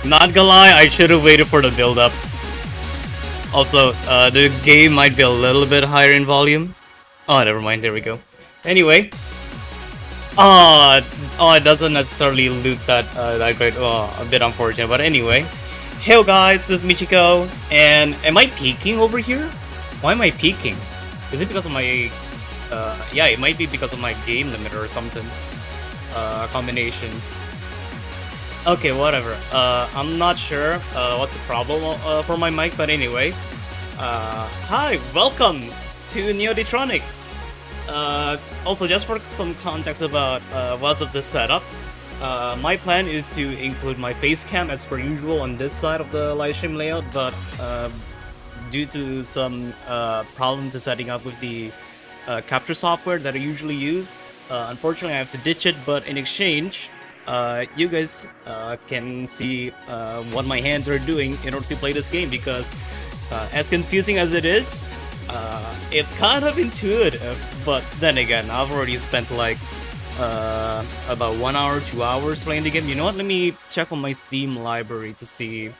Not gonna lie, I should have waited for the build up. Also, the game might be a little bit higher in volume. Oh, never mind, there we go. Anyway. It doesn't necessarily loot that great. Oh, a bit unfortunate, but anyway. Hey guys, this is Michiko, and am I peaking over here? Why am I peaking? Is it because of my... yeah, it might be because of my game limiter or something. Combination. Okay, whatever. I'm not sure what's the problem for my mic, but anyway. Hi, welcome to NEODITRONIX. Also, just for some context about what's of this setup, my plan is to include my face cam as per usual on this side of the livestream layout, but due to some problems in setting up with the capture software that I usually use, unfortunately I have to ditch it, but in exchange, you guys can see what my hands are doing in order to play this game, because as confusing as it is, it's kind of intuitive. But then again, I've already spent like about 1 hour, 2 hours playing the game. You know what, let me check on my Steam library to see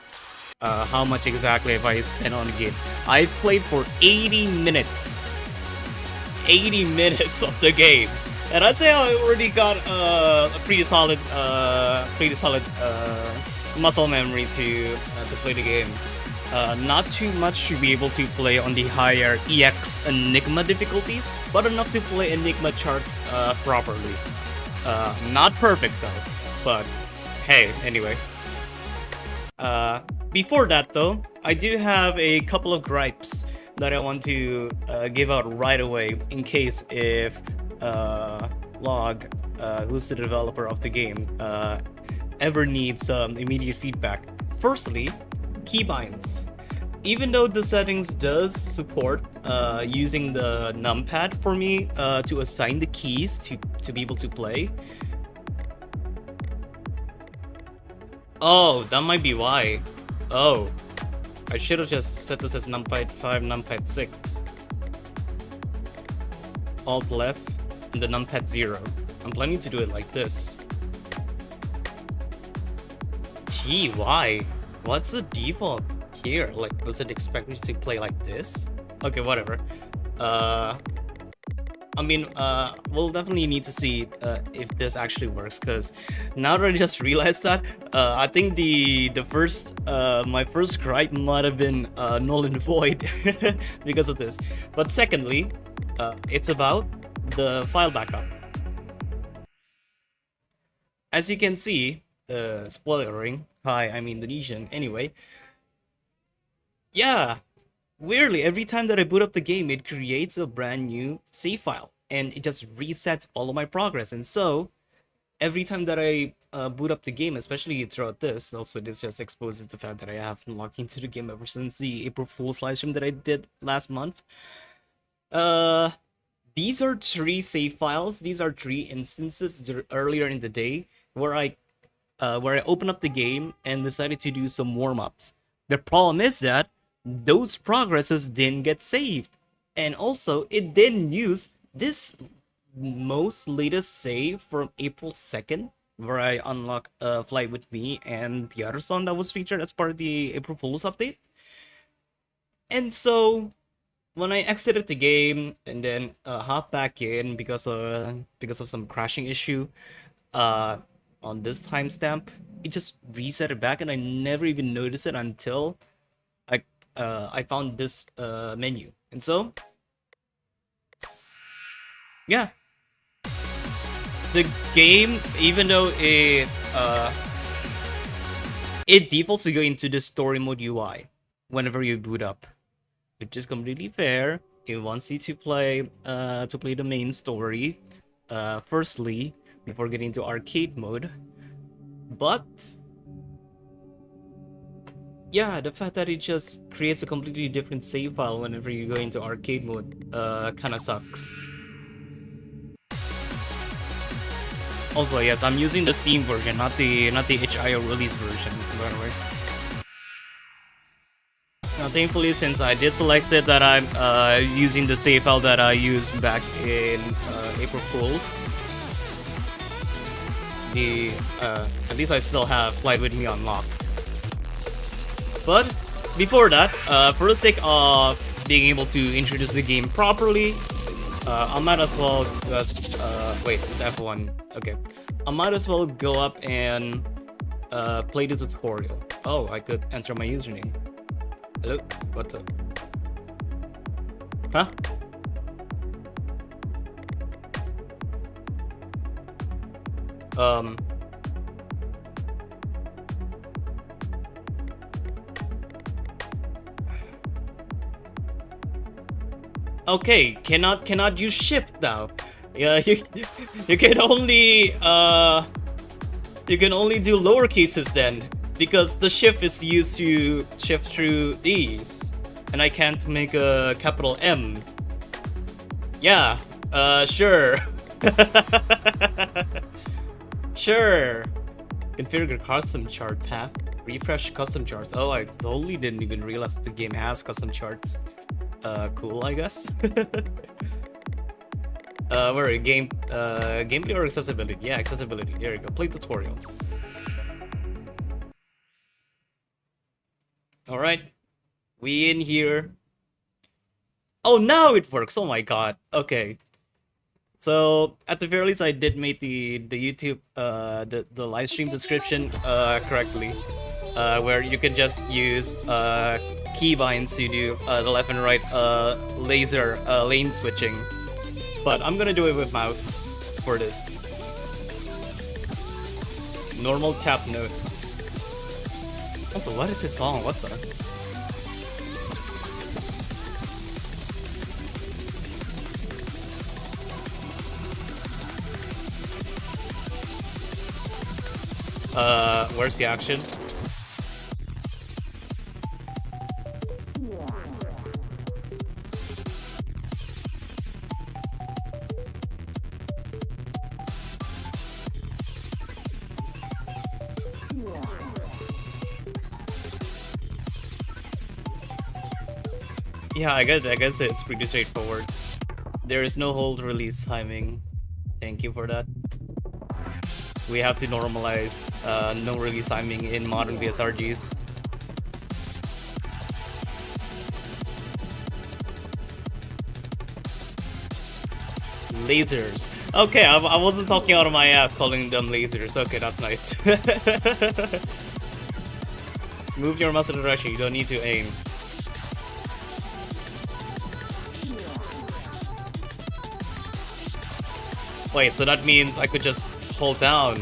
how much exactly have I spent on the game. I've played for 80 minutes. 80 minutes of the game. And I'd say I already got a pretty solid muscle memory to play the game. Not too much to be able to play on the higher EX Enigma difficulties, but enough to play Enigma charts properly. Not perfect though, but hey, anyway. Before that though, I do have a couple of gripes that I want to give out right away in case if Log, who's the developer of the game, ever needs some immediate feedback. Firstly, keybinds. Even though the settings does support using the numpad for me to assign the keys to be able to play. Oh, that might be why. Oh, I should have just set this as numpad 5, numpad 6. Alt left, and the numpad 0. I'm planning to do it like this. TY? What's the default here? Like, does it expect me to play like this? Okay, whatever. I mean, we'll definitely need to see if this actually works, because now that I just realized that, I think the first my first gripe might have been null and void because of this. But secondly, it's about the file backups. As you can see, spoilering. Hi, I'm Indonesian. Anyway, yeah. Weirdly, every time that I boot up the game, it creates a brand new save file, and it just resets all of my progress. And so, every time that I boot up the game, especially throughout this, also this just exposes the fact that I haven't logged into the game ever since the April Fool's live stream that I did last month. These are 3 save files. These are 3 instances earlier in the day where I opened up the game and decided to do some warm-ups. The problem is that those progresses didn't get saved, and also it didn't use this most latest save from April 2nd, where I unlock Flight With Me and the other song that was featured as part of the April Fool's update. And so when I exited the game and then hopped back in because of some crashing issue on this timestamp, it just reset it back, and I never even noticed it until I found this menu. And so, yeah, the game, even though it defaults to go into the story mode UI whenever you boot up, which is completely fair. It wants you to play the main story firstly before getting to arcade mode, but yeah, the fact that it just creates a completely different save file whenever you go into arcade mode kinda sucks. Also, yes, I'm using the Steam version, not the HIO release version, by the way. Now, thankfully, since I did select it that I'm using the save file that I used back in April Fool's, at least I still have Flight With Me unlocked. But before that, for the sake of being able to introduce the game properly, I might as well just wait, it's F1. Okay, I might as well go up and play the tutorial. Oh, I could enter my username. Hello? What the? Huh? Okay, cannot use shift now. Yeah, you can only do lower cases then, because the shift is used to shift through these, and I can't make a capital M. Yeah, sure. Sure. Configure custom chart path. Refresh custom charts. Oh, I totally didn't even realize that the game has custom charts. Cool, I guess. Where are you? Gameplay or accessibility? Yeah, accessibility. There you go. Play tutorial. Alright. We in here. Oh, now it works. Oh my god. Okay. So, at the very least, I did make the YouTube, the live stream description correctly. Where you can just use keybinds to do the left and right laser lane switching. But I'm gonna do it with mouse for this. Normal tap note. Also, what is this song? What the? Where's the action? Yeah, I guess it's pretty straightforward. There is no hold release timing. Thank you for that. We have to normalize no release timing in modern VSRGs. lasers. Okay, I wasn't talking out of my ass calling them lasers. Okay, that's nice. Move your mouse in the direction, you don't need to aim. Wait, so that means I could just hold down.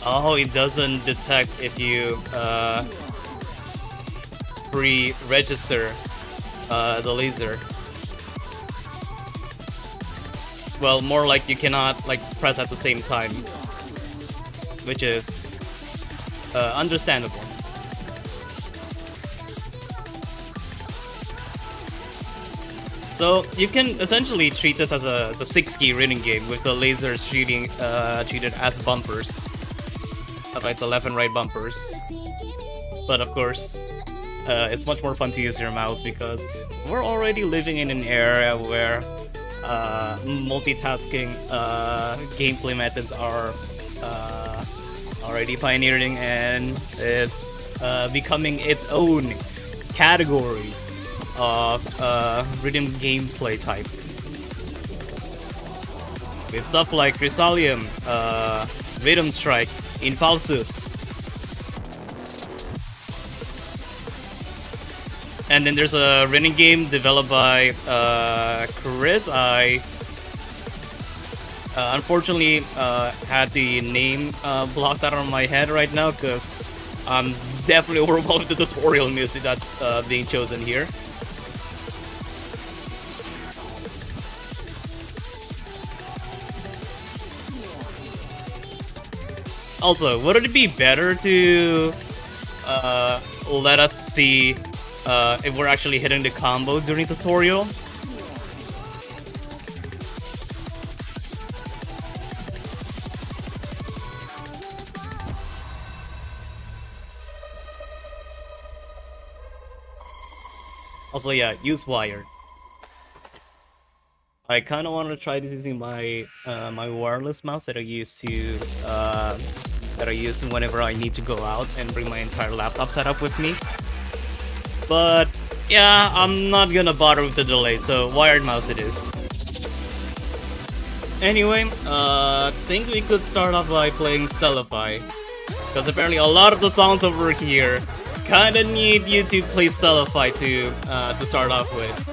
Oh, it doesn't detect if you pre-register the laser. Well, more like you cannot like press at the same time, which is understandable. So you can essentially treat this as a 6-key rhythm game with the lasers treated as bumpers, like the left and right bumpers. But of course, it's much more fun to use your mouse because we're already living in an era where multitasking gameplay methods are already pioneering and is becoming its own category of rhythm gameplay type. With stuff like Chrysalium, Rhythm Strike, Infalsus. And then there's a rhythm game developed by Chris. I unfortunately had the name blocked out of my head right now because I'm definitely overwhelmed with the tutorial music that's being chosen here. Also, would it be better to let us see if we're actually hitting the combo during tutorial? Also, yeah, use wired. I kind of want to try this using my my wireless mouse that I use whenever I need to go out and bring my entire laptop setup with me. But yeah, I'm not gonna bother with the delay, so wired mouse it is. Anyway, think we could start off by playing Stellify, because apparently a lot of the songs over here kinda need you to play Stellify to start off with.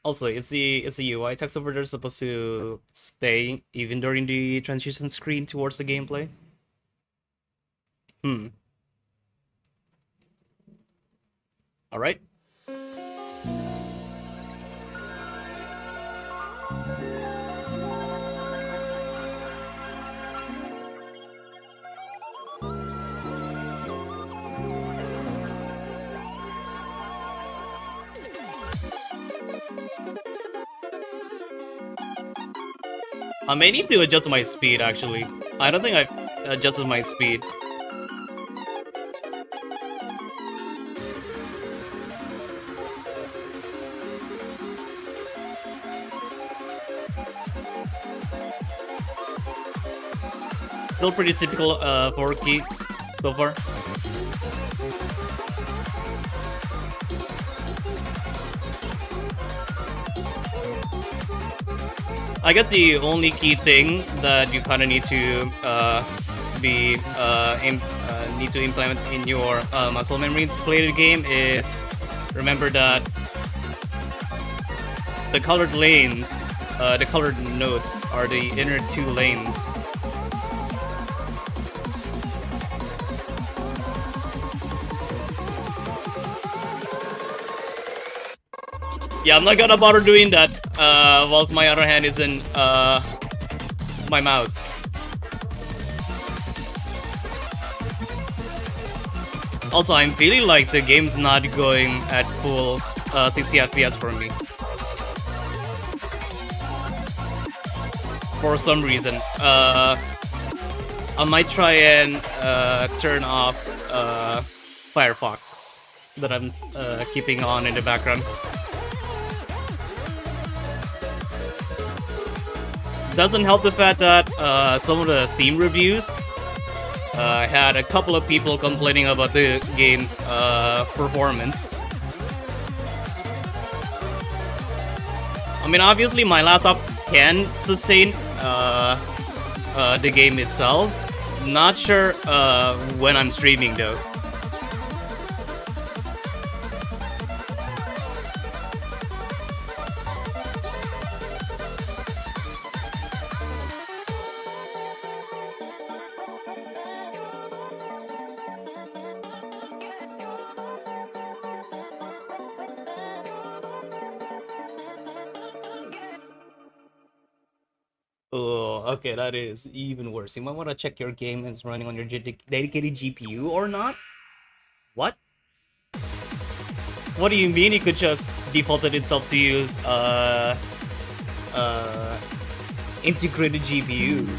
Also, is the UI text over there supposed to stay even during the transition screen towards the gameplay? Alright. I may need to adjust my speed, actually. I don't think I've adjusted my speed. Still pretty typical 4-key so far. I guess the only key thing that you kind of need to implement in your muscle memory to play the game is remember that the colored lanes, the colored notes, are the inner 2 lanes. Yeah, I'm not gonna bother doing that whilst my other hand is in my mouse. Also, I'm feeling like the game's not going at full 60 FPS for me. For some reason. I might try and turn off Firefox that I'm keeping on in the background. Doesn't help the fact that some of the Steam reviews I had a couple of people complaining about the game's performance. I mean, obviously my laptop can sustain the game itself. Not sure when I'm streaming though. Oh, okay, that is even worse. You might want to check your game is running on your dedicated GPU or not. What? What do you mean it could just defaulted itself to use uh integrated GPU?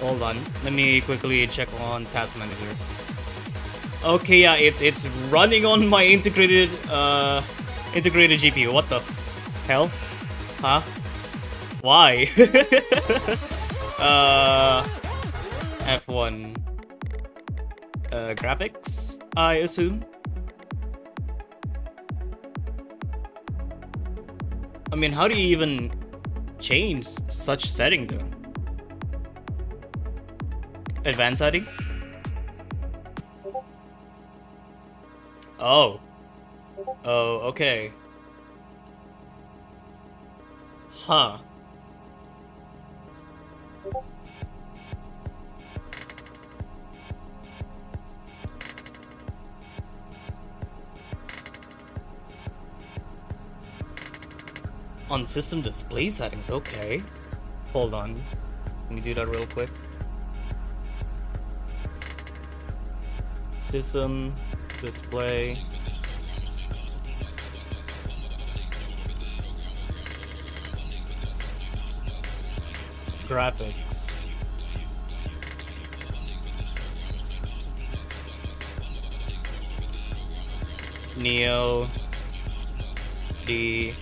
Hold on, let me quickly check on Task Manager. Okay, yeah, it's running on my integrated GPU. What the hell? Huh? Why? F1 graphics, I assume. I mean, how do you even change such setting though? Advanced setting? Oh. Oh, okay. Huh. On system display settings, okay. Hold on. Let me do that real quick. System display. Graphics. Neo D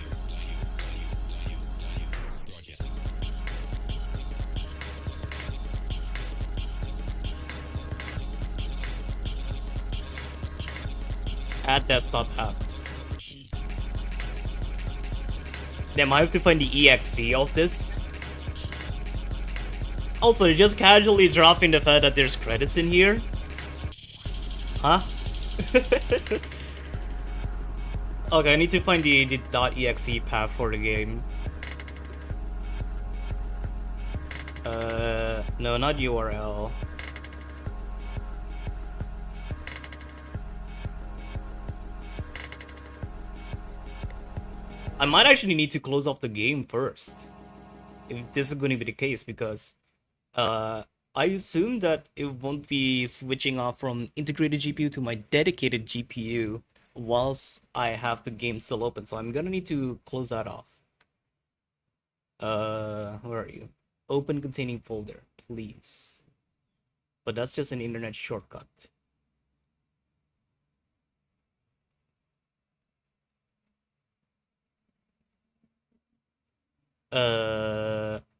add desktop app. Damn, I have to find the exe of this. Also, you're just casually dropping the fact that there's credits in here? Huh? Okay, I need to find the .exe path for the game. No, not URL. I might actually need to close off the game first, if this is going to be the case, because I assume that it won't be switching off from integrated GPU to my dedicated GPU whilst I have the game still open, so I'm gonna need to close that off. Where are you? Open containing folder, please. But that's just an internet shortcut.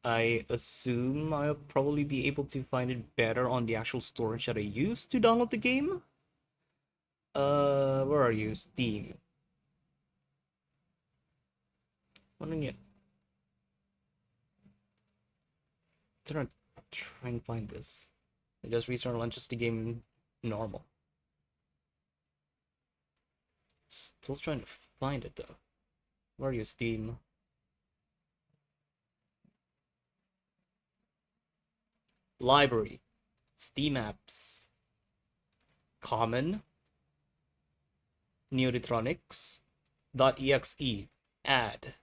I assume I'll probably be able to find it better on the actual storage that I used to download the game. Where are you? Steam. Why don't you try and find this? I just restart launches the game normal. Still trying to find it though. Where are you, Steam? Library. Steam apps. Common. NEODITRONIX. .exe. Add.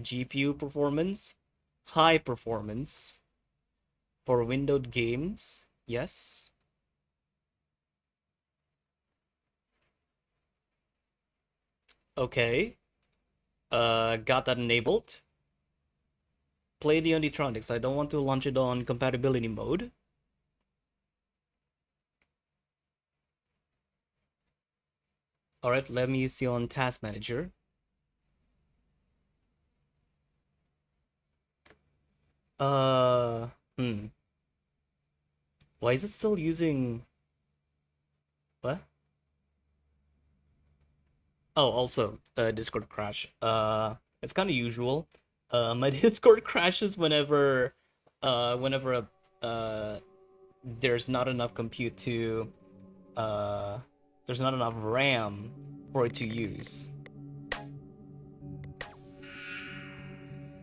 GPU performance. High performance. For windowed games. Yes. Okay. Got that enabled. Play the NEODITRONIX. I don't want to launch it on compatibility mode. Alright, let me see on Task Manager. Hmm. Why is it still using... What? Oh, also, Discord crash. It's kind of usual. My Discord crashes whenever, whenever, there's not enough compute to, there's not enough RAM for it to use.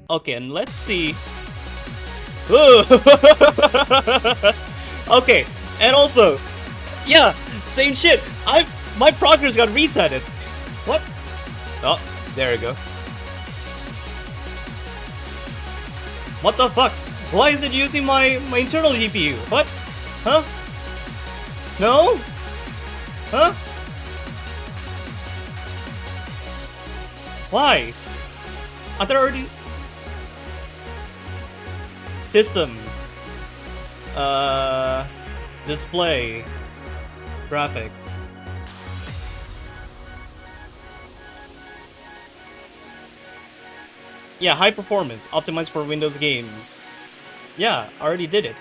Okay, and let's see. Okay, and also, yeah, same shit. My progress got resetted. What? Oh, there we go. What the fuck? Why is it using my internal GPU? What? Huh? No? Huh? Why? I thought already... System. Display. Graphics. Yeah, high performance, optimized for Windows games. Yeah, I already did it.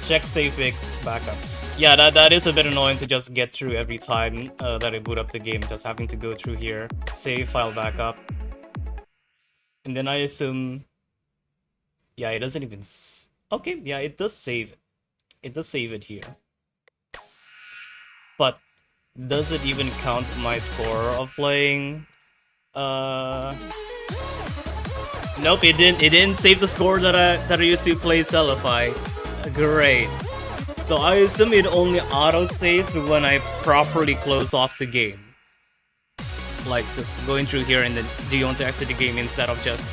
Check save backup. Yeah, that is a bit annoying to just get through every time that I boot up the game, just having to go through here, save file backup. And then I assume... Yeah, it doesn't even... Okay, yeah, it does save it. It does save it here. But does it even count my score of playing? Nope, it didn't save the score that I used to play Cellify. Great. So I assume it only auto-saves when I properly close off the game. Like, just going through here and then do you want to exit the game instead of just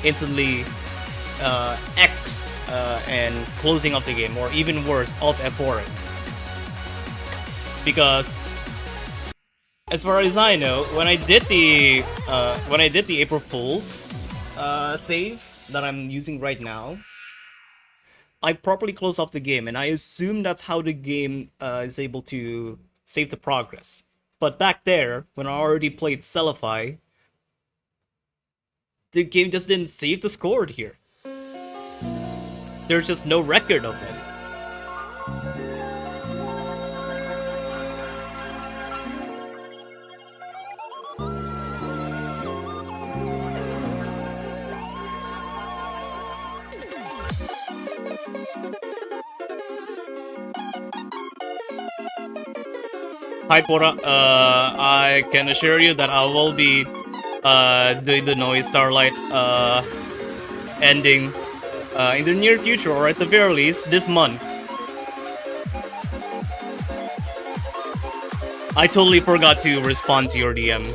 instantly X and closing off the game, or even worse, Alt F4 it. Because as far as I know, when I did the April Fool's save that I'm using right now, I properly closed off the game, and I assume that's how the game is able to save the progress. But back there, when I already played Cellify, the game just didn't save the score here. There's just no record of it. Hi Pora, I can assure you that I will be doing the Noise Starlight ending in the near future, or at the very least this month. I totally forgot to respond to your DM.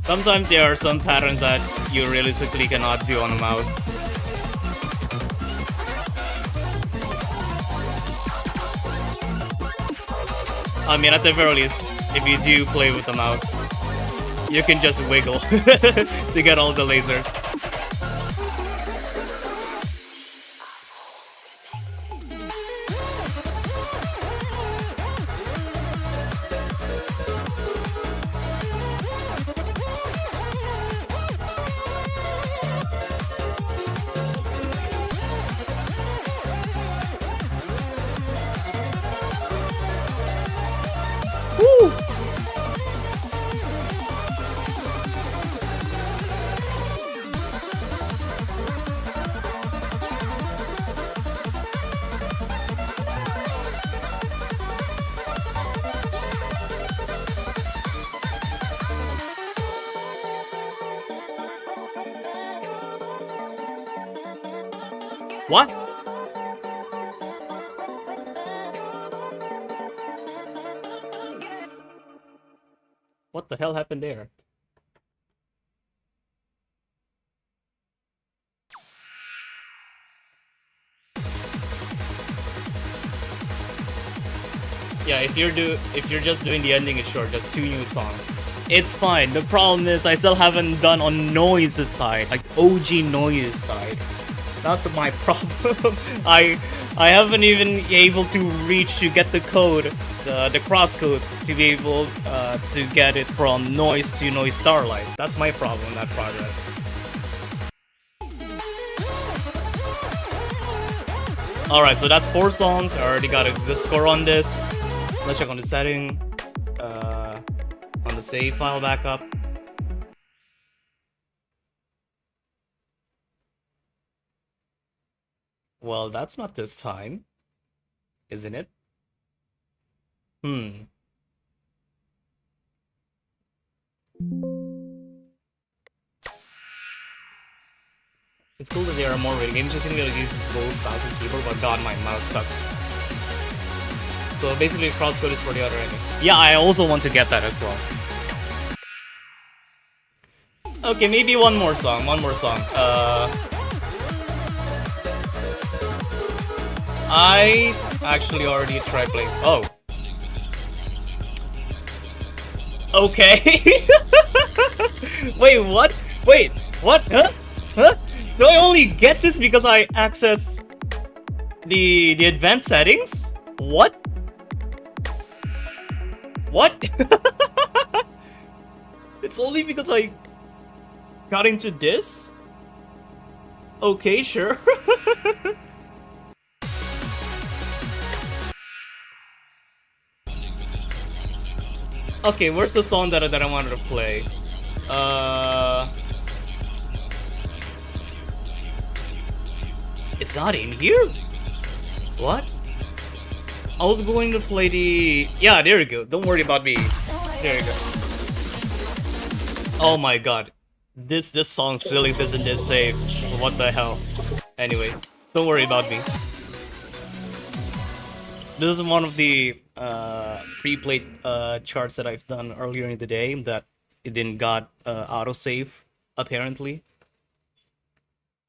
Sometimes there are some patterns that you realistically cannot do on a mouse. I mean, at the very least, if you do play with the mouse, you can just wiggle to get all the lasers. What? hell happened there? Yeah, if you're just doing the ending, it's short, just 2 new songs. It's fine. The problem is I still haven't done on Noise's side, like OG Noise side. That's my problem. I haven't even able to reach to get the code, the cross code to be able to get it from Noise to Noise Starlight. That's my problem in that progress. Alright, so that's 4 songs. I already got a good score on this. Let's check on the setting. On the save file backup. Well, that's not this time, isn't it? It's cool that there are more rating games. Just gonna use both mouse and keyboard, but god, my mouse sucks. So basically, crosscode is for the other ending. Yeah, I also want to get that as well. Okay, maybe one more song. I actually already tried playing. Oh. Okay. Wait, what? Wait, what? Huh? Huh? Do I only get this because I access the advanced settings? What? What? It's only because I got into this? Okay, sure. Okay, where's the song that I wanted to play? It's not in here? What? I was going to play the... Yeah, there you go. Don't worry about me. There you go. Oh my god. This song still exists in this save. What the hell? Anyway, don't worry about me. This is one of the pre-played charts that I've done earlier in the day that it didn't got autosave, apparently.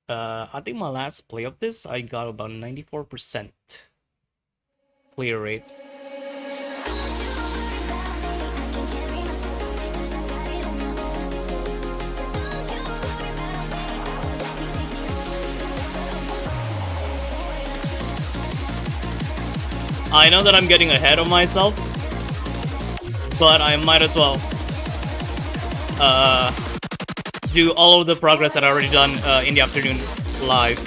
I think my last play of this, I got about 94% clear rate. I know that I'm getting ahead of myself, but I might as well do all of the progress that I already done in the afternoon live.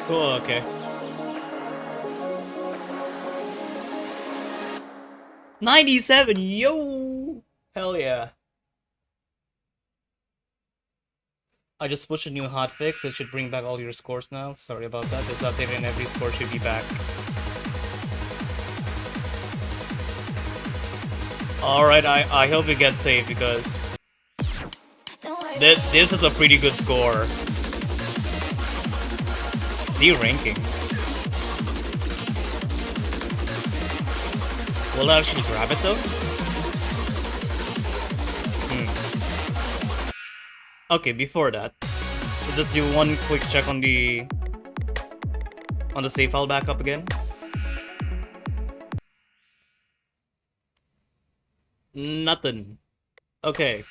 Cool, okay. 97, yo! Hell yeah. I just pushed a new hotfix. It should bring back all your scores now. Sorry about that. This update and every score should be back. Alright, I hope it gets saved because this is a pretty good score. Z rankings. Will I actually grab it though? Okay, before that, let's just do one quick check on the save file backup again. Nothing. Okay.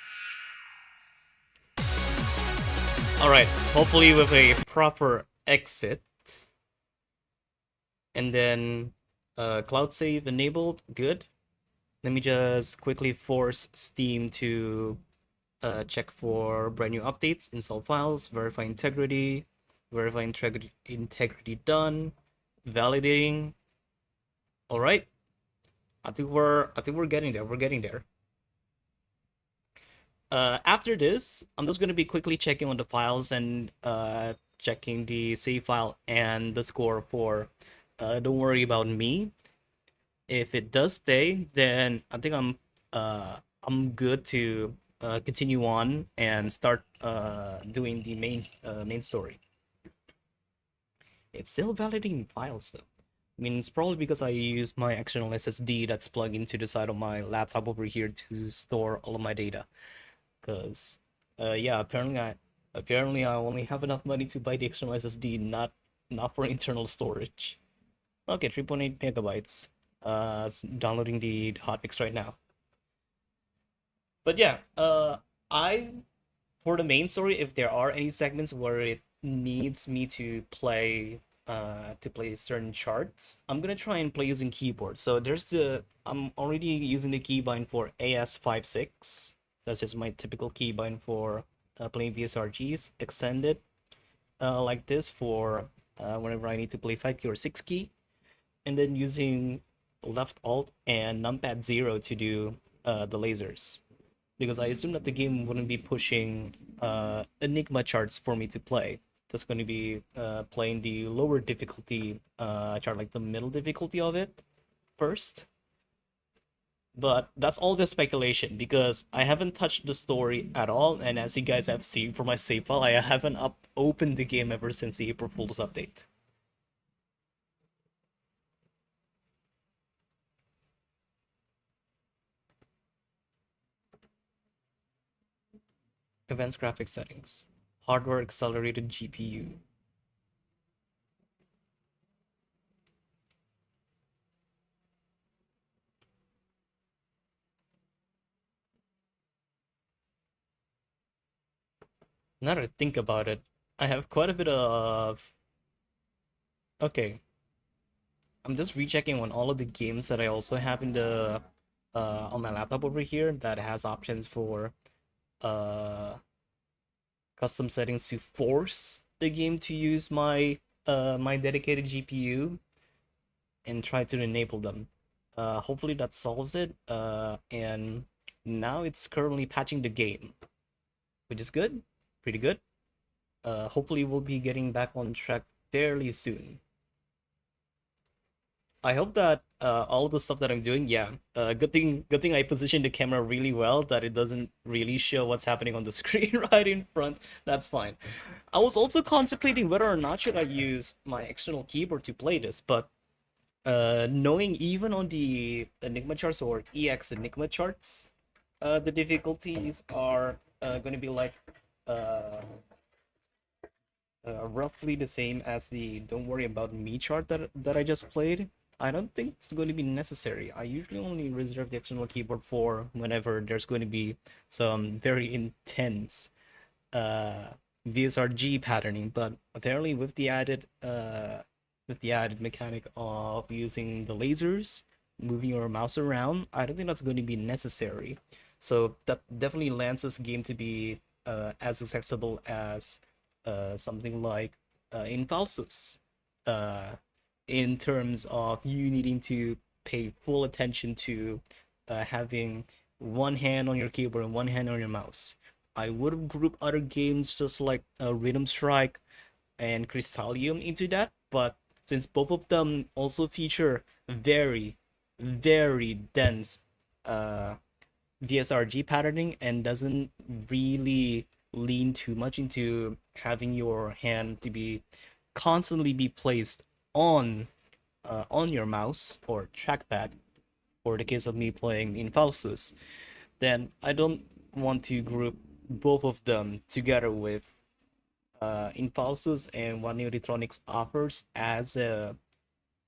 Alright, hopefully with a proper exit. And then cloud save enabled, good. Let me just quickly force Steam to check for brand new updates, install files, verify integrity done, validating. All right, I think we're getting there. We're getting there. After this, I'm just gonna be quickly checking on the files and checking the save file and the score for Don't Worry About Me. If it does stay, then I think I'm good to continue on and start doing the main story. It's still validating files though. I mean, it's probably because I use my external SSD that's plugged into the side of my laptop over here to store all of my data. Because, yeah, apparently I only have enough money to buy the external SSD, not for internal storage. Okay, 3.8 megabytes. Downloading the hotfix right now. But yeah, for the main story, if there are any segments where it needs me to play certain charts, I'm gonna try and play using keyboard. So I'm already using the keybind for AS56. That's just my typical keybind for playing VSRGs. Extended like this for whenever I need to play 5 key or 6 key, and then using left alt and numpad 0 to do the lasers, because I assume that the game wouldn't be pushing Enigma charts for me to play. Just going to be playing the lower difficulty chart, like the middle difficulty of it first. But that's all just speculation because I haven't touched the story at all, and as you guys have seen from my save file, I haven't opened the game ever since the April Fool's update. Advanced graphics settings. Hardware accelerated GPU. Now that I think about it, I have quite a bit of... Okay. I'm just rechecking on all of the games that I also have in the on my laptop over here that has options for custom settings to force the game to use my my dedicated GPU and try to enable them. Hopefully that solves it. And now it's currently patching the game, which is good, pretty good. Hopefully we'll be getting back on track fairly soon. I hope that all the stuff that I'm doing, yeah, good thing I positioned the camera really well that it doesn't really show what's happening on the screen right in front. That's fine. I was also contemplating whether or not should I use my external keyboard to play this, but knowing even on the Enigma charts or EX Enigma charts, the difficulties are going to be like roughly the same as the Don't Worry About Me chart that I just played. I don't think it's going to be necessary. I usually only reserve the external keyboard for whenever there's going to be some very intense VSRG patterning, but apparently with the added mechanic of using the lasers, moving your mouse around, I don't think that's going to be necessary. So that definitely lands this game to be as accessible as something like Infalsus, in terms of you needing to pay full attention to having one hand on your keyboard and one hand on your mouse. I would have grouped other games just like Rhythm Strike and Crystallium into that, but since both of them also feature very, very dense uh, VSRG patterning and doesn't really lean too much into having your hand to be constantly be placed on your mouse or trackpad, for the case of me playing in Falsus, then I don't want to group both of them together with Impulses and what NEODITRONIX offers as an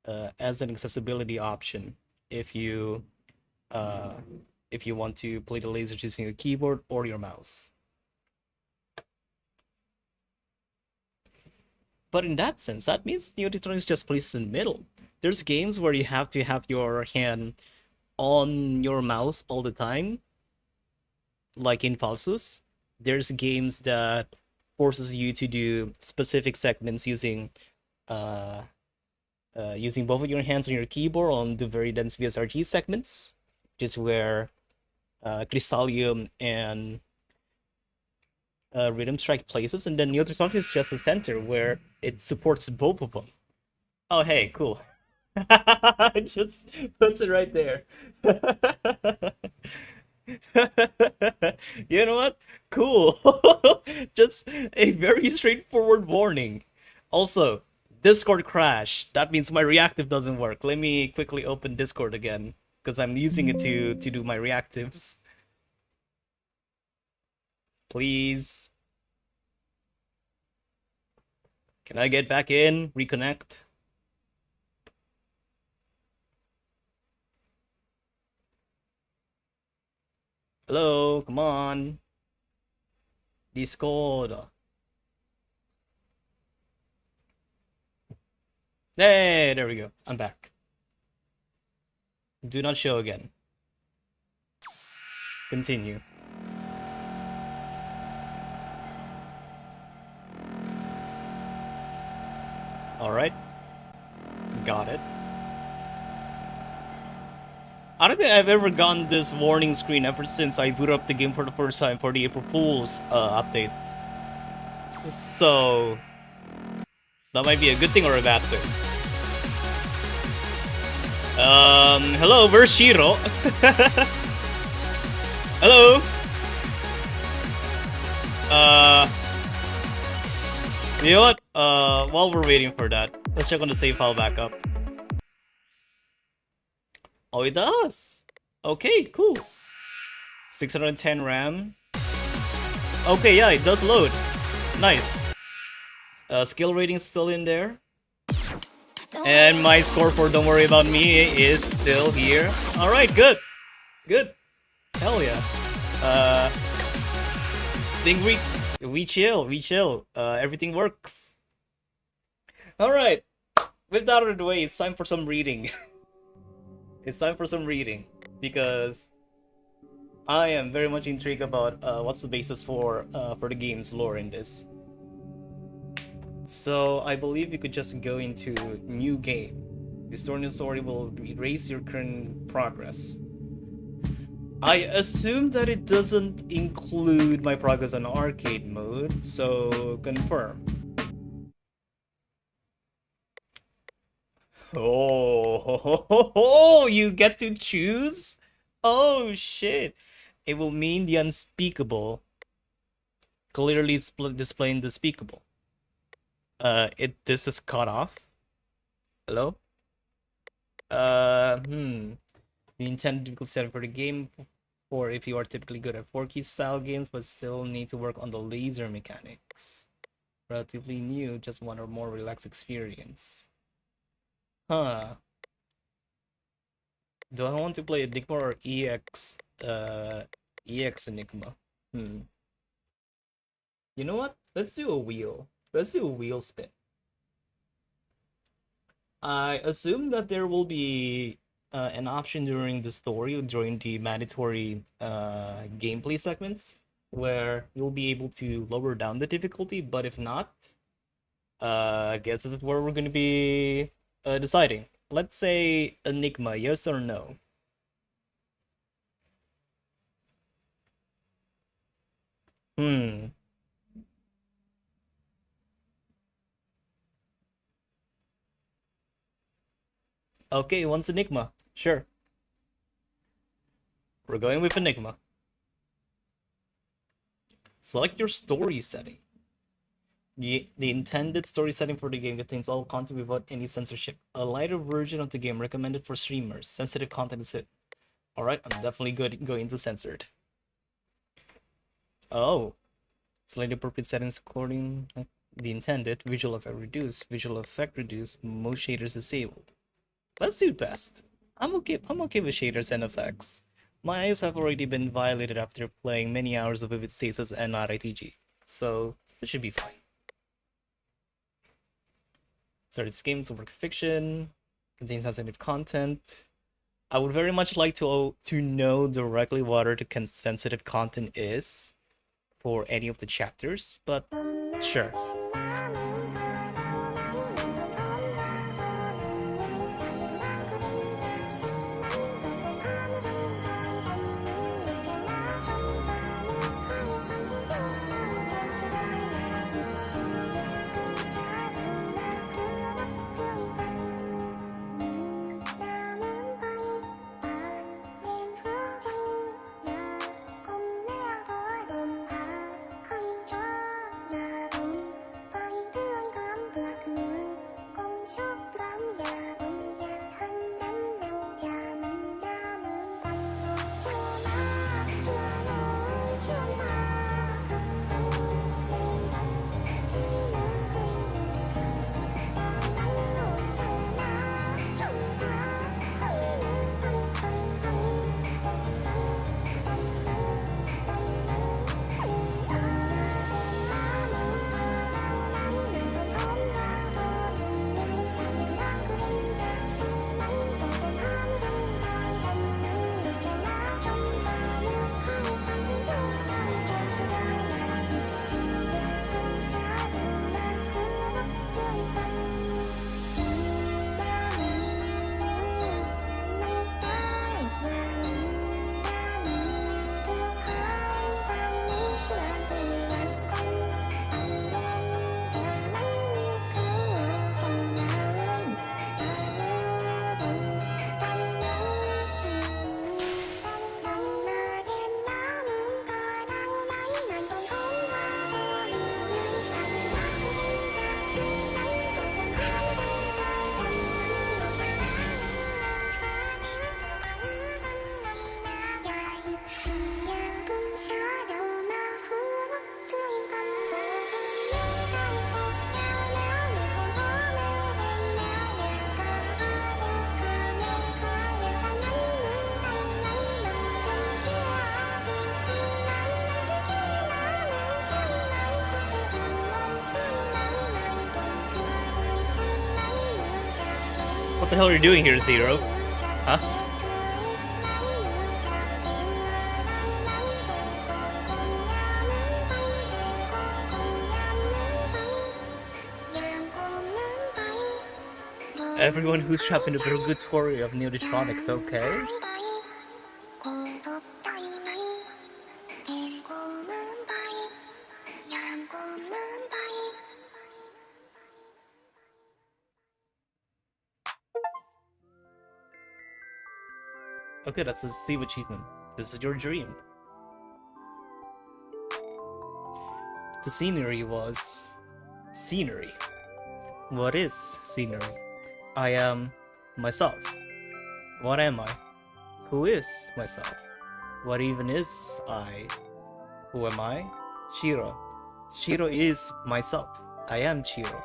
accessibility option if you uh, if you want to play the lasers using your keyboard or your mouse. But in that sense, that means NEODITRONIX just places in the middle. There's games where you have to have your hand on your mouse all the time, like in Falsus. There's games that forces you to do specific segments uh, using both of your hands on your keyboard on the very dense VSRG segments, which is where Crystallium and Rhythm Strike places, and then NEODITRONIX is just a center where it supports both of them. Oh, hey, cool. It just puts it right there. You know what? Cool. Just a very straightforward warning. Also, Discord crash. That means my reactive doesn't work. Let me quickly open Discord again because I'm using it to do my reactives. Please. Can I get back in? Reconnect? Hello, come on. Discord. Hey, there we go. I'm back. Do not show again. Continue. Alright. Got it. I don't think I've ever gotten this warning screen ever since I boot up the game for the first time for the April Fool's update. So that might be a good thing or a bad thing. Hello, where's Shiro? Hello? You know what? While we're waiting for that, let's check on the save file backup. Oh, it does. Okay, cool. 610 RAM. Okay, yeah, it does load. Nice. Skill rating still in there. And my score for Don't Worry About Me is still here. Alright, good. Good. Hell yeah. Think we chill. Everything works. Alright. With that out of the way, it's time for some reading. It's time for some reading. Because I am very much intrigued about what's the basis for the game's lore in this. So I believe you could just go into new game. The story will erase your current progress. I assume that it doesn't include my progress on arcade mode, so confirm. Oh, you get to choose? Oh shit. It will mean the unspeakable, clearly displaying the speakable. This is cut off. Hello? The intended difficulty setting for the game for if you are typically good at 4-key style games but still need to work on the laser mechanics. Relatively new, just one or more relaxed experience. Huh. Do I want to play Enigma or EX Enigma? You know what? Let's do a wheel. Let's do a wheel spin. I assume that there will be an option during the story, during the mandatory gameplay segments, where you'll be able to lower down the difficulty, but if not, I guess this is where we're going to be deciding. Let's say Enigma, yes or no? Hmm. Okay, wants Enigma. Sure. We're going with Enigma. Select your story setting. The intended story setting for the game contains all content without any censorship. A lighter version of the game recommended for streamers. Sensitive content is hit. Alright, I'm definitely going to censored. Oh. Select the appropriate settings according to the intended. Visual effect reduced. Visual effect reduced. Most shaders disabled. Let's do best. I'm okay with shaders and effects. My eyes have already been violated after playing many hours of Vivid Stasis and not ITG. So it should be fine. So this game is a work of fiction, contains sensitive content. I would very much like to know directly what the sensitive content is for any of the chapters, but sure. What the hell are you doing here, Zero? Huh? Everyone who's trapped in the purgatory of NEODITRONIX, okay? Okay, that's a Steve achievement. This is your dream. The scenery was... scenery. What is scenery? I am myself. What am I? Who is myself? What even is I? Who am I? Shiro. Shiro is myself. I am Shiro.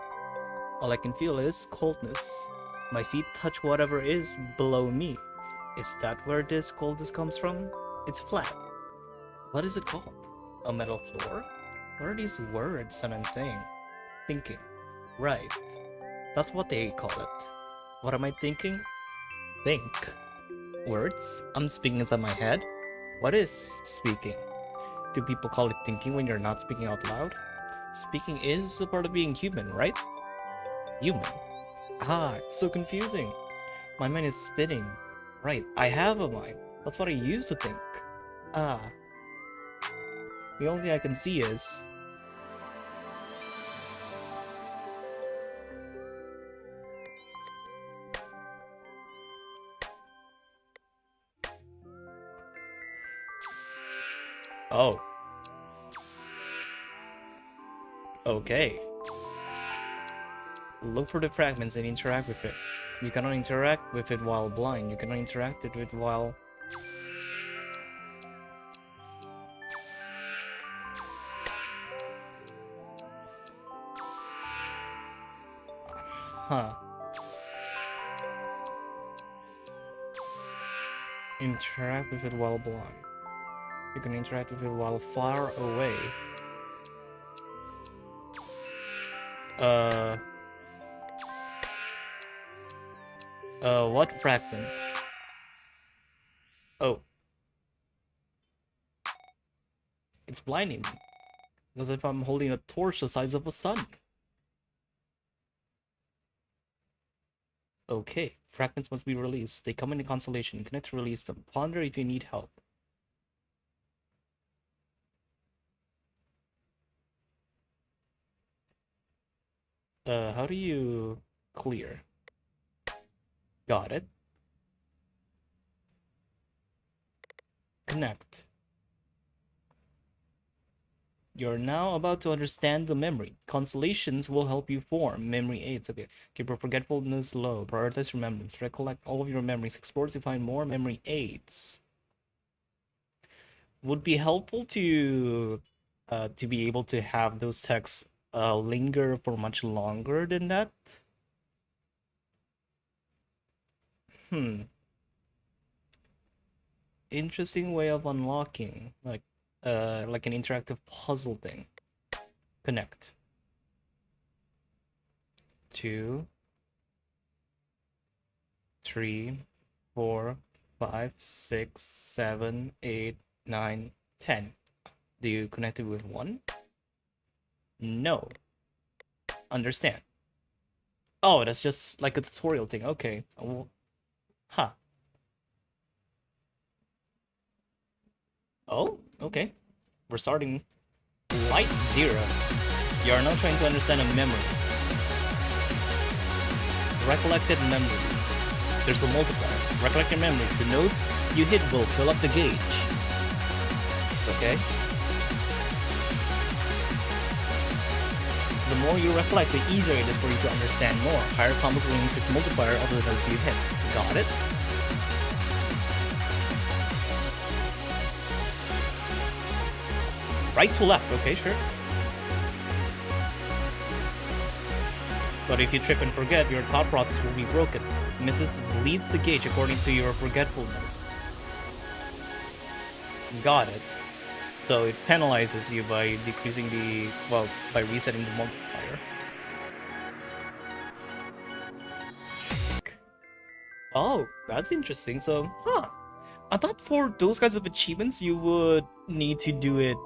All I can feel is coldness. My feet touch whatever is below me. Is that where this coldness comes from? It's flat. What is it called? A metal floor? What are these words that I'm saying? Thinking. Right. That's what they call it. What am I thinking? Think. Words? I'm speaking inside my head? What is speaking? Do people call it thinking when you're not speaking out loud? Speaking is a part of being human, right? Human. Ah, it's so confusing. My mind is spinning. Right, I have a mind. That's what I use to think. Ah. The only thing I can see is... Oh. Okay. Look for the fragments and interact with it. You cannot interact with it while blind. You cannot interact with it while... Huh. Interact with it while blind. You can interact with it while far away. What fragment? Oh. It's blinding me. As if I'm holding a torch the size of a sun. Okay. Fragments must be released. They come in a constellation. Connect to release them. Ponder if you need help. How do you clear? Got it. Connect. You're now about to understand the memory. Constellations will help you form memory aids. Okay. Keep your forgetfulness low. Prioritize your memories. Recollect all of your memories. Explore to find more memory aids. Would be helpful to be able to have those texts linger for much longer than that. Interesting way of unlocking, like an interactive puzzle thing. Connect. 2, 3, 4, 5, 6, 7, 8, 9, 10. Do you connect it with 1? No. Understand. Oh, that's just like a tutorial thing. Okay. Huh. Oh, okay. We're starting light 0. You are now trying to understand a memory. Recollected memories. There's a multiplier. Recollected memories. The nodes you hit will fill up the gauge. Okay? The more you recollect, the easier it is for you to understand more. Higher combos will increase the multiplier of the nodes you hit. Got it? Right to left, okay, sure. But if you trip and forget, your thought process will be broken. Misses bleeds the gauge according to your forgetfulness. Got it. So it penalizes you by decreasing the, well, by resetting the multiplier. Oh, that's interesting. So, I thought for those kinds of achievements, you would need to do it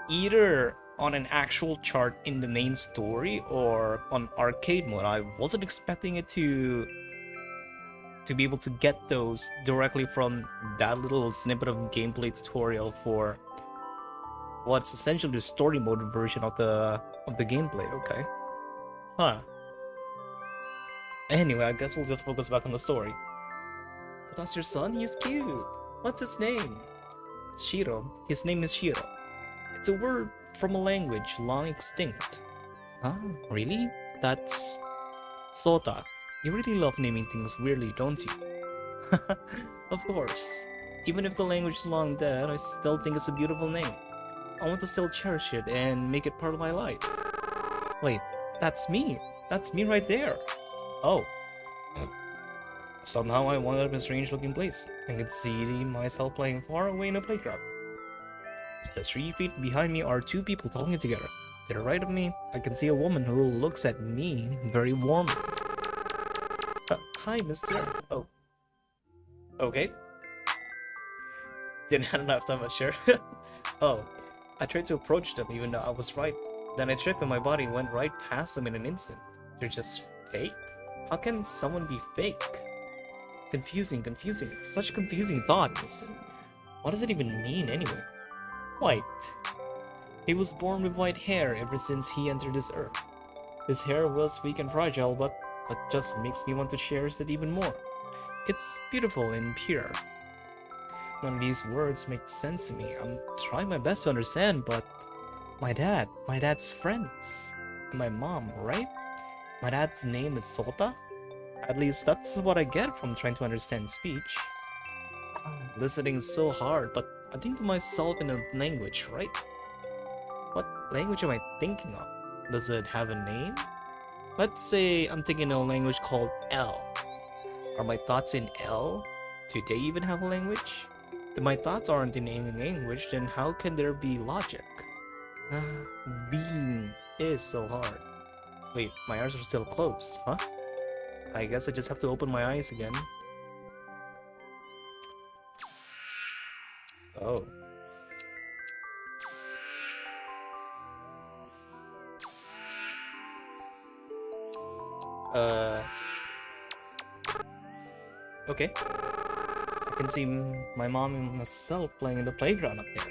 either on an actual chart in the main story or on arcade mode. I wasn't expecting it to be able to get those directly from that little snippet of gameplay tutorial for what's essentially the story mode version of the gameplay. Okay. Huh. Anyway, I guess we'll just focus back on the story. But that's your son? He's cute. What's his name? Shiro. His name is Shiro. It's a word from a language long extinct. Huh? Really? That's... Sota. You really love naming things weirdly, don't you? Of course. Even if the language is long dead, I still think it's a beautiful name. I want to still cherish it and make it part of my life. Wait, that's me. That's me right there. Oh. Somehow I wound up in a strange looking place. I could see myself playing far away in a playground. Just 3 feet behind me are 2 people talking together. To the right of me, I can see a woman who looks at me very warmly. Hi, mister. Oh. Okay. Didn't have enough time, but sure. Oh. I tried to approach them even though I was right. Then I tripped and my body went right past them in an instant. They're just fake? How can someone be fake? Confusing. Such confusing thoughts. What does it even mean anyway? Wait. He was born with white hair ever since he entered this earth. His hair was weak and fragile, but that just makes me want to cherish it even more. It's beautiful and pure. None of these words make sense to me. I'm trying my best to understand, but my dad's friends, and my mom, right? My dad's name is Sota? At least that's what I get from trying to understand speech. Listening is so hard, but I think to myself in a language, right? What language am I thinking of? Does it have a name? Let's say I'm thinking of a language called L. Are my thoughts in L? Do they even have a language? If my thoughts aren't in any language, then how can there be logic? Being is so hard. Wait, my eyes are still closed, huh? I guess I just have to open my eyes again. Oh. Okay. I can see my mom and myself playing in the playground up there.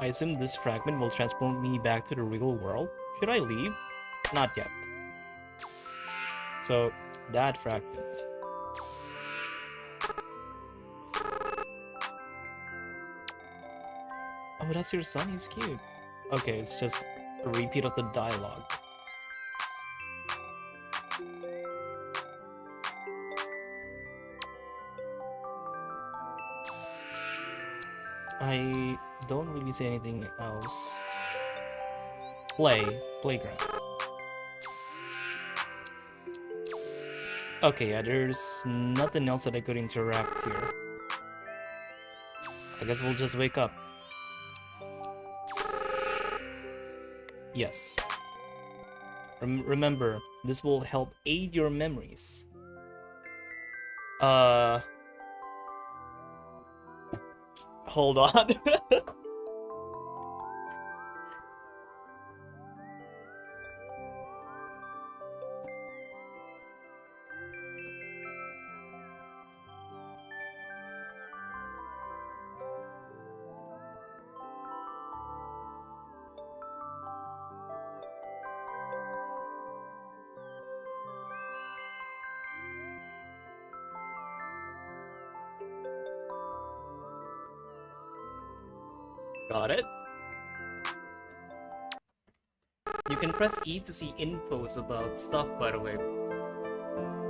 I assume this fragment will transport me back to the real world. Should I leave? Not yet. So, that fragment. Oh, that's your son? He's cute. Okay, it's just a repeat of the dialogue. I don't really say anything else. Playground. Okay, yeah, there's nothing else that I could interact here. I guess we'll just wake up. Yes. Remember, this will help aid your memories. Hold on. Got it. You can press E to see infos about stuff, by the way.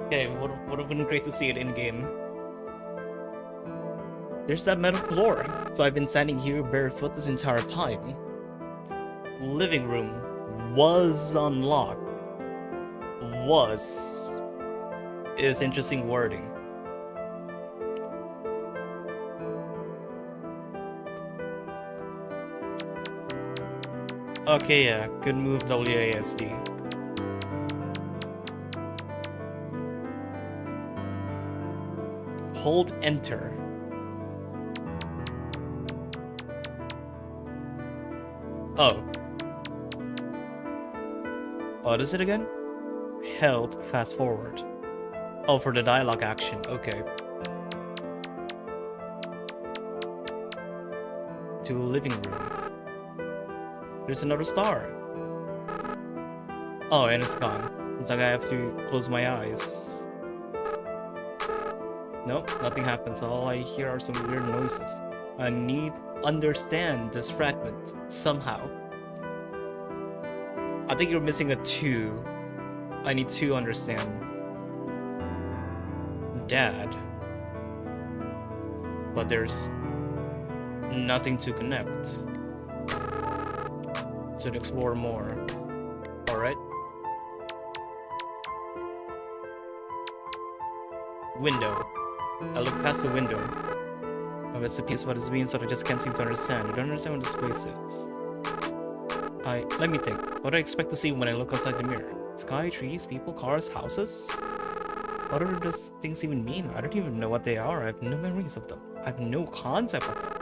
Okay, would have been great to see it in-game. There's that metal floor. So I've been standing here barefoot this entire time. Living room was unlocked. Was is interesting wording. Okay, yeah, good move, WASD. Hold enter. Oh. What is it again? Held fast forward. Oh, for the dialogue action, okay. To a living room. There's another star. Oh, and it's gone. It's like I have to close my eyes. Nope, nothing happens. All I hear are some weird noises. I need to understand this fragment somehow. I think you're missing a 2. I need to understand. Dad. But there's nothing to connect. Should explore more. Alright. Window. I look past the window. Oh, it's a piece of what is being said, I just can't seem to understand. I don't understand what this place is. Let me think. What do I expect to see when I look outside the mirror? Sky, trees, people, cars, houses? What do those things even mean? I don't even know what they are. I have no memories of them. I have no concept of them.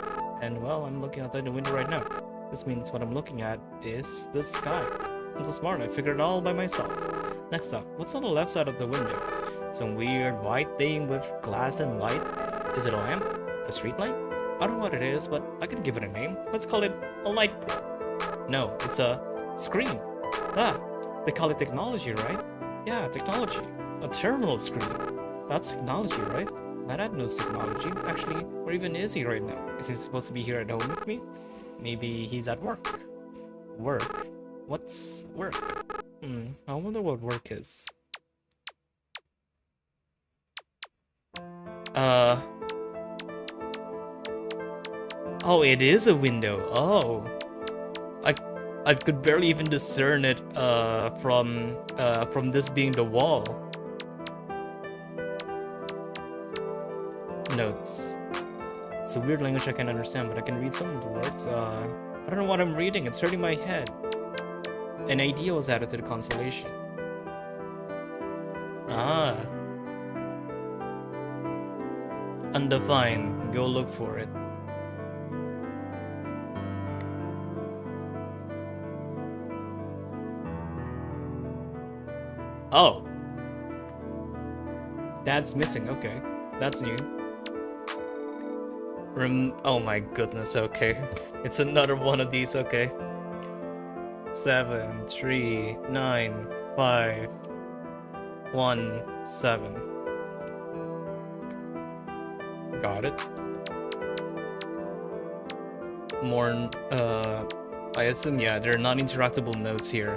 And well, I'm looking outside the window right now. This means what I'm looking at is the sky. I'm so smart, I figured it all by myself. Next up, what's on the left side of the window? Some weird white thing with glass and light. Is it a lamp? A street light? I don't know what it is, but I can give it a name. Let's call it a light bulb. No, it's a screen. Ah, they call it technology, right? Yeah, technology. A terminal screen. That's technology, right? My dad knows technology. Actually, where even is he right now? Is he supposed to be here at home with me? Maybe he's at work. Work? What's work? I wonder what work is. Oh, it is a window. Oh. I could barely even discern it from this being the wall. Notes. It's a weird language I can't understand, but I can read some of the words. I don't know what I'm reading. It's hurting my head. An idea was added to the constellation. Ah. Undefined. Go look for it. Oh. Dad's missing. Okay. That's new. Oh my goodness. Okay. It's another one of these. Okay. 7, 3, 9, 5, 1, 7. Got it. More, I assume, yeah, there are non-interactable notes here.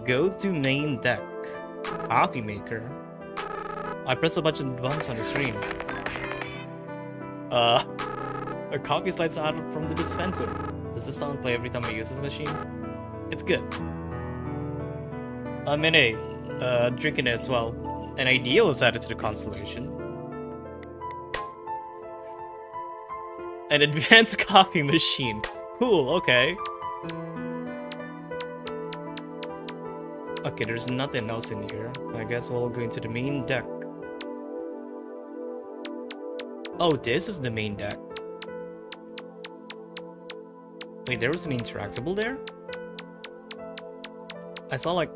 Go to main deck. Coffee maker. I press a bunch of buttons on the screen. A coffee slides out from the dispenser. Does the sound play every time I use this machine? It's good. I'm in a drinking it as well. An idea was added to the constellation. An advanced coffee machine. Cool, okay. Okay, there's nothing else in here. I guess we'll go into the main deck. Oh, this is the main deck. Wait, there was an interactable there? I saw like...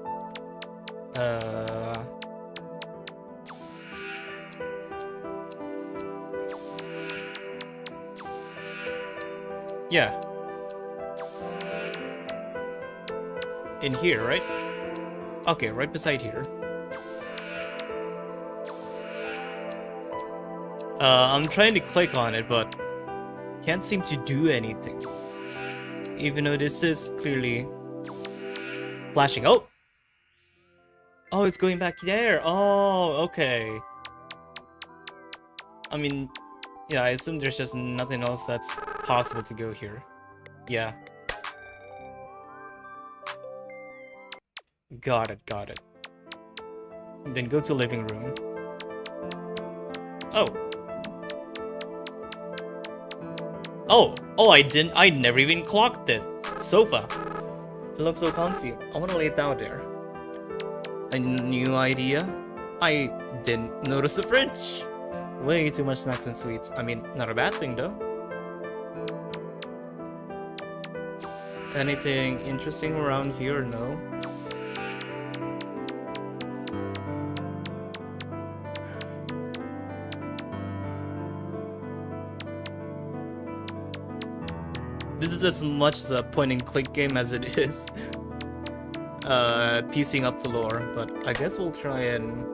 Yeah. In here, right? Okay, right beside here. I'm trying to click on it, but can't seem to do anything. Even though this is clearly flashing. Oh! Oh, it's going back there. Oh, okay. I mean, yeah, I assume there's just nothing else that's possible to go here. Yeah. Got it, got it. Then go to living room. Oh. Oh, I never even clocked it. Sofa. It looks so comfy. I want to lay it down there. A new idea? I didn't notice the fridge. Way too much snacks and sweets. I mean, not a bad thing though. Anything interesting around here? No. This is as much as a point-and-click game as it is piecing up the lore, but I guess we'll try and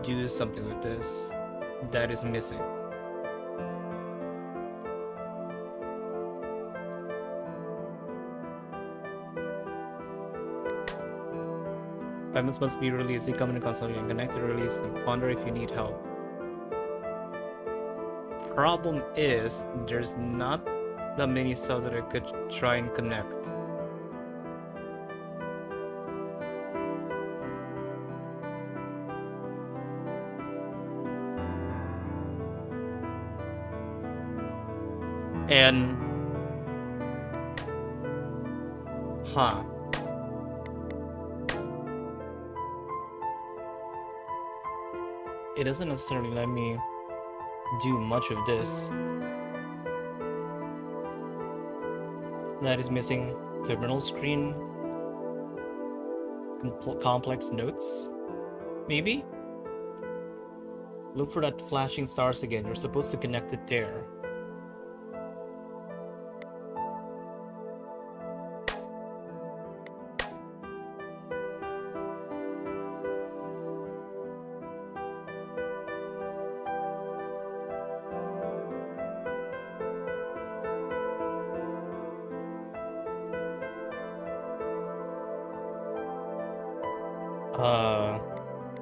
do something with this that is missing. Fragments must be released. You come in a console and connect to release and ponder if you need help. Problem is, there's not that many stuff that I could try and connect. And huh. It doesn't necessarily let me do much of this. That is missing terminal screen. Complex notes? Maybe? Look for that flashing stars again. You're supposed to connect it there.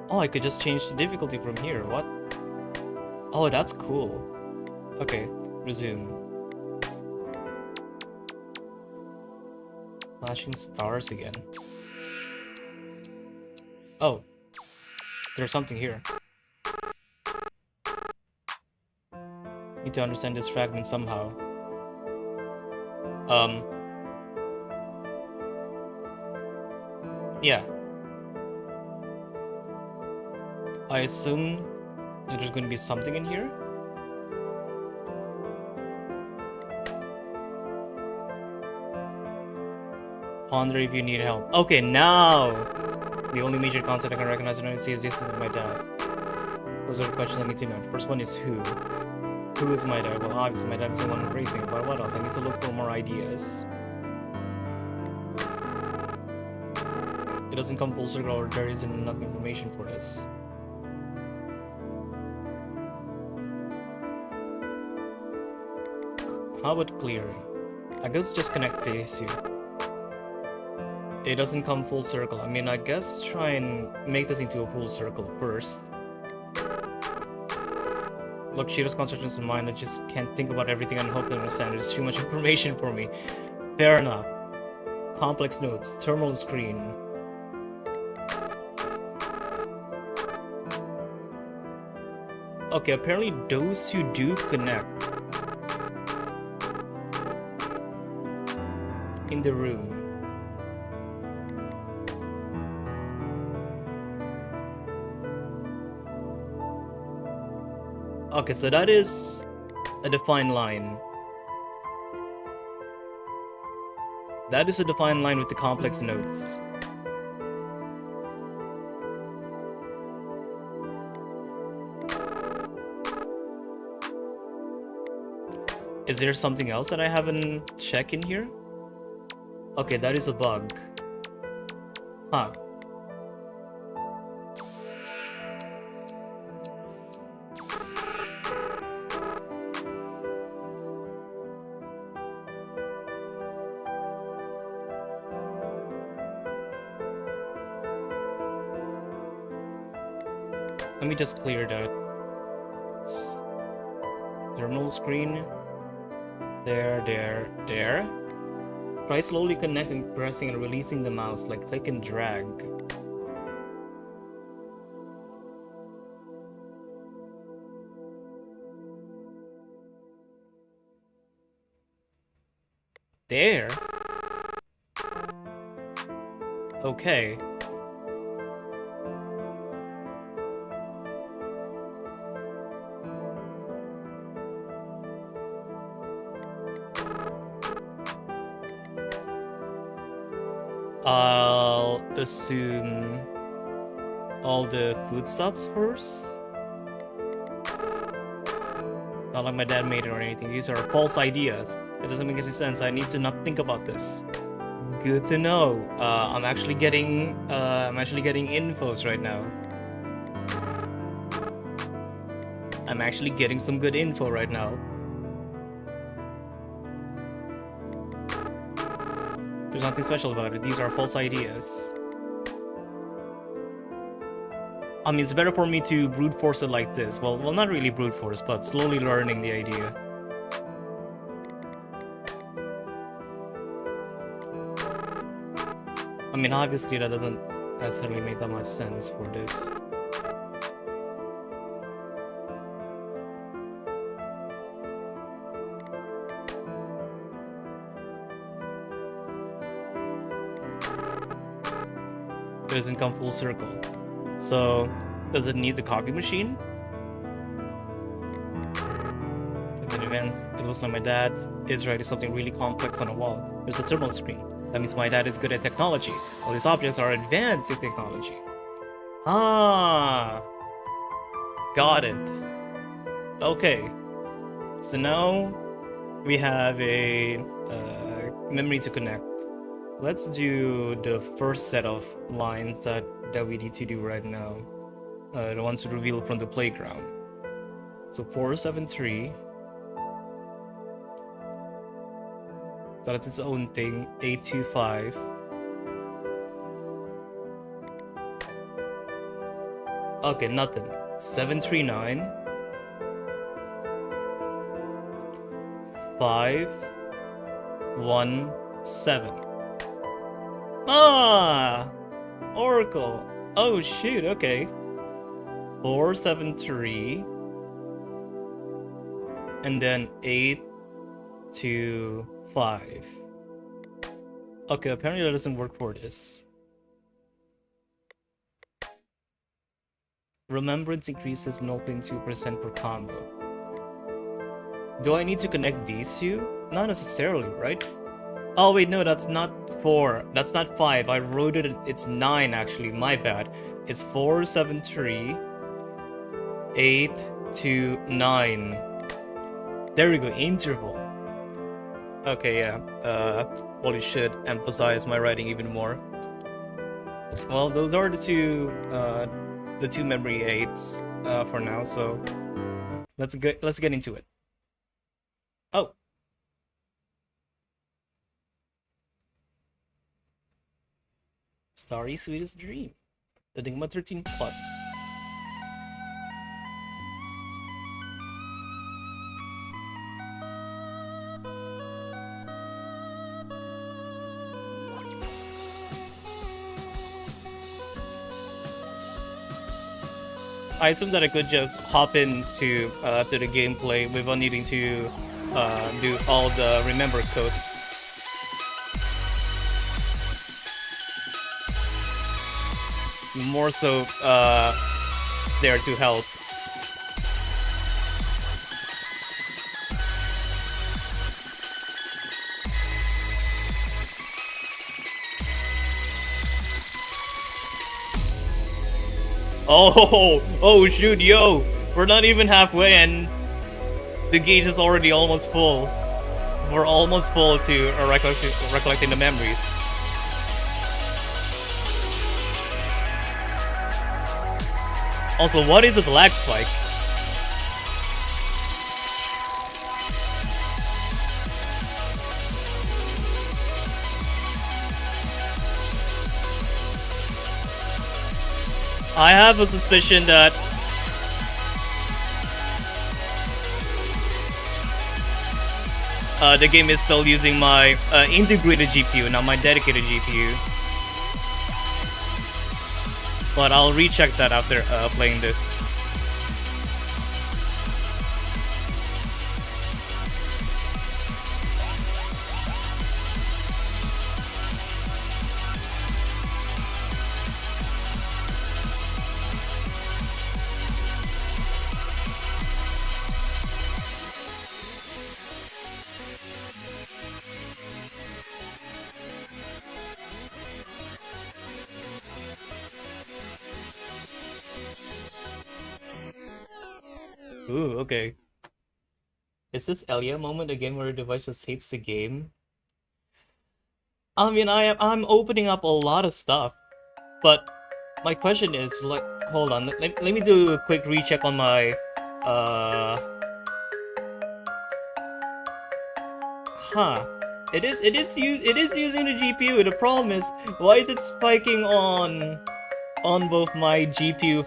Oh, I could just change the difficulty from here. What? Oh, that's cool. Okay, resume. Flashing stars again. Oh, there's something here. Need to understand this fragment somehow. Yeah. I assume that there's going to be something in here. Ponder if you need help. Okay, now! The only major concept I can recognize when I see is the existence of my dad. Those are the questions I need to know. The first one is who? Who is my dad? Well, obviously my dad is the one raising it, but what else? I need to look for more ideas. It doesn't come full circle, or there isn't enough information for this. How about clearing? I guess just connect the issue. It doesn't come full circle. I mean, I guess try and make this into a full circle first. Look, Shiro's constructions in mind, I just can't think about everything and hope to understand. There's too much information for me. Fair enough. Complex notes, terminal screen. Okay, apparently those who do connect in the room. Okay, so that is a defined line. That is a defined line with the complex notes. Is there something else that I haven't checked in here? Okay, that is a bug. Huh. Let me just clear that. Terminal screen. There. Try slowly connecting, pressing and releasing the mouse, like click and drag. There? Okay. I'll assume all the foodstuffs first. Not like my dad made it or anything. These are false ideas. It doesn't make any sense. I need to not think about this. Good to know. I'm actually getting infos right now. I'm actually getting some good info right now. There's nothing special about it. These are false ideas. I mean, it's better for me to brute force it like this. Well, not really brute force, but slowly learning the idea. I mean, obviously that doesn't necessarily make that much sense for this. It doesn't come full circle. So, does it need the copy machine? In the event, it looks like my dad is writing something really complex on a wall. There's a terminal screen. That means my dad is good at technology. All these objects are advanced in technology. Ah! Got it. Okay. So now we have a memory to connect. Let's do the first set of lines that we need to do right now. The ones revealed from the playground. So 473. So that's its own thing. 825. Okay, nothing. 739. 517. Ah! Oracle. Oh shoot, okay. 473. And then 825. Okay, apparently that doesn't work for this. Remembrance increases 0.2% per combo. Do I need to connect these two? Not necessarily, right? Oh wait, no, that's not 4. That's not 5. I wrote it, it's 9 actually, my bad. It's 473, 8 to 9. There we go, interval. Okay, yeah. Probably should emphasize my writing even more. Well, those are the two memory aids for now. So let's get into it. Oh. Starry Sweetest Dream. Enigma 13 Plus. I assume that I could just hop into to the gameplay without needing to do all the remember codes. More so there to help. Oh shoot, yo! We're not even halfway and the gauge is already almost full. We're almost full to recollecting the memories. Also, what is this lag spike? I have a suspicion that the game is still using my integrated GPU, not my dedicated GPU. But I'll recheck that after playing this. Ooh, okay. Is this Elia moment again where the device just hates the game? I mean, I'm opening up a lot of stuff, but my question is, like, hold on, let me do a quick recheck on my, It is using the GPU. The problem is, why is it spiking on both my GPU,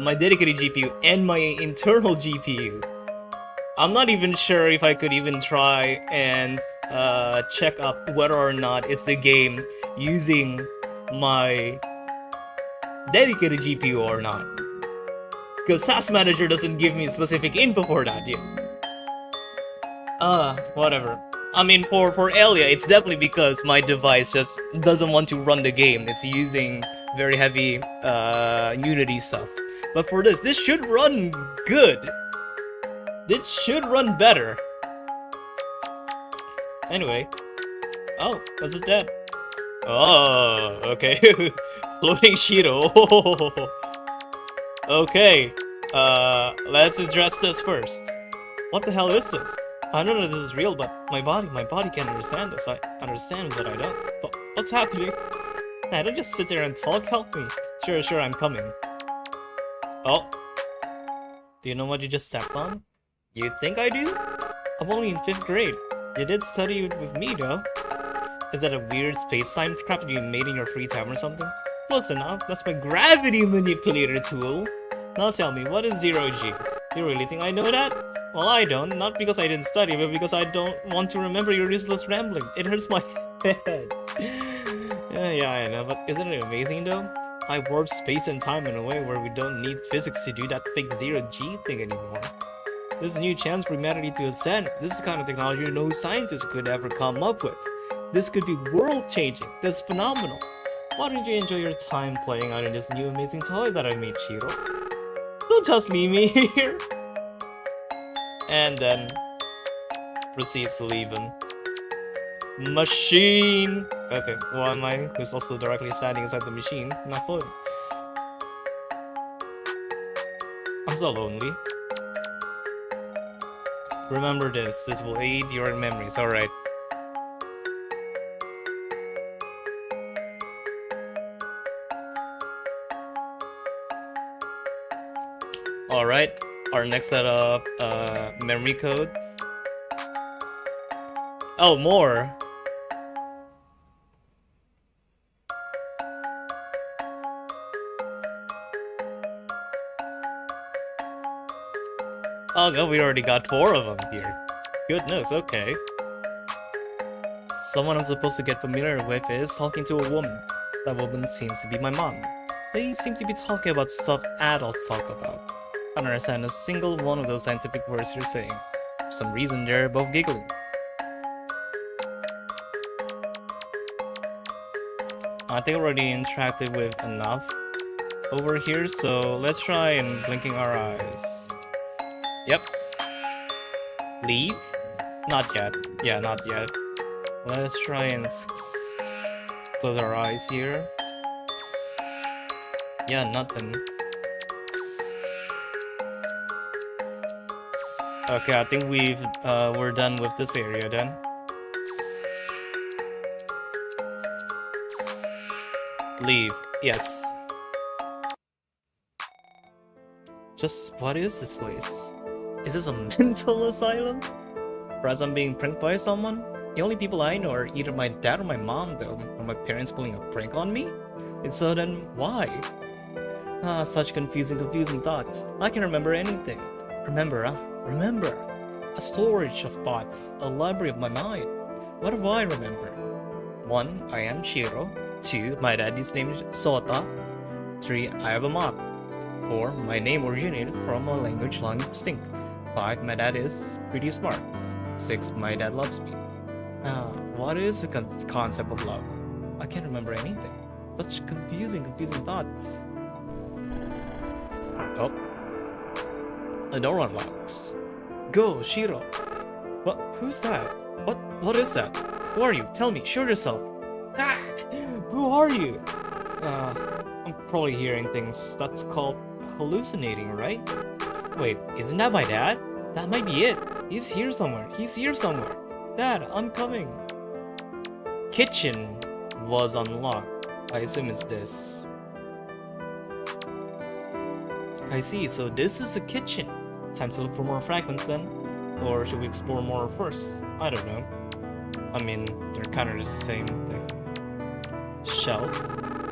my dedicated GPU, and my internal GPU? I'm not even sure if I could even try and check up whether or not it's the game using my dedicated GPU or not. Because SAS Manager doesn't give me specific info for that yet. Whatever. I mean, for Elia, it's definitely because my device just doesn't want to run the game. It's using very heavy Unity stuff. But for this should run good. This should run better. Anyway. Oh, this is dead. Oh, okay. Floating Shiro. Okay. Let's address this first. What the hell is this? I know that this is real, but my body can't understand this. I understand that I don't. But what's happening? Nah, don't just sit there and talk, help me. Sure, I'm coming. Oh. Do you know what you just stepped on? You think I do? I'm only in 5th grade. You did study with me, though. Is that a weird space-time crap that you made in your free time or something? Close enough. That's my gravity manipulator tool. Now tell me, what is 0G? You really think I know that? Well, I don't. Not because I didn't study, but because I don't want to remember your useless rambling. It hurts my head. Yeah, I know, but isn't it amazing though? I warped space and time in a way where we don't need physics to do that fake 0G thing anymore. This is a new chance for humanity to ascend. This is the kind of technology no scientist could ever come up with. This could be world-changing. That's phenomenal. Why don't you enjoy your time playing out in this new amazing toy that I made, Shiro? Don't just leave me here. And then proceeds to leave him. Machine! Okay, who am I? Who's also directly standing inside the machine? Not fun. I'm so lonely. Remember this. This will aid your memories. Alright. Alright. Our next set of memory codes. Oh, more! Oh no, we already got 4 of them here. Goodness, okay. Someone I'm supposed to get familiar with is talking to a woman. That woman seems to be my mom. They seem to be talking about stuff adults talk about. I don't understand a single one of those scientific words you're saying. For some reason, they're both giggling. I think we already interacted with enough over here, so let's try and blinking our eyes. Yep. Leave? Not yet. Yeah, not yet. Let's try and close our eyes here. Yeah, nothing. Okay, I think we're done with this area then. Leave. Yes. Just what is this place? Is this a mental asylum? Perhaps I'm being pranked by someone? The only people I know are either my dad or my mom though. Are my parents pulling a prank on me? If so, then why? Ah, such confusing thoughts. I can't remember anything. Remember. A storage of thoughts. A library of my mind. What do I remember? 1. I am Shiro. 2. My daddy's name is Sota. 3. I have a mom. 4. My name originated from a language long extinct. 5. My dad is pretty smart. 6. My dad loves me. What is the concept of love? I can't remember anything. Such confusing thoughts. Oh. A door unlocks. Go, Shiro. What? Who's that? What is that? Who are you? Tell me. Show yourself. Ah! Who are you? I'm probably hearing things. That's called hallucinating, right? Wait, isn't that my dad? That might be it. He's here somewhere. Dad, I'm coming. Kitchen was unlocked. I assume it's this. I see, so this is a kitchen. Time to look for more fragments then? Or should we explore more first? I don't know. I mean, they're kind of the same thing. Shelf?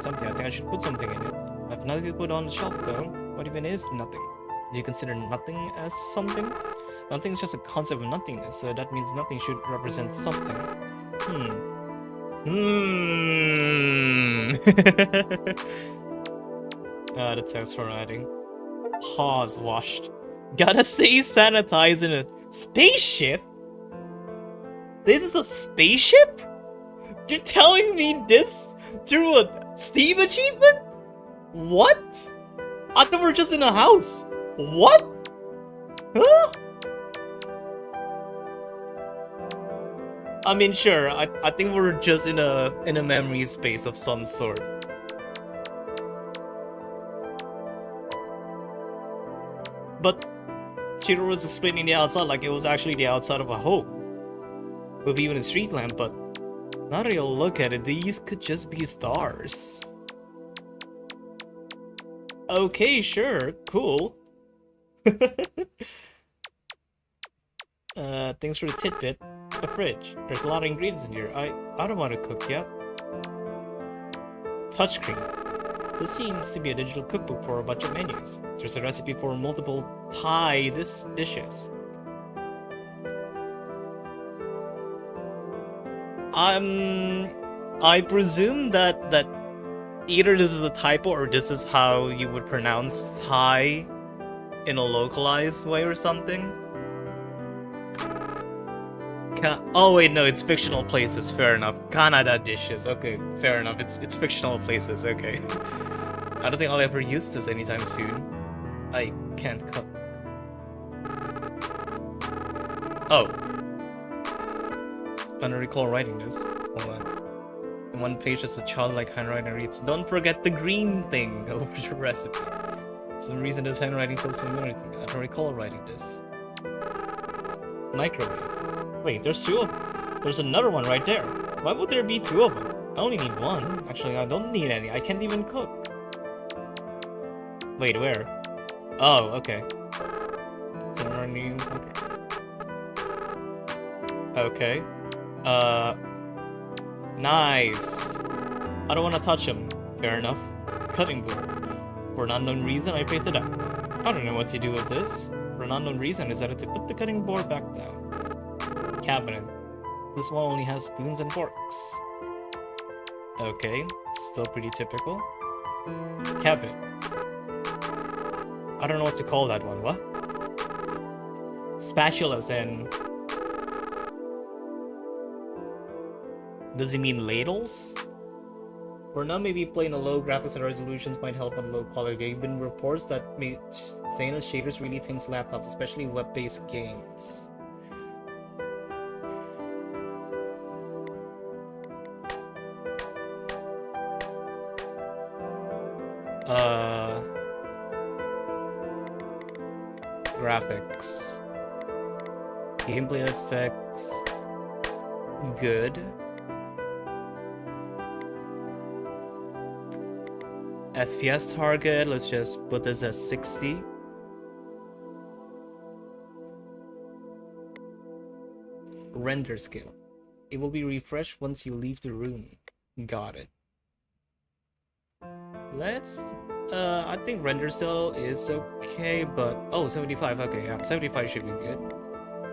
Something, I think I should put something in it. I have nothing to put on the shelf though. What even is nothing? Do you consider nothing as something? Nothing is just a concept of nothingness, so that means nothing should represent something. The text formatting. Pause washed. Gotta say sanitize in a spaceship? This is a spaceship? You're telling me this through a Steam achievement? What? I thought we were just in a house. What? Huh? I mean, sure. I think we're just in a memory space of some sort. But Shiro was explaining the outside like it was actually the outside of a home. With even a street lamp, but now that you look at it, these could just be stars. Okay, sure, cool. Thanks for the tidbit. A fridge. There's a lot of ingredients in here. I don't want to cook yet. Touchscreen. This seems to be a digital cookbook for a bunch of menus. There's a recipe for multiple Thai dishes. I presume that either this is a typo or this is how you would pronounce Thai in a localized way or something. Oh wait, no, it's fictional places. Fair enough. Canada dishes. Okay, fair enough. It's fictional places. Okay. I don't think I'll ever use this anytime soon. I can't cook. Oh. I don't recall writing this. Hold on. In one page, there's a childlike handwriting reads, "Don't forget the green thing over your recipe." For some reason, this handwriting feels familiar to me. I don't recall writing this. Microwave. Wait, there's two of them. There's another one right there. Why would there be two of them? I only need one. Actually, I don't need any. I can't even cook. Wait, where? Oh, okay. Okay. Knives. I don't want to touch them. Fair enough. Cutting board. For an unknown reason, I picked it up. I don't know what to do with this. For an unknown reason, I decided to put the cutting board back down. Cabinet. This one only has spoons and forks. Okay, still pretty typical. Cabinet. I don't know what to call that one. What? Spatulas and... Does he mean ladles? For now, maybe playing a low graphics and resolutions might help on low quality. There have been reports that saying that shaders really thinks laptops, especially web-based games. Graphics. Gameplay effects. Good. FPS target, let's just put this as 60. Render scale. It will be refreshed once you leave the room. Got it. Let's... I think render still is okay, but... Oh, 75, okay, yeah, 75 should be good.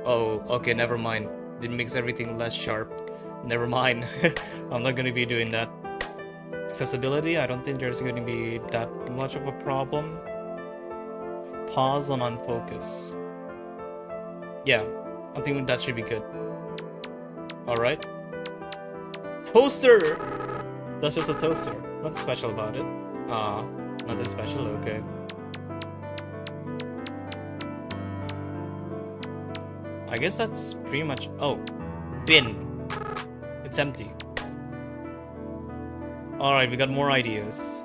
Oh, okay, never mind. It makes everything less sharp. Never mind. I'm not gonna be doing that. Accessibility, I don't think there's gonna be that much of a problem. Pause on unfocus. Yeah, I think that should be good. Alright. Toaster! That's just a toaster. Nothing special about it. Nothing special, okay. I guess that's pretty much... Oh, bin. It's empty. Alright, we got more ideas.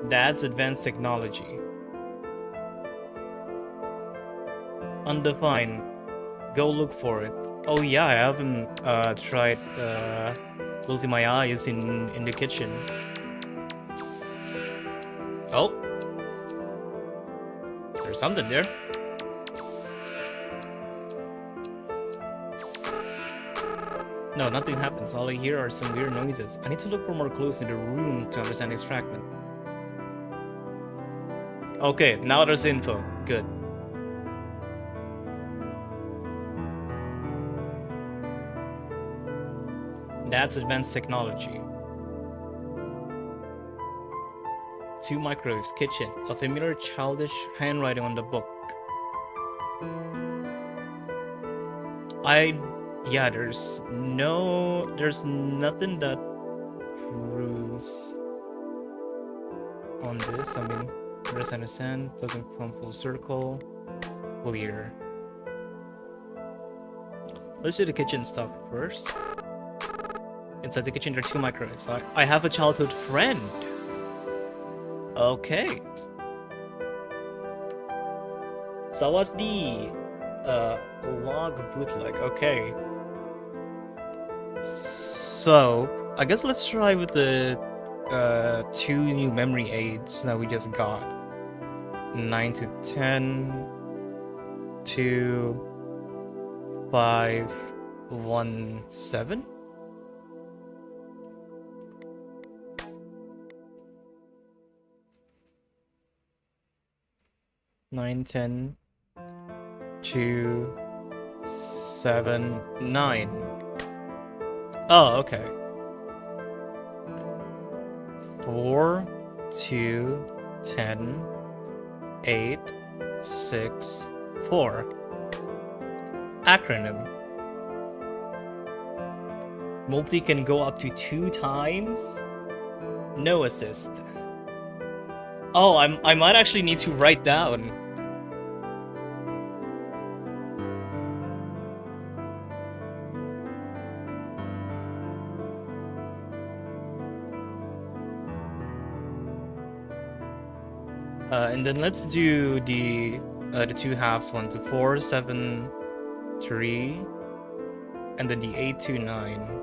Dad's advanced technology. Undefined. Go look for it. Oh yeah, I haven't tried closing my eyes in the kitchen. Oh. There's something there. No, nothing happens. All I hear are some weird noises. I need to look for more clues in the room to understand this fragment. Okay, now there's info. Good. That's advanced technology. 2 microwaves, kitchen. A familiar childish handwriting on the book. Yeah, there's nothing that proves on this. I mean, press understand, doesn't come full circle. Clear. Let's do the kitchen stuff first. Inside the kitchen, there are 2 microwaves. I have a childhood friend. Okay. Sawasdi. Log bootleg. Okay. So I guess let's try with the 2 new memory aids that we just got. 9 to 10, 2, 5, 1, 7. Nine, 10, 2, 7, 9. Oh, okay. 4, 2, 10, 8, 6, 4. Acronym. Multi can go up to 2 times. No assist. Oh, I might actually need to write down. And then let's do the 2 halves one to 4, 7, 3, and then the 8 to 9.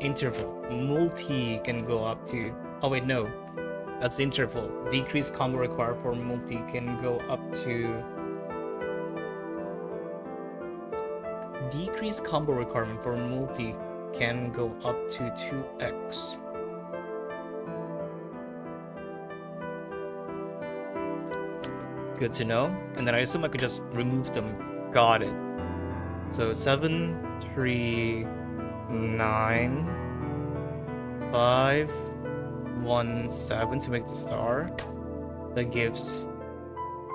Interval. Multi can go up to... Oh wait, no. That's interval. Decreased combo required for multi can go up to... Decreased combo requirement for multi can go up to 2x. Good to know. And then I assume I could just remove them. Got it. So 7, 3, 9, 5, 1, 7 to make the star. That gives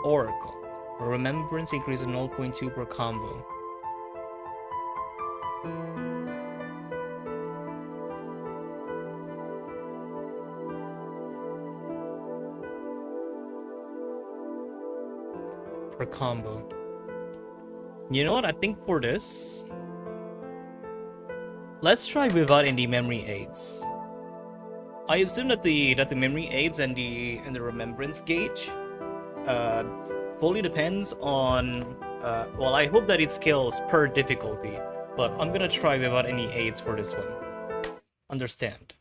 Oracle. Remembrance increase of 0.2 per combo. Per combo. You know what? I think for this, let's try without any memory aids. I assume that the memory aids and the remembrance gauge fully depends on well, I hope that it scales per difficulty, but I'm gonna try without any aids for this one. Understand.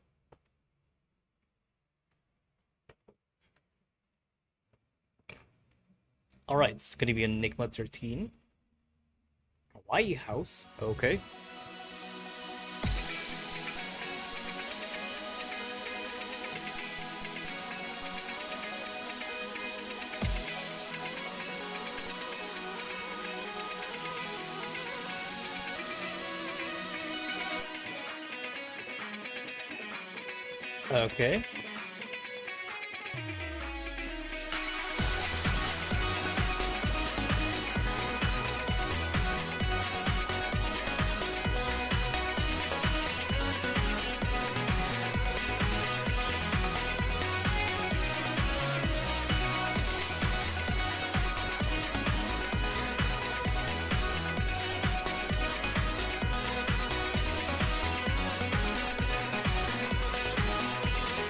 Alright, it's gonna be Enigma 13. Hawaii House, okay. Okay.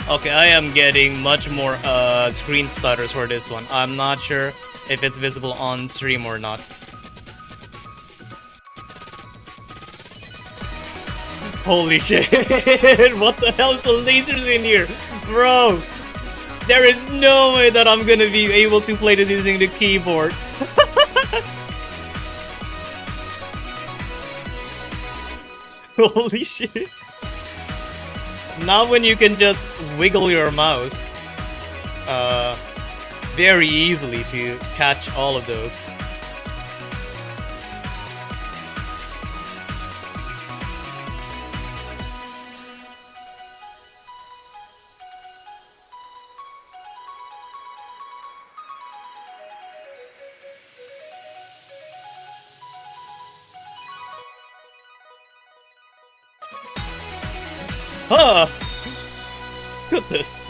Okay, I am getting much more screen stutters for this one. I'm not sure if it's visible on stream or not. Holy shit! What the hell is the lasers in here? Bro! There is no way that I'm gonna be able to play this using the keyboard. Holy shit. Not when you can just wiggle your mouse very easily to catch all of those. Huh! Goodness.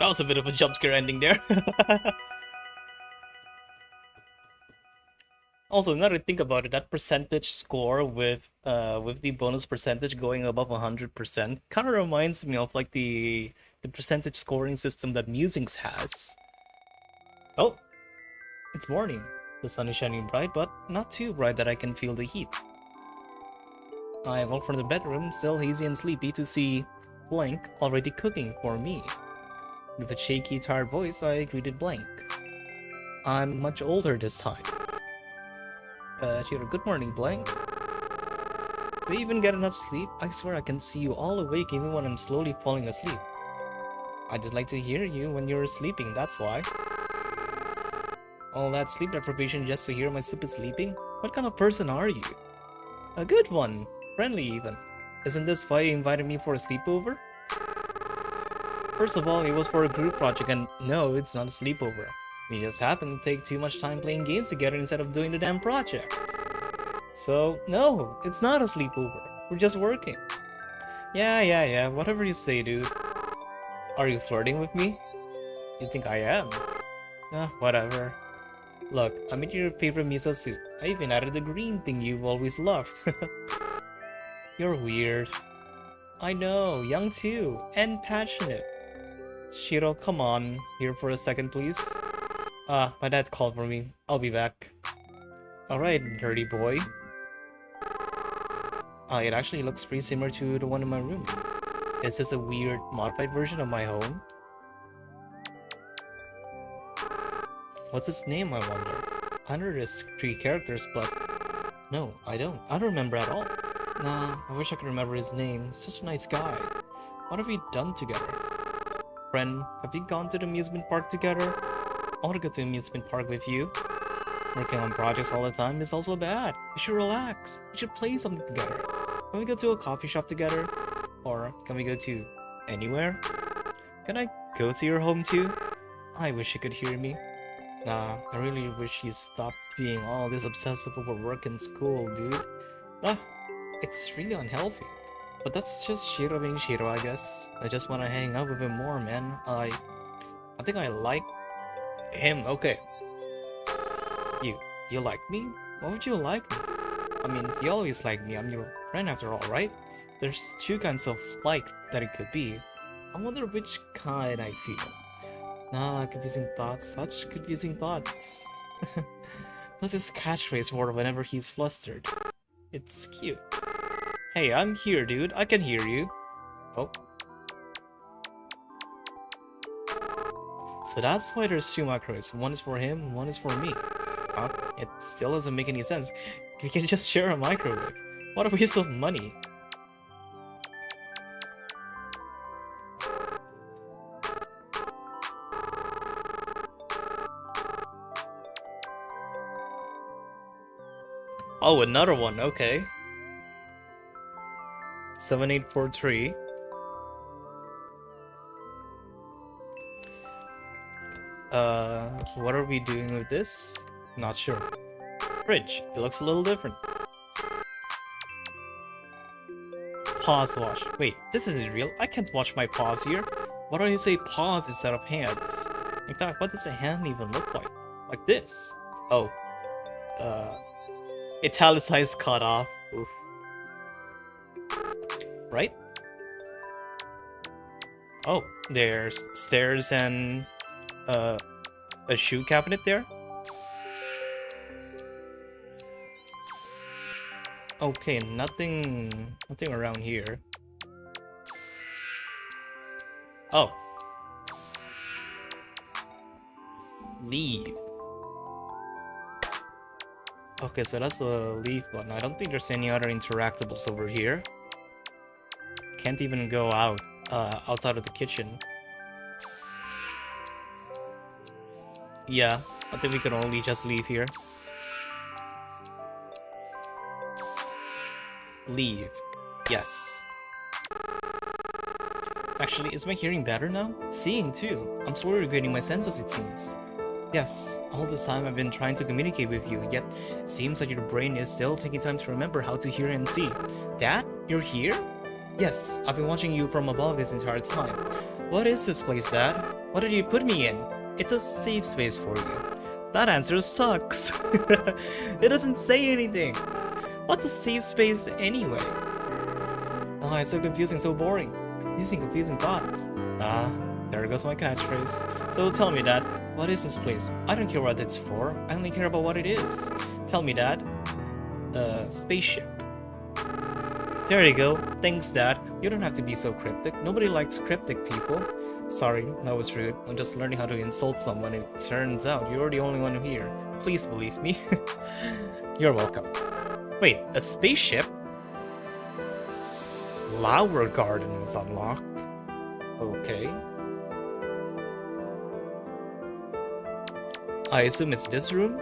That was a bit of a jump scare ending there. Also, now that I think about it, that percentage score with the bonus percentage going above 100% kind of reminds me of like the percentage scoring system that Musings has. Oh, it's morning. The sun is shining bright, but not too bright that I can feel the heat. I walk from the bedroom, still hazy and sleepy, to see Blank already cooking for me. With a shaky, tired voice, I greeted Blank. I'm much older this time. Good morning, Blank. Do you even get enough sleep? I swear I can see you all awake even when I'm slowly falling asleep. I just like to hear you when you're sleeping, that's why. All that sleep deprivation just to hear my stupid sleeping? What kind of person are you? A good one. Friendly even. Isn't this why you invited me for a sleepover? First of all, it was for a group project, and no, it's not a sleepover. We just happened to take too much time playing games together instead of doing the damn project. So, no, it's not a sleepover. We're just working. Yeah, whatever you say, dude. Are you flirting with me? You think I am? Whatever. Look, I made your favorite miso soup. I even added the green thing you've always loved. You're weird. I know, young too, and passionate. Shiro, come on, here for a second, please. My dad called for me. I'll be back. Alright, dirty boy. It actually looks pretty similar to the one in my room. Is this a weird, modified version of my home? What's his name, I wonder? I know there's 3 characters, but... No, I don't. I don't remember at all. Nah, I wish I could remember his name. Such a nice guy. What have we done together? Friend, have you gone to the amusement park together? I want to go to the amusement park with you. Working on projects all the time is also bad. We should relax. We should play something together. Can we go to a coffee shop together? Or can we go to anywhere? Can I go to your home too? I wish you could hear me. Nah, I really wish you stopped being all this obsessive over work and school, dude. It's really unhealthy. But that's just Shiro being Shiro, I guess. I just want to hang out with him more, man. I think I like him. Okay. You like me? Why would you like me? I mean, you always like me. I'm your friend after all, right? There's 2 kinds of like that it could be. I wonder which kind I feel. Nah, confusing thoughts. Such confusing thoughts. That's his catchphrase for whenever he's flustered. It's cute. Hey, I'm here, dude. I can hear you. Oh. So that's why there's 2 microwaves. One is for him, one is for me. It still doesn't make any sense. We can just share a microwave. What a waste of money. Oh, another one. Okay. 7843. What are we doing with this? Not sure. Fridge. It looks a little different. Pause wash. Wait, this isn't real. I can't wash my paws here. Why don't you say paws instead of hands? In fact, what does a hand even look like? Like this. Oh. Italicized cut off. Oof. Right? Oh, there's stairs and a shoe cabinet there. Okay, nothing around here. Oh. Leave. Okay, so that's a leave button. I don't think there's any other interactables over here. Can't even go out outside of the kitchen. Yeah, I think we can only just leave here. Leave. Yes. Actually, is my hearing better now? Seeing too. I'm slowly regaining my senses, it seems. Yes, all this time I've been trying to communicate with you, yet it seems like your brain is still taking time to remember how to hear and see. Dad, you're here? Yes, I've been watching you from above this entire time. What is this place, Dad? What did you put me in? It's a safe space for you. That answer sucks. It doesn't say anything. What's a safe space anyway? Oh, it's so confusing, so boring. Confusing thoughts. Ah, there goes my catchphrase. So tell me, Dad, what is this place? I don't care what it's for. I only care about what it is. Tell me, Dad. Spaceship. There you go. Thanks, Dad. You don't have to be so cryptic. Nobody likes cryptic people. Sorry, that was rude. I'm just learning how to insult someone. It turns out you're the only one here. Please believe me. You're welcome. Wait, a spaceship? Flower garden was unlocked. Okay. I assume it's this room?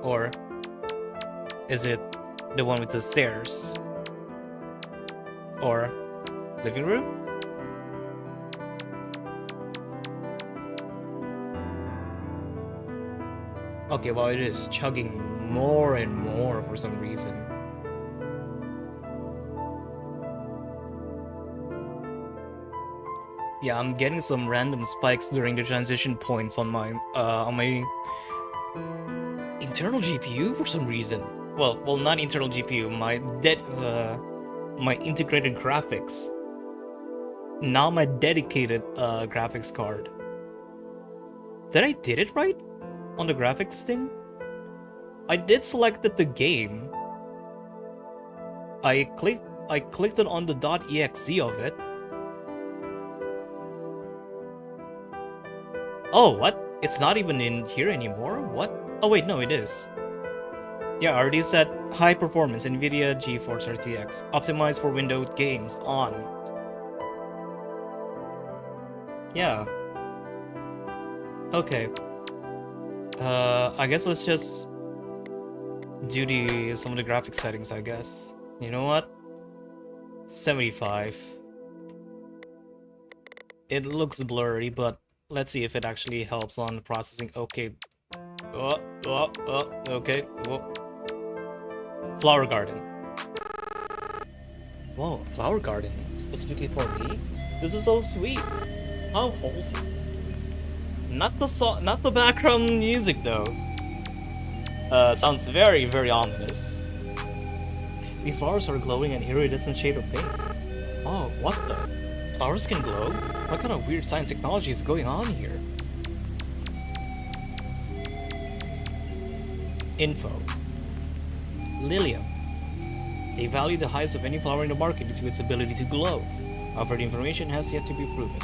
Or is it the one with the stairs? Or living room? Okay, well, it is chugging more and more for some reason. Yeah, I'm getting some random spikes during the transition points on my internal GPU for some reason. Well, not internal GPU, my integrated graphics. Not my dedicated graphics card. Did I did it right? On the graphics thing? I did selected the game. I clicked it on the .exe of it. Oh, what? It's not even in here anymore? What? Oh wait, no, it is. Yeah, I already set high performance NVIDIA GeForce RTX. Optimized for Windows games on. Yeah. Okay. I guess let's just do some of the graphics settings, I guess. You know what? 75. It looks blurry, but let's see if it actually helps on the processing. Okay. Okay. Whoa. Flower garden. Whoa, flower garden. Specifically for me? This is so sweet. How wholesome. Not the background music though. Sounds very, very ominous. These flowers are glowing an iridescent shade of pink. Oh, what the? Flowers can glow? What kind of weird science technology is going on here? Info. Lilium. They value the highest of any flower in the market due to its ability to glow. However, the information has yet to be proven.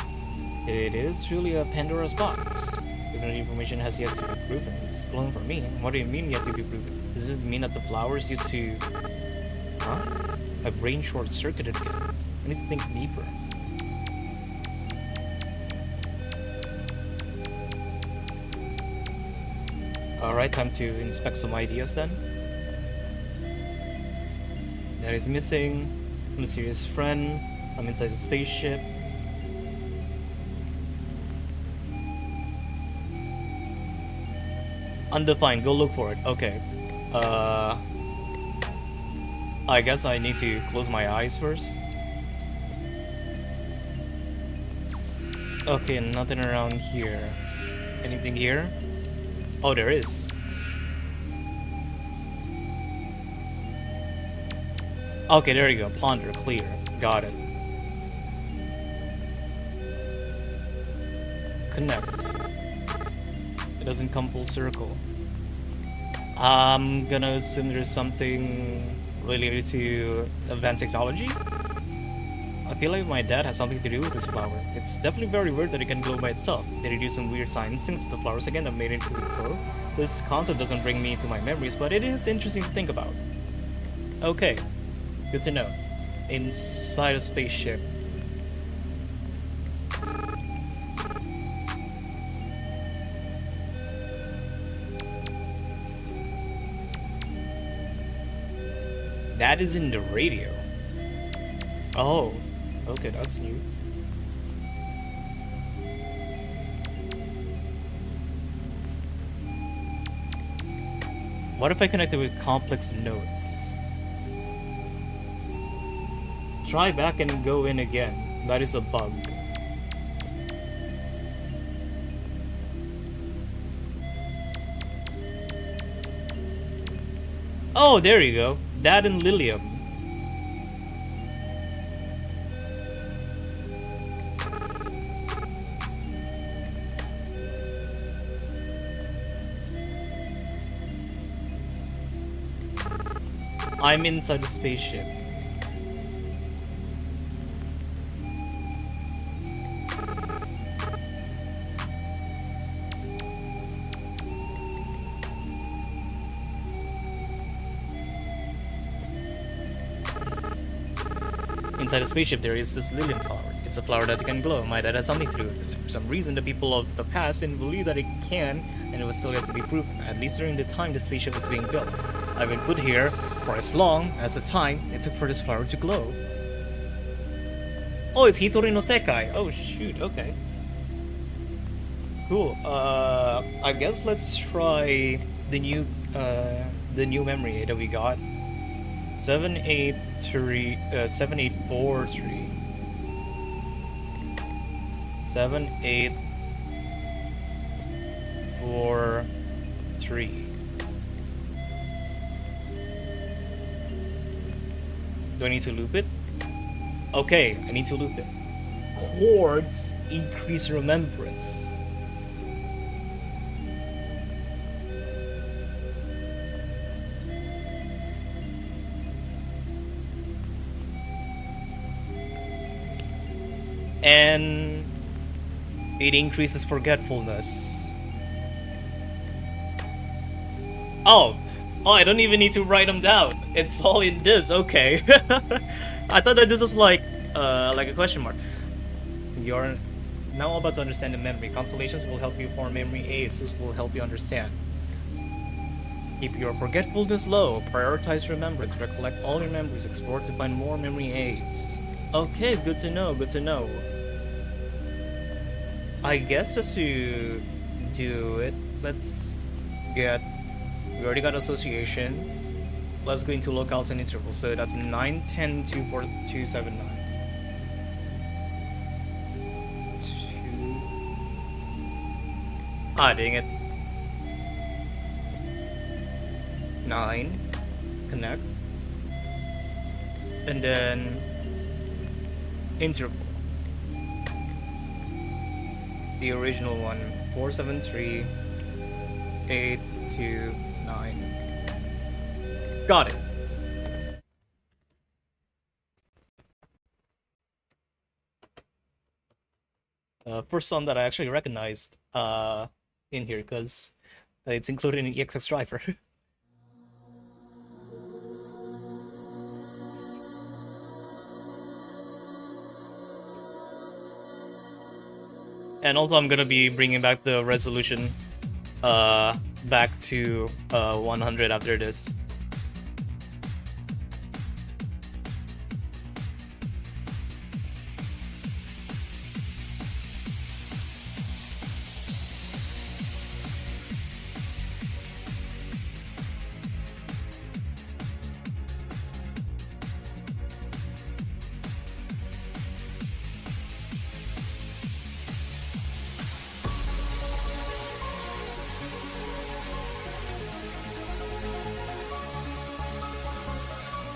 It is truly a Pandora's box. Even the information has yet to be proven. It's glowing for me. What do you mean yet to be proven? Does it mean that the flowers used to... Huh? My brain short-circuited again. I need to think deeper. Alright, time to inspect some ideas then. That is missing. A mysterious friend. I'm inside the spaceship. Undefined, go look for it. Okay. I guess I need to close my eyes first. Okay, nothing around here. Anything here? Oh, there is. Okay, there you go. Ponder, clear. Got it. Connect. It doesn't come full circle. I'm gonna assume there's something related to advanced technology. I feel like my dad has something to do with this flower. It's definitely very weird that it can glow by itself. Did he do some weird science since the flowers again have made it to glow? This concept doesn't bring me to my memories, but it is interesting to think about. Okay, good to know. Inside a spaceship. That is in the radio. Oh, okay, that's new. What if I connect it with complex nodes? Try back and go in again. That is a bug. Oh, there you go. That and Lilium. I'm inside the spaceship. Inside the spaceship, there is this lilium flower. It's a flower that can glow. My dad has something to do with this. For some reason, the people of the past didn't believe that it can, and it was still yet to be proven, at least during the time the spaceship was being built. I've been put here for as long as the time it took for this flower to glow. Oh, it's Hitori no Sekai. Oh, shoot, okay. Cool. I guess let's try the new memory that we got. 7843 7843. Do I need to loop it? Okay, I need to loop it. Chords increase remembrance. And it increases forgetfulness. Oh, I don't even need to write them down. It's all in this. Okay. I thought that this was like a question mark. You're now about to understand the memory. Constellations will help you form memory aids. This will help you understand. Keep your forgetfulness low. Prioritize remembrance. Recollect all your memories. Explore to find more memory aids. Okay, good to know. Good to know. I guess just to do it, let's get. We already got association. Let's go into locales and intervals. So that's 9, 10, 2, 4, 2, 7, 9. 2. Ah, dang it. 9. Connect. And then interval. The original one, 473 829. Got it. First song that I actually recognized in here because it's included in the EXS driver. And also I'm gonna be bringing back the resolution back to 100 after this.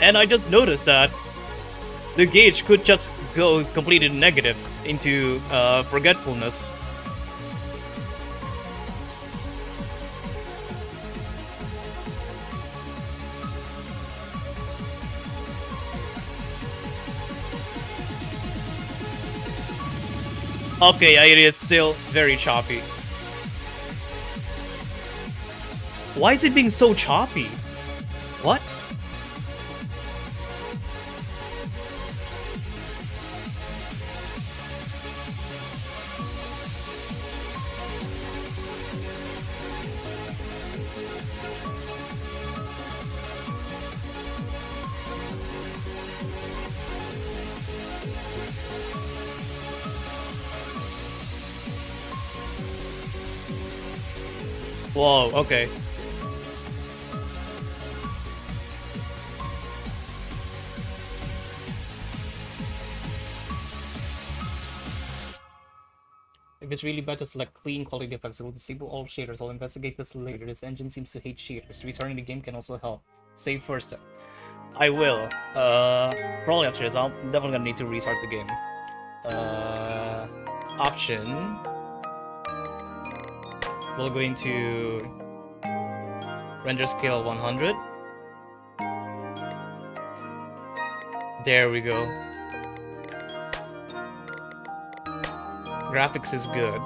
And I just noticed that the gauge could just go completely negative into forgetfulness. Okay, it is still very choppy. Why is it being so choppy? What? Whoa, okay. If it's really bad to select clean quality effects, it will disable all shaders. I'll investigate this later. This engine seems to hate shaders. Restarting the game can also help. Save first. I will. Probably after this, I'm definitely gonna need to restart the game. Option. We'll go into render scale 100. There we go. Graphics is good.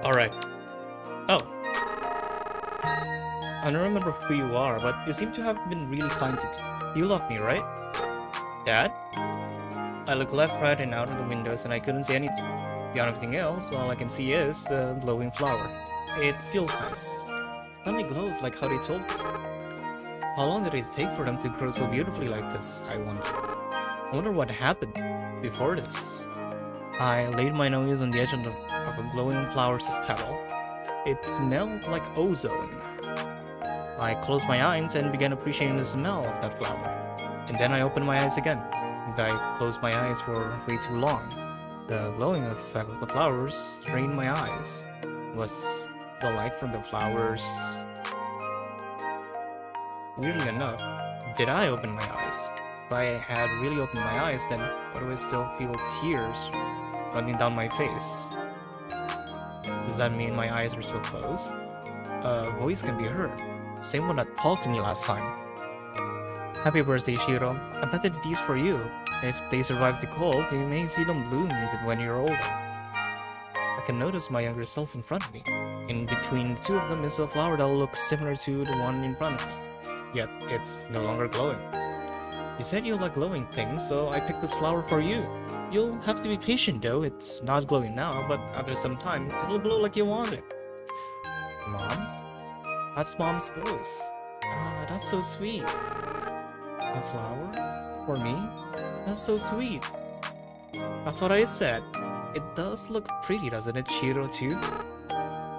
Alright. Oh. I don't remember who you are, but you seem to have been really kind to me. You love me, right? Dad? I look left, right, and out of the windows, and I couldn't see anything. Beyond everything else, all I can see is the glowing flower. It feels nice. It only glows like how they told me. How long did it take for them to grow so beautifully like this, I wonder. I wonder what happened before this. I laid my nose on the edge of a glowing flower's petal. It smelled like ozone. I closed my eyes and began appreciating the smell of that flower. And then I opened my eyes again. And I closed my eyes for way too long. The glowing effect of the flowers strained my eyes. Was the light from the flowers... Weirdly enough, did I open my eyes? If I had really opened my eyes, then why do I still feel tears running down my face? Does that mean my eyes are still closed? A voice can be heard. Same one that talked to me last time. Happy birthday, Shiro. I planted these for you. If they survive the cold, you may see them bloom even when you're older. I can notice my younger self in front of me. In between the two of them is a flower that looks similar to the one in front of me. Yet, it's no longer glowing. You said you like glowing things, so I picked this flower for you. You'll have to be patient though, it's not glowing now, but after some time, it'll glow like you want it. Mom? That's Mom's voice. Ah, that's so sweet. A flower? For me? That's so sweet. That's what I said. It does look pretty, doesn't it, Shiro, too?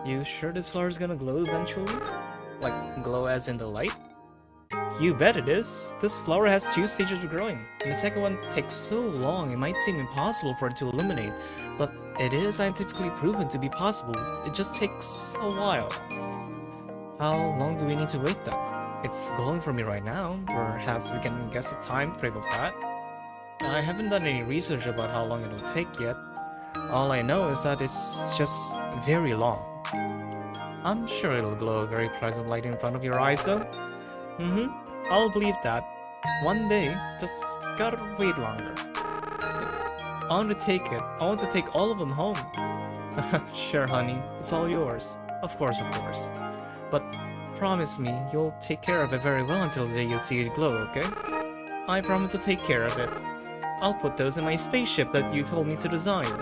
You sure this flower's gonna glow eventually? Like, glow as in the light? You bet it is. This flower has 2 stages of growing, and the second one takes so long it might seem impossible for it to illuminate, but it is scientifically proven to be possible. It just takes a while. How long do we need to wait then? It's glowing for me right now. Perhaps we can guess the time frame of that. I haven't done any research about how long it'll take yet. All I know is that it's just very long. I'm sure it'll glow a very pleasant light in front of your eyes though. I'll believe that. One day, just gotta wait longer. I want to take it. I want to take all of them home. Sure, honey. It's all yours. Of course, of course. But promise me you'll take care of it very well until the day you see it glow, okay? I promise to take care of it. I'll put those in my spaceship that you told me to design.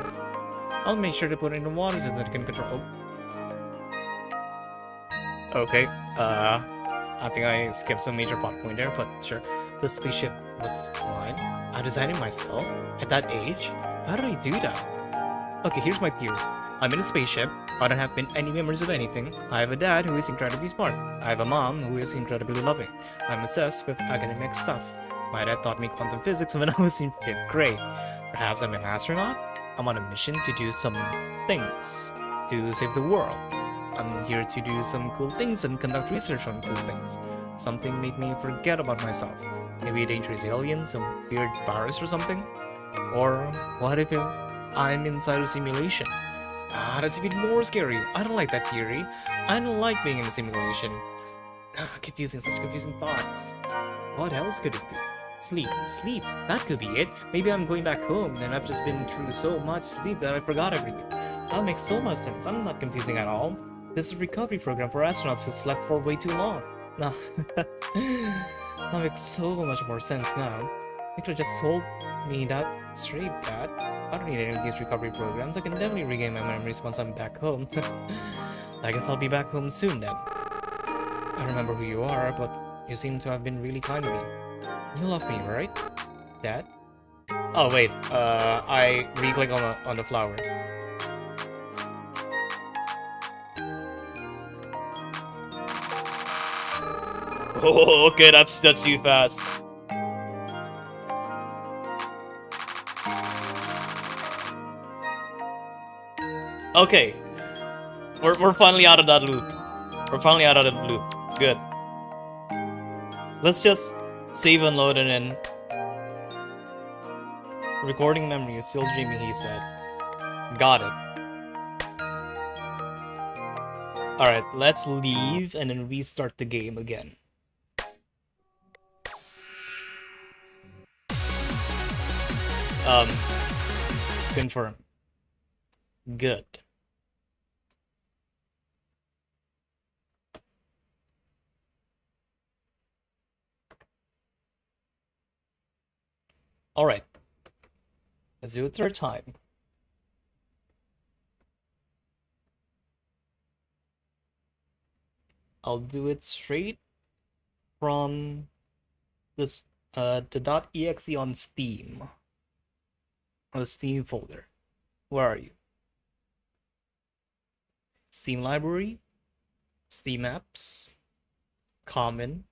I'll make sure to put it in the water so that it can control... Okay, I think I skipped some major plot point there, but sure. The spaceship was mine. I designed it myself? At that age? How did I do that? Okay, here's my theory. I'm in a spaceship. I don't have any memories of anything. I have a dad who is incredibly smart. I have a mom who is incredibly loving. I'm obsessed with academic stuff. My dad taught me quantum physics when I was in 5th grade. Perhaps I'm an astronaut? I'm on a mission to do some things. To save the world. I'm here to do some cool things and conduct research on cool things. Something made me forget about myself. Maybe a dangerous alien, some weird virus or something? Or what if I'm inside a simulation? Ah, that's even more scary. I don't like that theory. I don't like being in a simulation. Ah, confusing, such confusing thoughts. What else could it be? Sleep. Sleep. That could be it. Maybe I'm going back home and I've just been through so much sleep that I forgot everything. That makes so much sense. I'm not confusing at all. This is a recovery program for astronauts who slept for way too long. Nah, that makes so much more sense now. You could have just told me that straight, Dad. I don't need any of these recovery programs. I can definitely regain my memories once I'm back home. I guess I'll be back home soon then. I don't remember who you are, but you seem to have been really kind to me. You love me, right, Dad? Oh wait, I re-click on the flower. Oh, okay, that's too fast. Okay, we're finally out of that loop. We're finally out of the loop. Good. Let's just save and load and then... Recording memory is still dreaming, he said. Got it. Alright, let's leave and then restart the game again. Confirm. Good. Alright. Let's do it third time. I'll do it straight from this the .exe on Steam. On the Steam folder. Where are you? Steam library, Steam apps, common,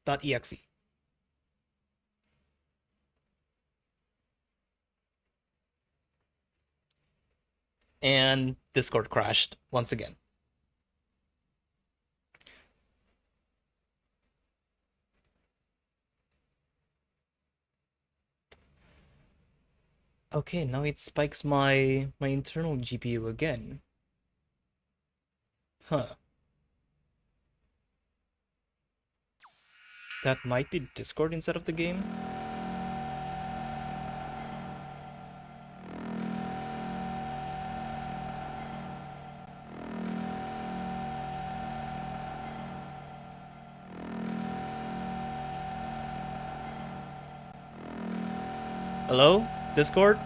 .exe. And Discord crashed once again. Okay, now it spikes my internal GPU again. Huh. That might be Discord instead of the game. Hello? Discord?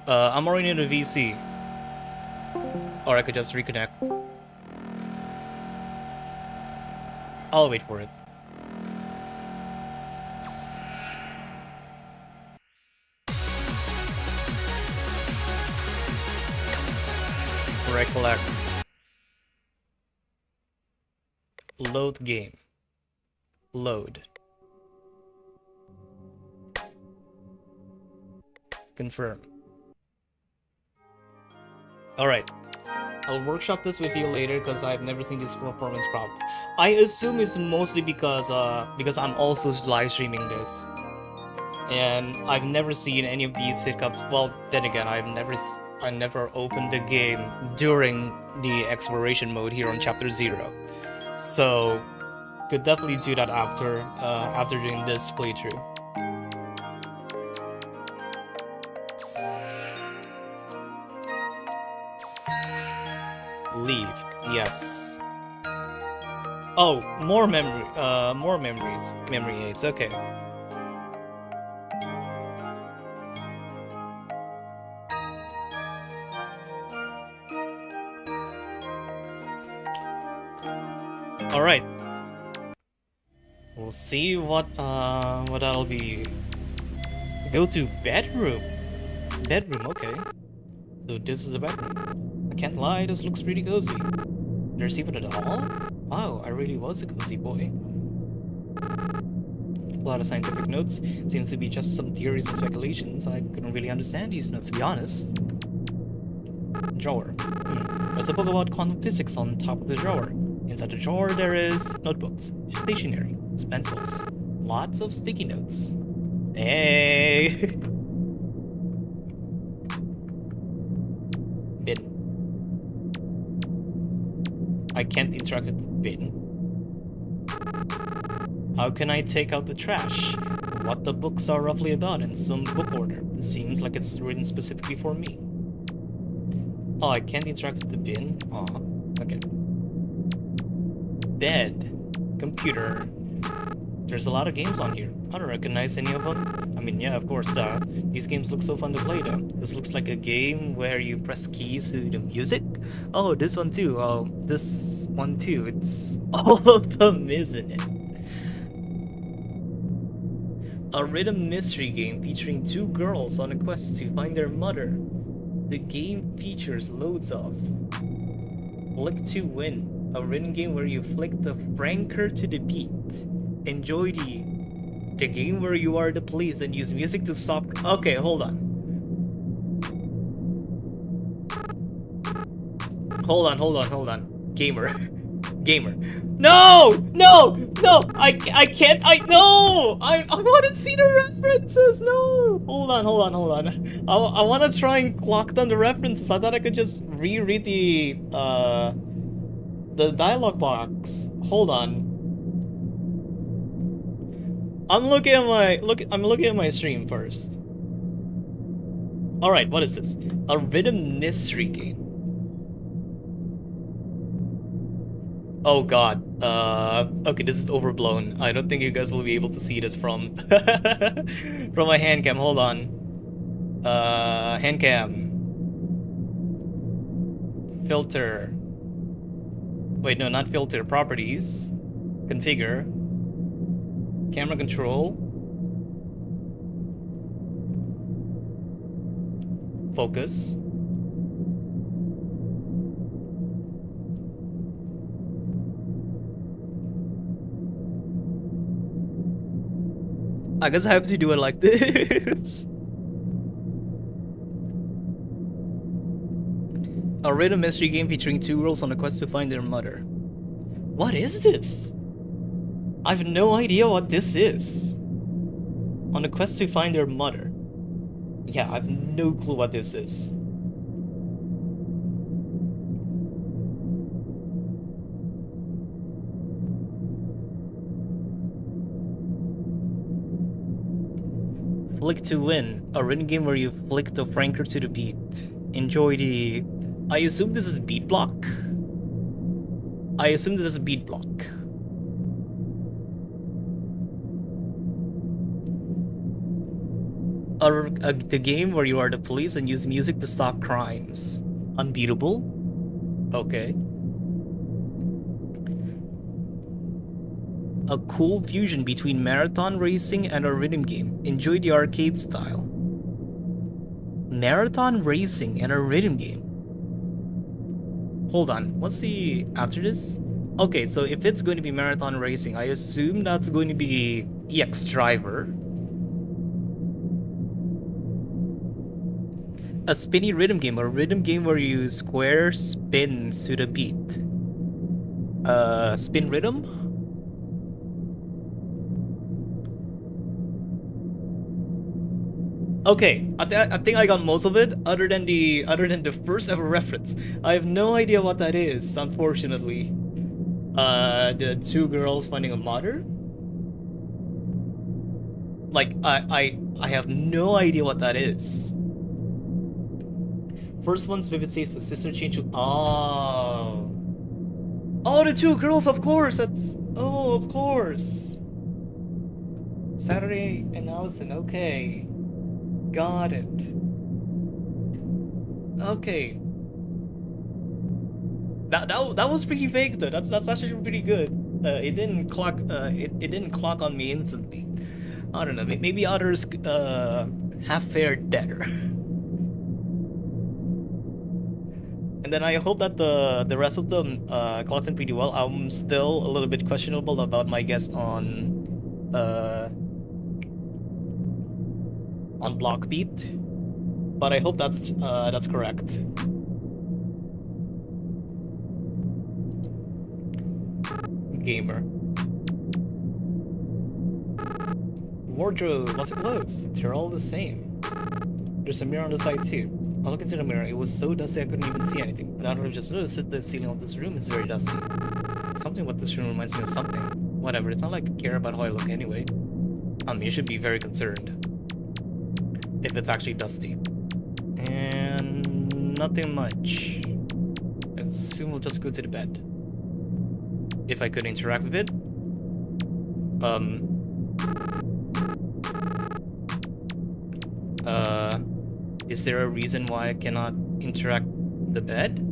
I'm already in the VC. Or I could just reconnect. I'll wait for it. Recollect. Load game. Load. Confirm. Alright. I'll workshop this with you later because I've never seen these performance problems. I assume it's mostly because I'm also live streaming this. And I've never seen any of these hiccups. Well, then again, I never opened the game during the exploration mode here on chapter 0. So could definitely do that after doing this playthrough. Leave. Yes. Oh, more memories. Memory aids. Okay. All right. We'll see what that'll be. Go to bedroom. Bedroom. Okay. So this is a bedroom. I can't lie, this looks pretty cozy. Did I receive it at all? Wow, I really was a cozy boy. A lot of scientific notes. Seems to be just some theories and speculations. I couldn't really understand these notes, to be honest. Drawer. There's a book about quantum physics on top of the drawer. Inside the drawer there is notebooks, stationery, pencils, lots of sticky notes. Hey! Bin. I can't interact with the bin. How can I take out the trash? What the books are roughly about in some book order. It seems like it's written specifically for me. Oh, I can't interact with the bin? Aw, okay. Bed. Computer. There's a lot of games on here. I don't recognize any of them. I mean, yeah, of course, these games look so fun to play though. This looks like a game where you press keys to the music. Oh, this one too. Oh, this one too. It's all of them, isn't it? A rhythm mystery game featuring two girls on a quest to find their mother. The game features loads of Flick to Win, a rhythm game where you flick the franker to the beat. Enjoy the game where you are the police and use music to stop. Okay, hold on. Hold on, hold on, hold on. Gamer. Gamer. No! No! No! I can't. No! I want to see the references. No! Hold on, hold on, hold on. I want to try and clock down the references. I thought I could just reread the dialogue box. Hold on. I'm looking at my stream first. All right, what is this? A rhythm mystery game. Oh god. Okay, this is overblown. I don't think you guys will be able to see this from from my hand cam. Hold on. Hand cam. Filter. Wait, no, not filter. Properties. Configure. Camera control. Focus. I guess I have to do it like this. A rhythm mystery game featuring two girls on a quest to find their mother. What is this? I have no idea what this is. On a quest to find their mother. Yeah, I have no clue what this is. Flick to win, a rhythm game where you flick the franker to the beat. Enjoy the... I assume this is beat block? I assume this is a beat block. The game where you are the police and use music to stop crimes. Unbeatable? Okay. A cool fusion between marathon racing and a rhythm game. Enjoy the arcade style. Marathon racing and a rhythm game. Hold on, what's the after this? Okay, so if it's going to be marathon racing, I assume that's going to be EX Driver. A spinny rhythm game, a rhythm game where you square spins to the beat. Spin rhythm? Okay, I think I got most of it, other than the first ever reference. I have no idea what that is, unfortunately. The two girls finding a mother? Like, I have no idea what that is. First one's Vivid says the sister change to... Oh. Oh, the two girls, of course, that's... Oh, of course. Saturday and Allison, okay. Got it. Okay. That was pretty vague though. That's actually pretty good. It didn't clock it didn't clock on me instantly. I don't know. Maybe others have fared better. And then I hope that the rest of them clocked in pretty well. I'm still a little bit questionable about my guess on block beat, but I hope that's correct. Gamer. Wardrobe, what's it closed? They're all the same. There's a mirror on the side too. I looked into the mirror, it was so dusty I couldn't even see anything. But I just noticed that the ceiling of this room is very dusty. Something about this room reminds me of something. Whatever, it's not like I care about how I look anyway. You should be very concerned if it's actually dusty. And nothing much. I assume we'll just go to the bed. If I could interact with it. Is there a reason why I cannot interact the bed?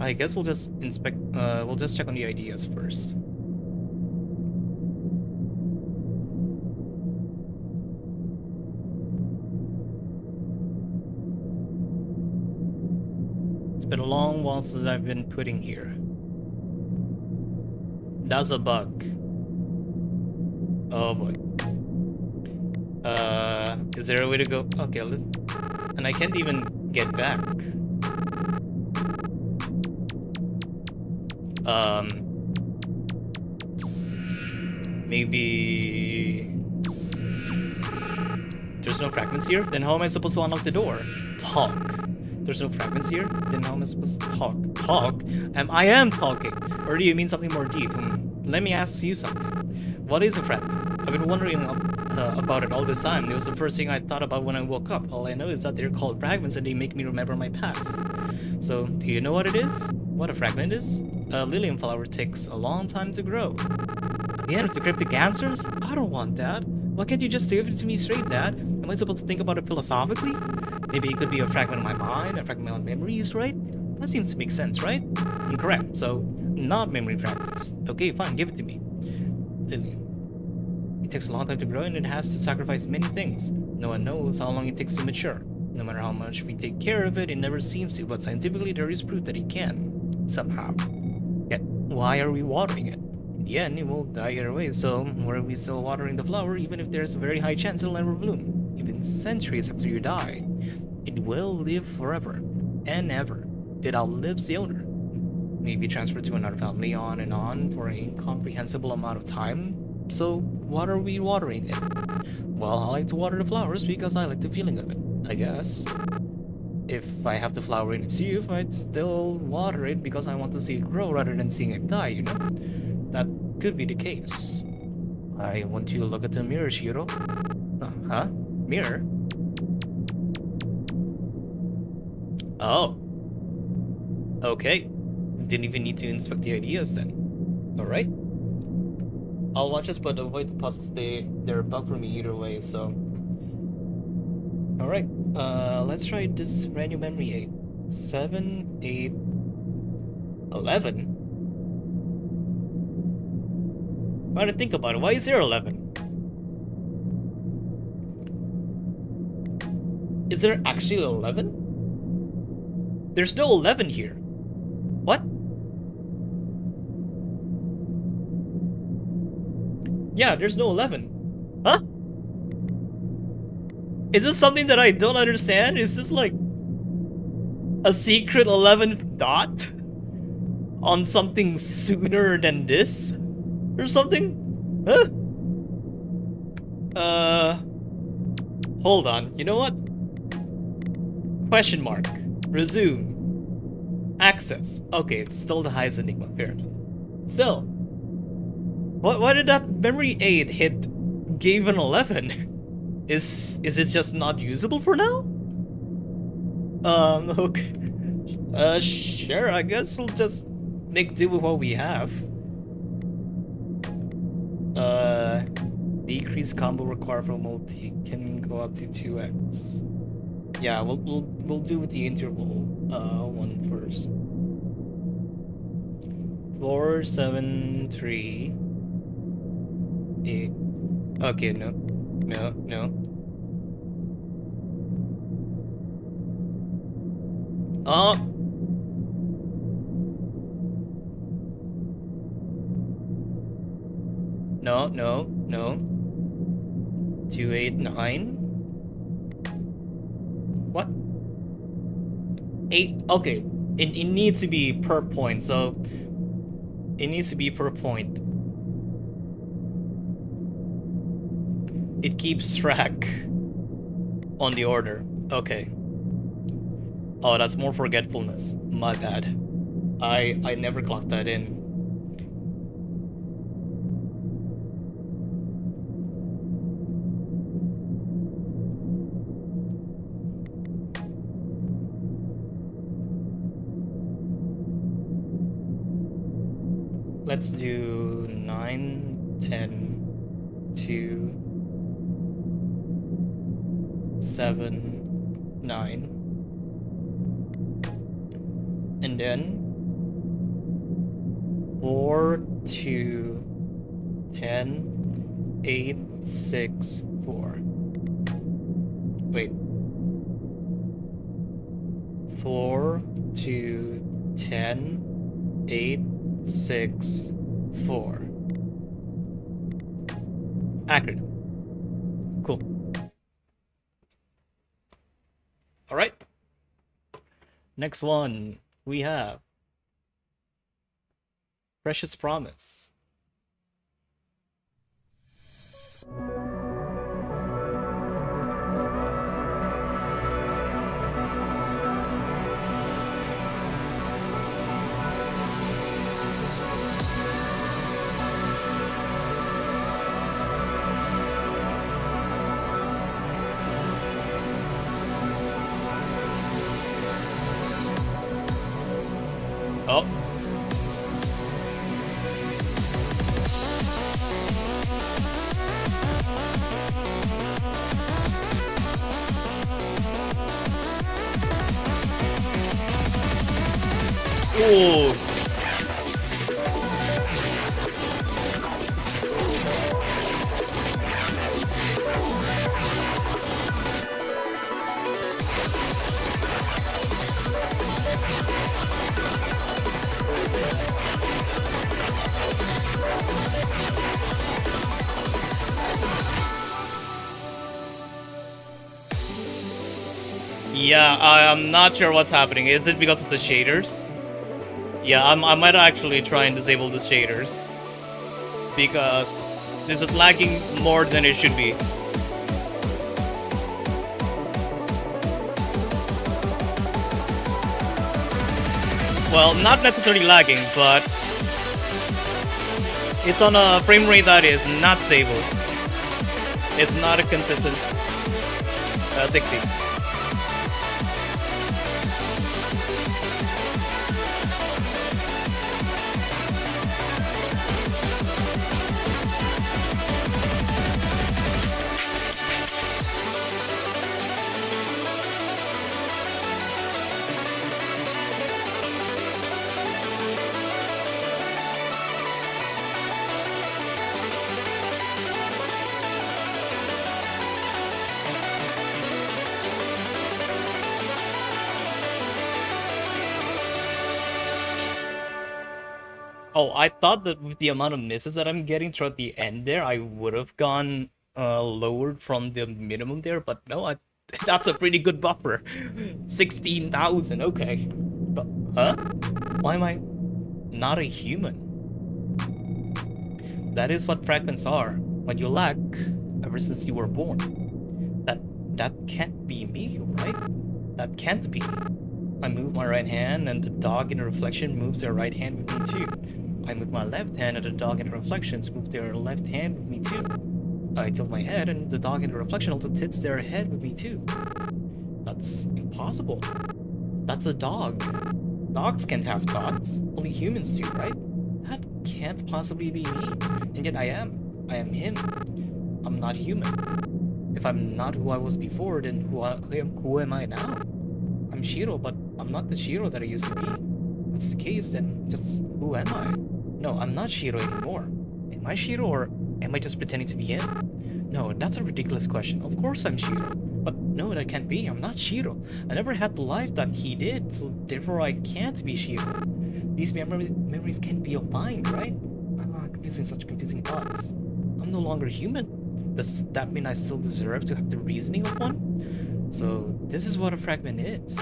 I guess we'll just inspect, we'll just check on the ideas first. It's been a long while since I've been putting here. That's a bug. Oh boy. Is there a way to go? Okay, and I can't even get back. Maybe there's no fragments here? Then how am I supposed to unlock the door? Talk. There's no fragments here? Then how am I supposed to talk? Talk? I am talking. Or do you mean something more deep? Let me ask you something. What is a fragment? I've been wondering about it all this time. It was the first thing I thought about when I woke up. All I know is that they're called fragments and they make me remember my past. So, do you know what it is? What a fragment is? A lilium flower takes a long time to grow. The end of the cryptic answers? I don't want that. Why can't you just give it to me straight, Dad? Am I supposed to think about it philosophically? Maybe it could be a fragment of my mind, a fragment of my memories, right? That seems to make sense, right? Correct. So, not memory fragments. Okay, fine, give it to me. It takes a long time to grow and it has to sacrifice many things. No one knows how long it takes to mature. No matter how much we take care of it, it never seems to, but scientifically there is proof that it can. Somehow. Yet, why are we watering it? In the end, it will die either way, so why are we still watering the flower even if there's a very high chance it'll never bloom? Even centuries after you die. It will live forever and ever. It outlives the owner. Maybe transferred to another family on for an incomprehensible amount of time. So, what are we watering it? Well, I like to water the flowers because I like the feeling of it, I guess. If I have the flower in its youth, I'd still water it because I want to see it grow rather than seeing it die, you know? That could be the case. I want you to look at the mirror, Shiro. Huh? Mirror? Oh. Okay. Didn't even need to inspect the ideas then. Alright. I'll watch this, but avoid the puzzles. They're a bug for me either way, so... Alright. Let's try this brand new memory aid. 7, 8... 11? Why did I think about it? Why is there 11? Is there actually 11? There's no 11 here. What? Yeah, there's no 11. Huh? Is this something that I don't understand? Is this like a secret 11th dot on something sooner than this? Or something? Huh? Hold on. You know what? Question mark. Resume. Access. Okay, it's still the highest enigma. Fair enough. Still. Why did that memory aid hit gave an 11? Is it just not usable for now? Okay. Sure, I guess we'll just make do with what we have. Decrease combo required for multi can go up to 2x. Yeah, we'll do with the interval one first. 4, 7, 3, 8. Okay, no. Oh. No. 2, 8, 9. What? 8. Okay. It needs to be per point, so it needs to be per point. It keeps track on the order. Okay. Oh, that's more forgetfulness. My bad. I never clocked that in. Let's do 9, 10, 2, 7, 9. And then 4, 2, 10, 8, 6, 4. Wait. 4, 2, 10, 8, 6, 4. Acronym. Cool. Alright. Next one we have Precious promise. Oh. Ooh. Yeah, I'm not sure what's happening. Is it because of the shaders? Yeah, I might actually try and disable the shaders. Because this is lagging more than it should be. Well, not necessarily lagging, but it's on a frame rate that is not stable. It's not a consistent 60. Oh, I thought that with the amount of misses that I'm getting throughout the end there, I would have gone lowered from the minimum there, but no, that's a pretty good buffer. 16,000, okay. But, huh? Why am I not a human? That is what fragments are. What you lack ever since you were born. That can't be me, right? That can't be. I move my right hand and the dog in the reflection moves their right hand with me too. I move my left hand and the dog in the reflections move their left hand with me too. I tilt my head and the dog in the reflection also tilts their head with me too. That's impossible. That's a dog. Dogs can't have thoughts. Only humans do, right? That can't possibly be me. And yet I am. I am him. I'm not human. If I'm not who I was before, then who am I now? I'm Shiro, but I'm not the Shiro that I used to be. If it's the case, then just who am I? No, I'm not Shiro anymore. Am I Shiro or am I just pretending to be him? No, that's a ridiculous question. Of course I'm Shiro. But no, that can't be. I'm not Shiro. I never had the life that he did, so therefore I can't be Shiro. These memories can't be of mine, right? Confusing, such confusing thoughts. I'm no longer human. Does that mean I still deserve to have the reasoning of one? So this is what a fragment is.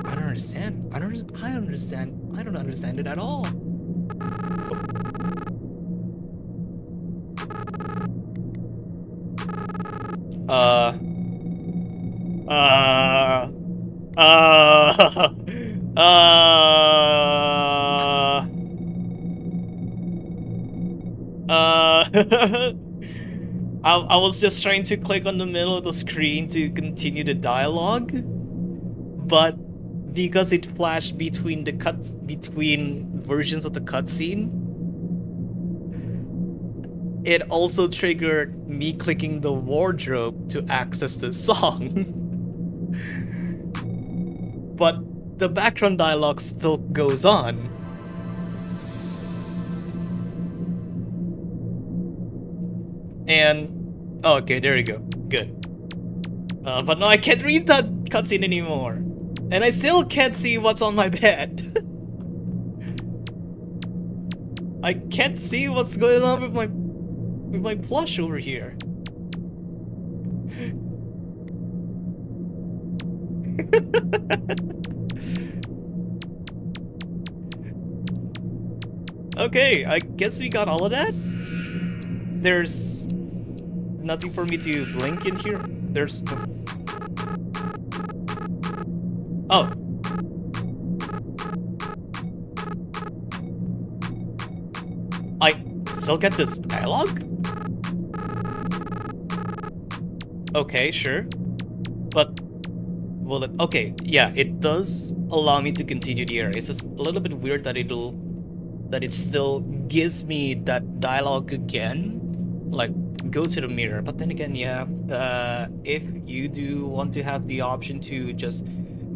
I don't understand. I don't understand it at all. Uh. I was just trying to click on the middle of the screen to continue the dialogue, but because it flashed between versions of the cutscene, it also triggered me clicking the wardrobe to access the song. But the background dialogue still goes on. And okay, there we go. Good. But no, I can't read that cutscene anymore, and I still can't see what's on my bed. I can't see what's going on with my plush over here. Okay, I guess we got all of that. There's nothing for me to blink in here. There's no... Oh. I still get this dialogue? Okay, sure. But will it... Okay, yeah, it does allow me to continue the area. It's just a little bit weird that it still gives me that dialogue again. Like, go to the mirror. But then again, yeah, if you do want to have the option to just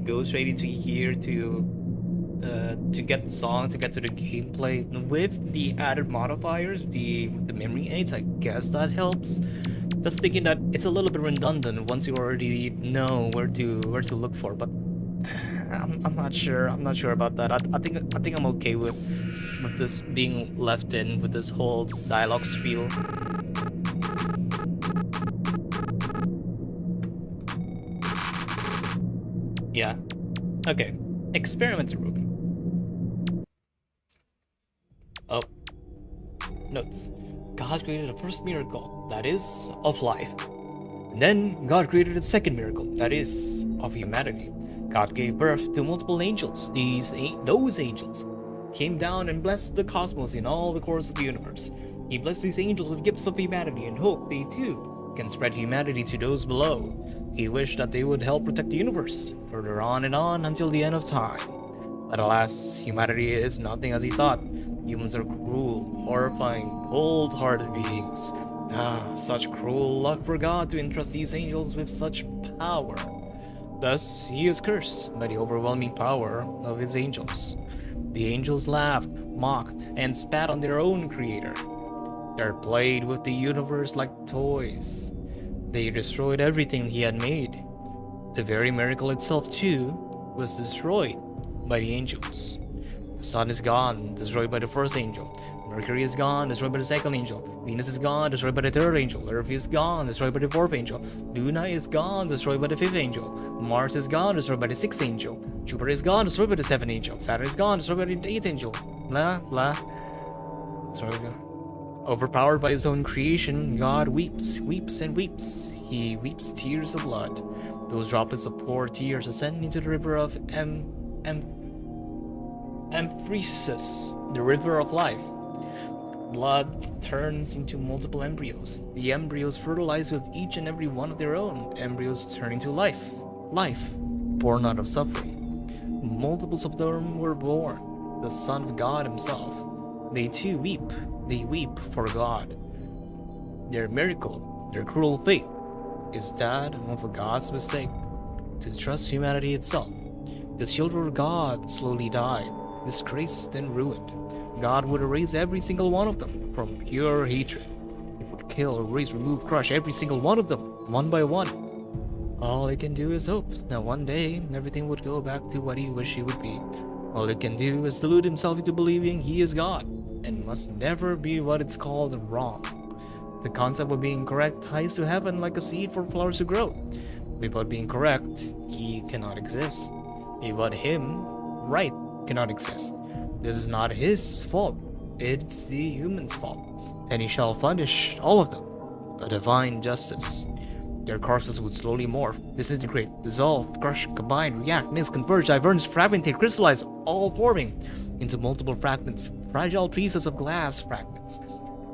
go straight into here to get the song, to get to the gameplay with the added modifiers, the memory aids, I guess that helps. Just thinking that it's a little bit redundant once you already know where to look for, but I'm not sure. I'm not sure about that. I think I'm okay with this being left in, with this whole dialogue spiel. Yeah. Okay. Experiment room. Oh. Notes. God created the first miracle, that is, of life. And then God created the second miracle, that is, of humanity. God gave birth to multiple angels. Those angels came down and blessed the cosmos in all the corners of the universe. He blessed these angels with gifts of humanity and hope they too can spread humanity to those below. He wished that they would help protect the universe, further on and on until the end of time. But alas, humanity is nothing as he thought. Humans are cruel, horrifying, cold-hearted beings. Such cruel luck for God to entrust these angels with such power. Thus, he is cursed by the overwhelming power of his angels. The angels laughed, mocked, and spat on their own creator. They played with the universe like toys. They destroyed everything he had made. The very miracle itself, too, was destroyed by the angels. The sun is gone, destroyed by the first angel. Mercury is gone, destroyed by the second angel. Venus is gone, destroyed by the third angel. Earth is gone, destroyed by the fourth angel. Luna is gone, destroyed by the fifth angel. Mars is gone, destroyed by the sixth angel. Jupiter is gone, destroyed by the seventh angel. Saturn is gone, destroyed by the eighth angel. Blah, blah. Sorry. Overpowered by his own creation, God weeps, weeps, and weeps. He weeps tears of blood. Those droplets of poor tears ascend into the river of Amphiresis, the river of life. Blood turns into multiple embryos. The embryos fertilize with each and every one of their own. Embryos turn into life. Life, born out of suffering. Multiples of them were born. The Son of God himself. They too weep. They weep for God. Their miracle, their cruel fate, is that of a God's mistake to trust humanity itself. The children of God slowly died, disgraced and ruined. God would erase every single one of them from pure hatred. He would kill, erase, remove, crush every single one of them, one by one. All he can do is hope that one day everything would go back to what he wished he would be. All he can do is delude himself into believing he is God, and must never be what it's called wrong. The concept of being correct ties to heaven like a seed for flowers to grow. Without being correct, he cannot exist. Without him, right cannot exist. This is not his fault, it's the human's fault, and he shall punish all of them. A divine justice. Their corpses would slowly morph, disintegrate, dissolve, crush, combine, react, mix, converge, diverge, fragmentate, crystallize, all forming into multiple fragments, fragile pieces of glass fragments,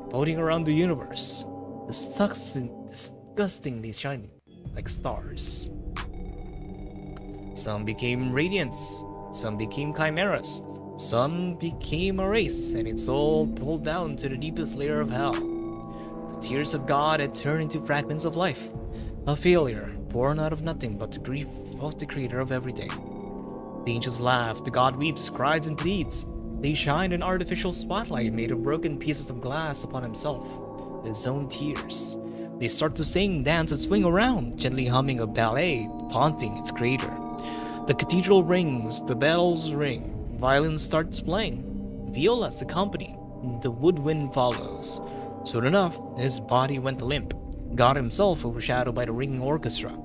floating around the universe, disgustingly shining like stars. Some became radiance, some became chimeras, some became a race, and its soul pulled down to the deepest layer of hell. The tears of God had turned into fragments of life, a failure born out of nothing but the grief of the creator of everything. The angels laugh, the God weeps, cries, and pleads. They shine an artificial spotlight made of broken pieces of glass upon himself, his own tears. They start to sing, dance, and swing around, gently humming a ballet, taunting its creator. The cathedral rings, the bells ring, violin starts playing, violas accompany, the woodwind follows. Soon enough, his body went limp. God himself overshadowed by the ringing orchestra.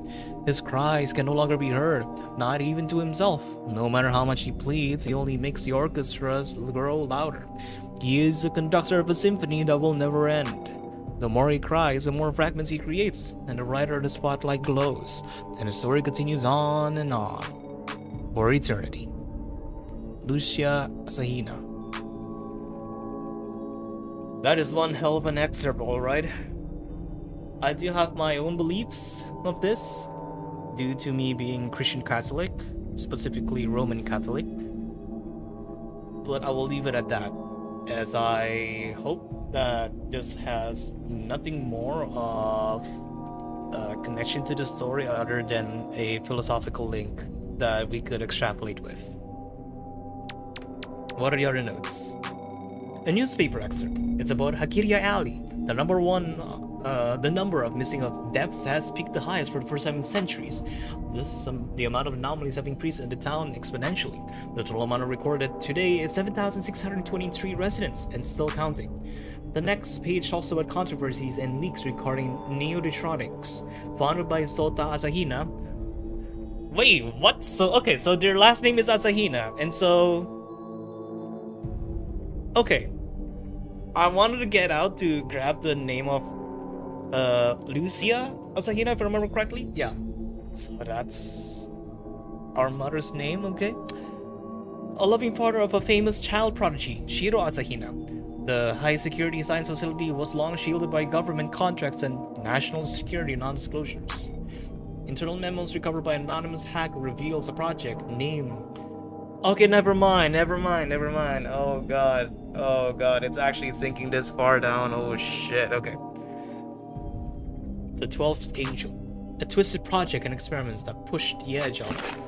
His cries can no longer be heard, not even to himself. No matter how much he pleads, he only makes the orchestras grow louder. He is the conductor of a symphony that will never end. The more he cries, the more fragments he creates, and the brighter the spotlight glows, and the story continues on and on, for eternity. Lucia Asahina. That is one hell of an excerpt, alright. I do have my own beliefs of this, due to me being Christian Catholic, specifically Roman Catholic. But I will leave it at that, as I hope that this has nothing more of a connection to the story other than a philosophical link that we could extrapolate with. What are the other notes? A newspaper excerpt. It's about Hakiria Alley. The number of missing of deaths has peaked the highest for the first time in centuries. The amount of anomalies have increased in the town exponentially. The total amount recorded today is 7,623 residents, and still counting. The next page talks about controversies and leaks regarding NEODITRONIX, founded by Sota Asahina. Wait, what? So their last name is Asahina, and so... Okay, I wanted to get out to grab the name of Lucia Asahina, if I remember correctly. Yeah, so that's our mother's name, okay? A loving father of a famous child prodigy, Shiro Asahina. The high security science facility was long shielded by government contracts and national security non-disclosures. Internal memos recovered by an anonymous hacker reveals a project named... Okay, never mind. Oh god, it's actually sinking this far down. Oh shit, okay. The 12th Angel. A twisted project and experiments that pushed the edge of...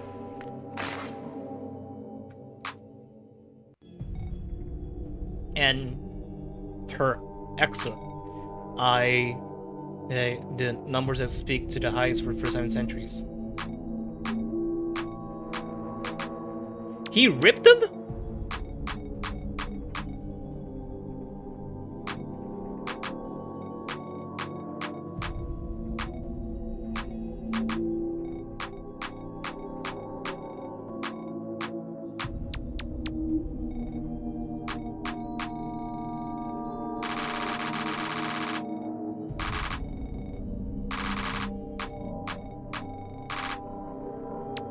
And per excerpt, the numbers that speak to the highest for the first time in centuries. He ripped them?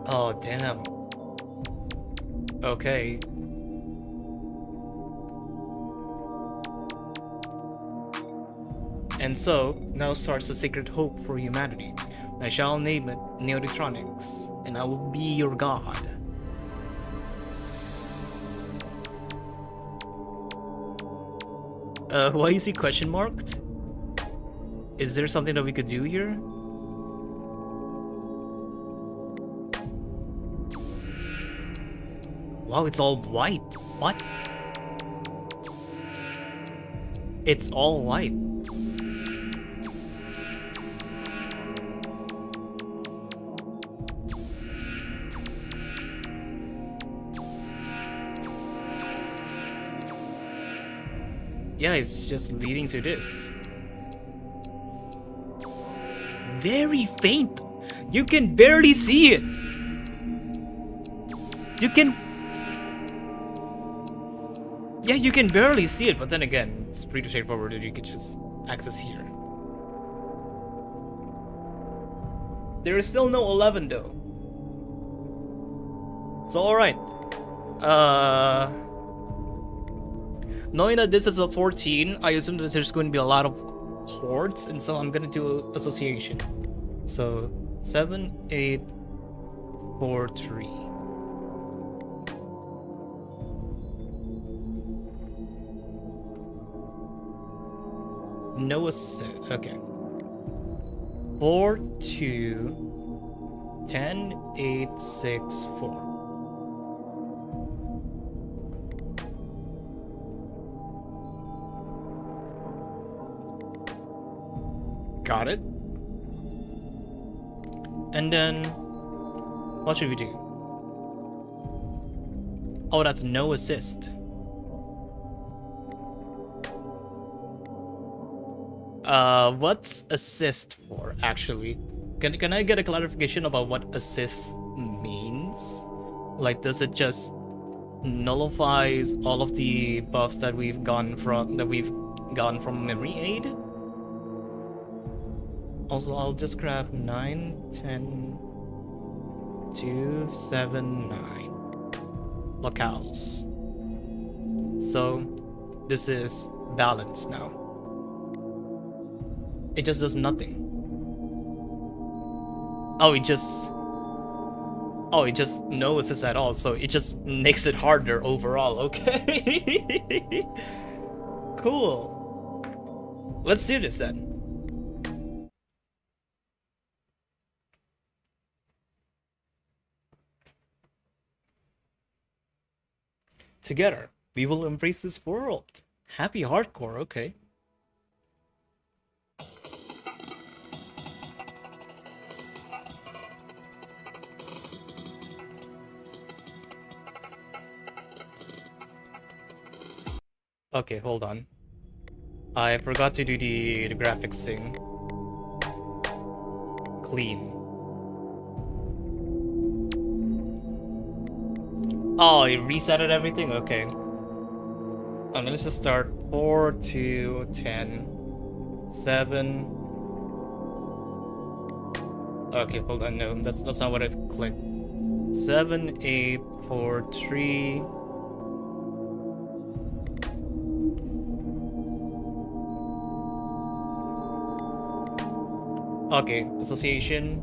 Oh, damn. Okay. And so, now starts the sacred hope for humanity. I shall name it NEODITRONIX, and I will be your god. Why is he question marked? Is there something that we could do here? Wow, it's all white. What? It's all white. Yeah, it's just leading to this. Very faint. You can barely see it. Yeah, you can barely see it, but then again, it's pretty straightforward that you could just access here. There is still no 11 though. So alright. Knowing that this is a 14, I assume that there's going to be a lot of chords, and so I'm gonna do association. So 7, 8, 4, 3. No assist. Okay. 4, 2, 10, 8, 6, 4. Got it. And then, what should we do? Oh, that's no assist. What's assist for, actually? Can I get a clarification about what assist means? Like, does it just nullifies all of the buffs that we've gotten from memory aid? Also, I'll just grab 9, 10, 2, 7, 9 locales. So this is balanced now. It just does nothing. Oh, it just no assist at all, so it just makes it harder overall. Okay. Cool. Let's do this then. Together, we will embrace this world. Happy hardcore, okay. Okay, hold on. I forgot to do the graphics thing. Clean. Oh, it resetted everything? Okay. Let's just start 4, 2, 10, 7. Okay, hold on. No, that's not what I clicked. 7, 8, 4, 3. Okay, association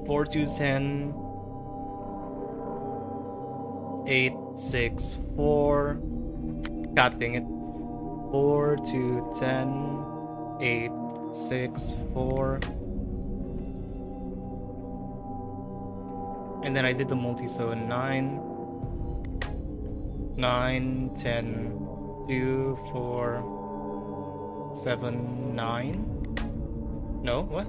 4 2 10 8 6 4. God dang it. 4 2 10 8 6 4. And then I did the multi, so 9 9 10 2 4 7 9. No, what?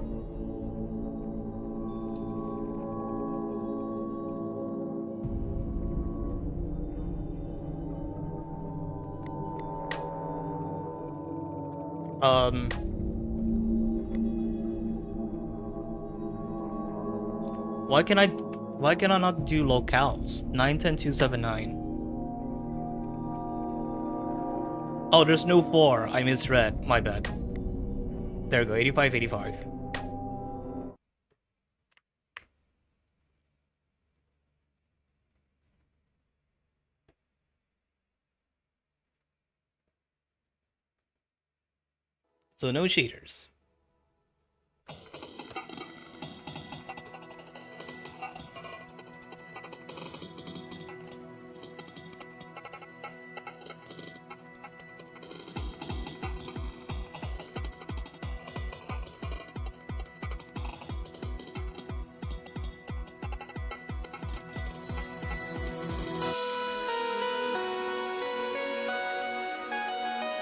Why can I not do locales? 9 10 2 7 9. Oh, there's no 4. I misread. My bad. There we go, 85, 85. So no cheaters.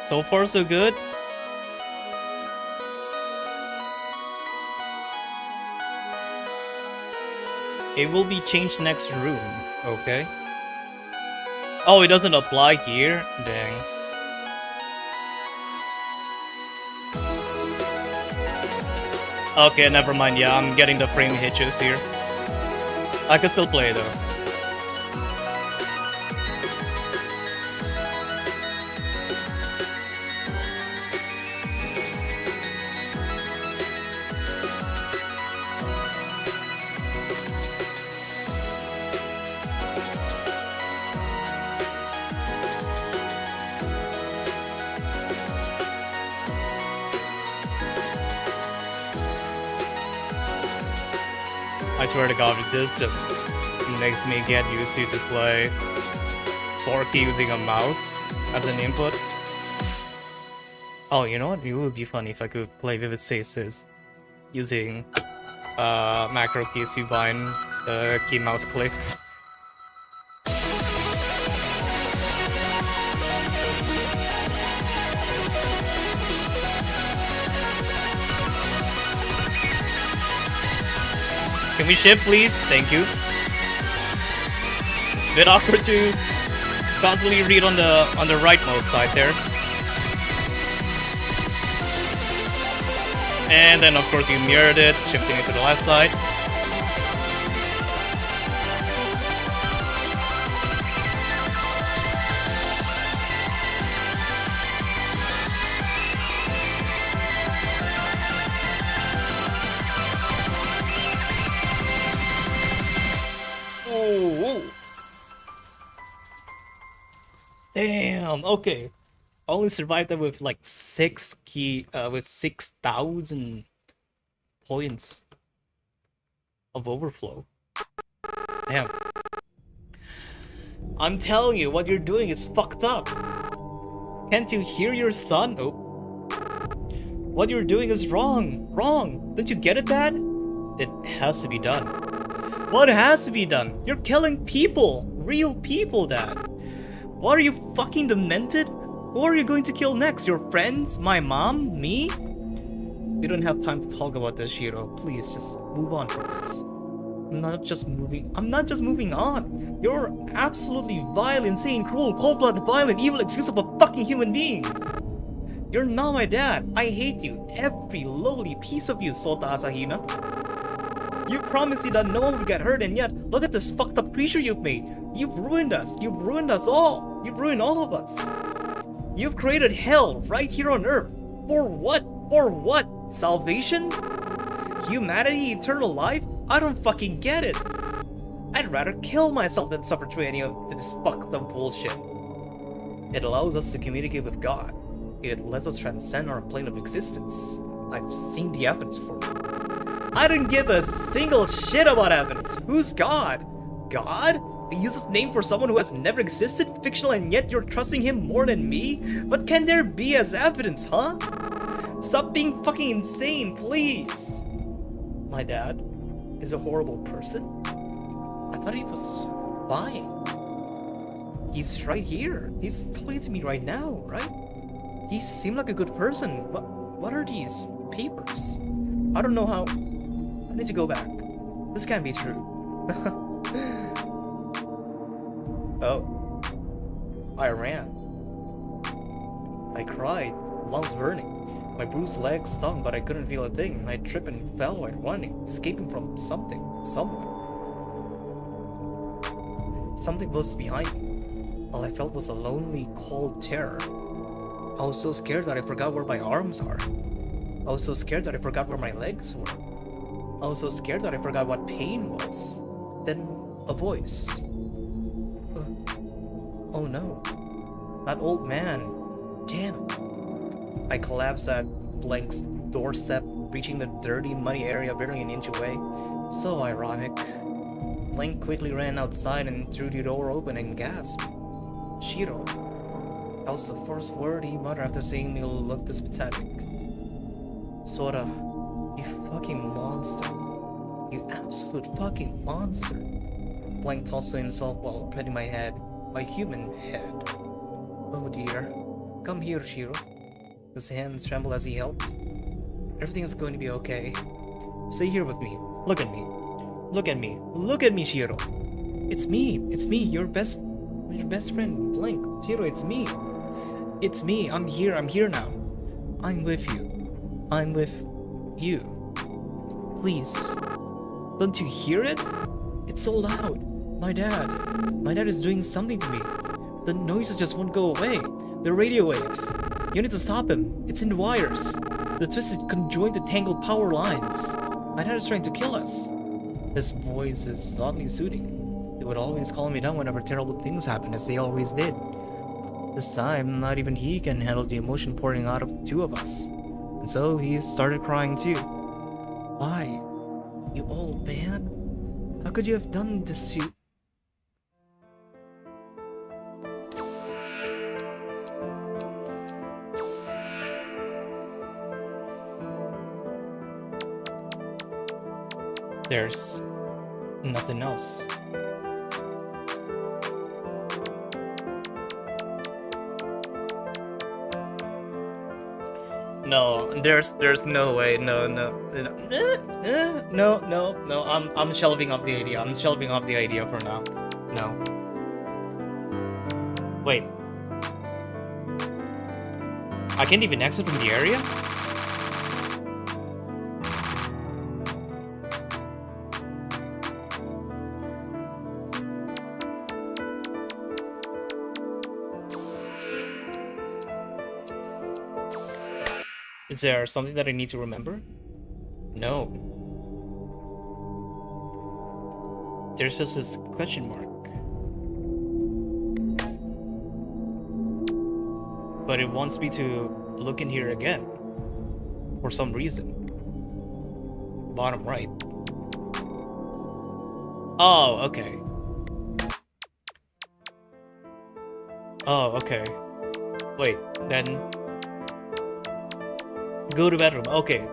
So far, so good. It will be changed next room, okay? Oh, it doesn't apply here? Dang. Okay, never mind. Yeah, I'm getting the frame hitches here. I could still play though. I swear to God, this just makes me get used to play 4K using a mouse as an input. Oh, you know what? It would be fun if I could play Vivid Stasis using macro keys to bind the key mouse clicks. Can we ship, please? Thank you. Bit awkward to constantly read on the rightmost side there. And then of course you mirrored it, shifting it to the left side. Oh, damn. Okay, I only survived that with like 6,000 points of overflow. Damn. I'm telling you, what you're doing is fucked up. Can't you hear your son? Oh. What you're doing is wrong. Wrong. Don't you get it, Dad? It has to be done. What has to be done? You're killing people. Real people, Dad. What, are you fucking demented? Who are you going to kill next? Your friends? My mom? Me? We don't have time to talk about this, Shiro. Please, just move on from this. I'm not just moving on. You're absolutely vile, insane, cruel, cold-blooded, violent, evil excuse of a fucking human being. You're not my dad. I hate you. Every lowly piece of you, Sota Asahina. You promised me that no one would get hurt, and yet, look at this fucked up creature you've made. You've ruined us. You've ruined us all. You've ruined all of us. You've created hell right here on Earth. For what? For what? Salvation? Humanity? Eternal life? I don't fucking get it. I'd rather kill myself than suffer through any of this fucked up bullshit. It allows us to communicate with God. It lets us transcend our plane of existence. I've seen the evidence for it. I didn't give a single shit about evidence. Who's God? God? A useless name for someone who has never existed, fictional, and yet you're trusting him more than me? What can there be as evidence, huh? Stop being fucking insane, please. My dad is a horrible person? I thought he was fine. He's right here. He's talking to me right now, right? He seemed like a good person. What are these papers? I don't know how. I need to go back. This can't be true. Oh. I ran. I cried, lungs burning. My bruised legs stung, but I couldn't feel a thing. I tripped and fell while running, escaping from something, someone. Something was behind me. All I felt was a lonely, cold terror. I was so scared that I forgot where my arms are. I was so scared that I forgot where my legs were. I was so scared that I forgot what pain was. Then, a voice. Oh no. That old man. Damn it. I collapsed at Blank's doorstep, reaching the dirty, muddy area barely an inch away. So ironic. Blank quickly ran outside and threw the door open and gasped. Shiro. That was the first word he muttered after seeing me look this pathetic. Sora, you fucking monster. You absolute fucking monster. Blank tossed to himself while petting my head. My human head. Oh dear. Come here, Shiro. His hands trembled as he held me. Everything is going to be okay. Stay here with me. Look at me. Look at me. Look at me, Shiro. It's me. It's me, your best friend, Blank. Shiro, it's me. It's me. I'm here. I'm here now. I'm with you. I'm with you. Please. Don't you hear it? It's so loud. My dad is doing something to me. The noises just won't go away. The radio waves. You need to stop him. It's in the wires. The twisted, conjoined, tangled power lines. My dad is trying to kill us. His voice is oddly soothing. He would always calm me down whenever terrible things happen, as they always did. This time, not even he can handle the emotion pouring out of the two of us. And so he started crying too. Why? You old man? How could you have done this to... There's nothing else. No, there's no way. No. I'm shelving off the idea. I'm shelving off the idea for now. No. Wait. I can't even exit from the area? Is there something that I need to remember? No. There's just this question mark. But it wants me to look in here again. For some reason. Bottom right. Oh, okay. Oh, okay. Wait, then... Go to bedroom, okay.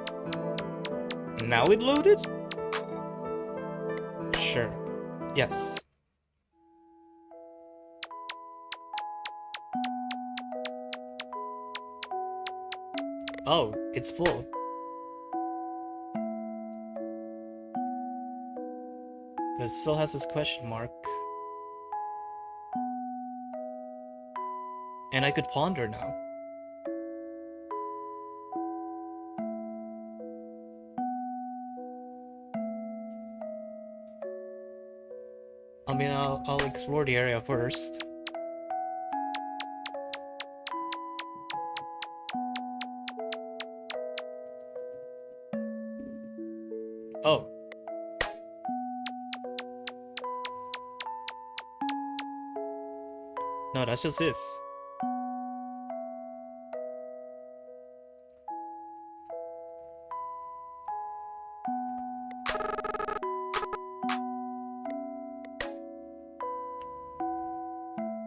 Now it loaded? Sure. Yes. Oh, it's full. But it still has this question mark. And I could ponder now. I mean, I'll explore the area first. Oh. No, that's just this.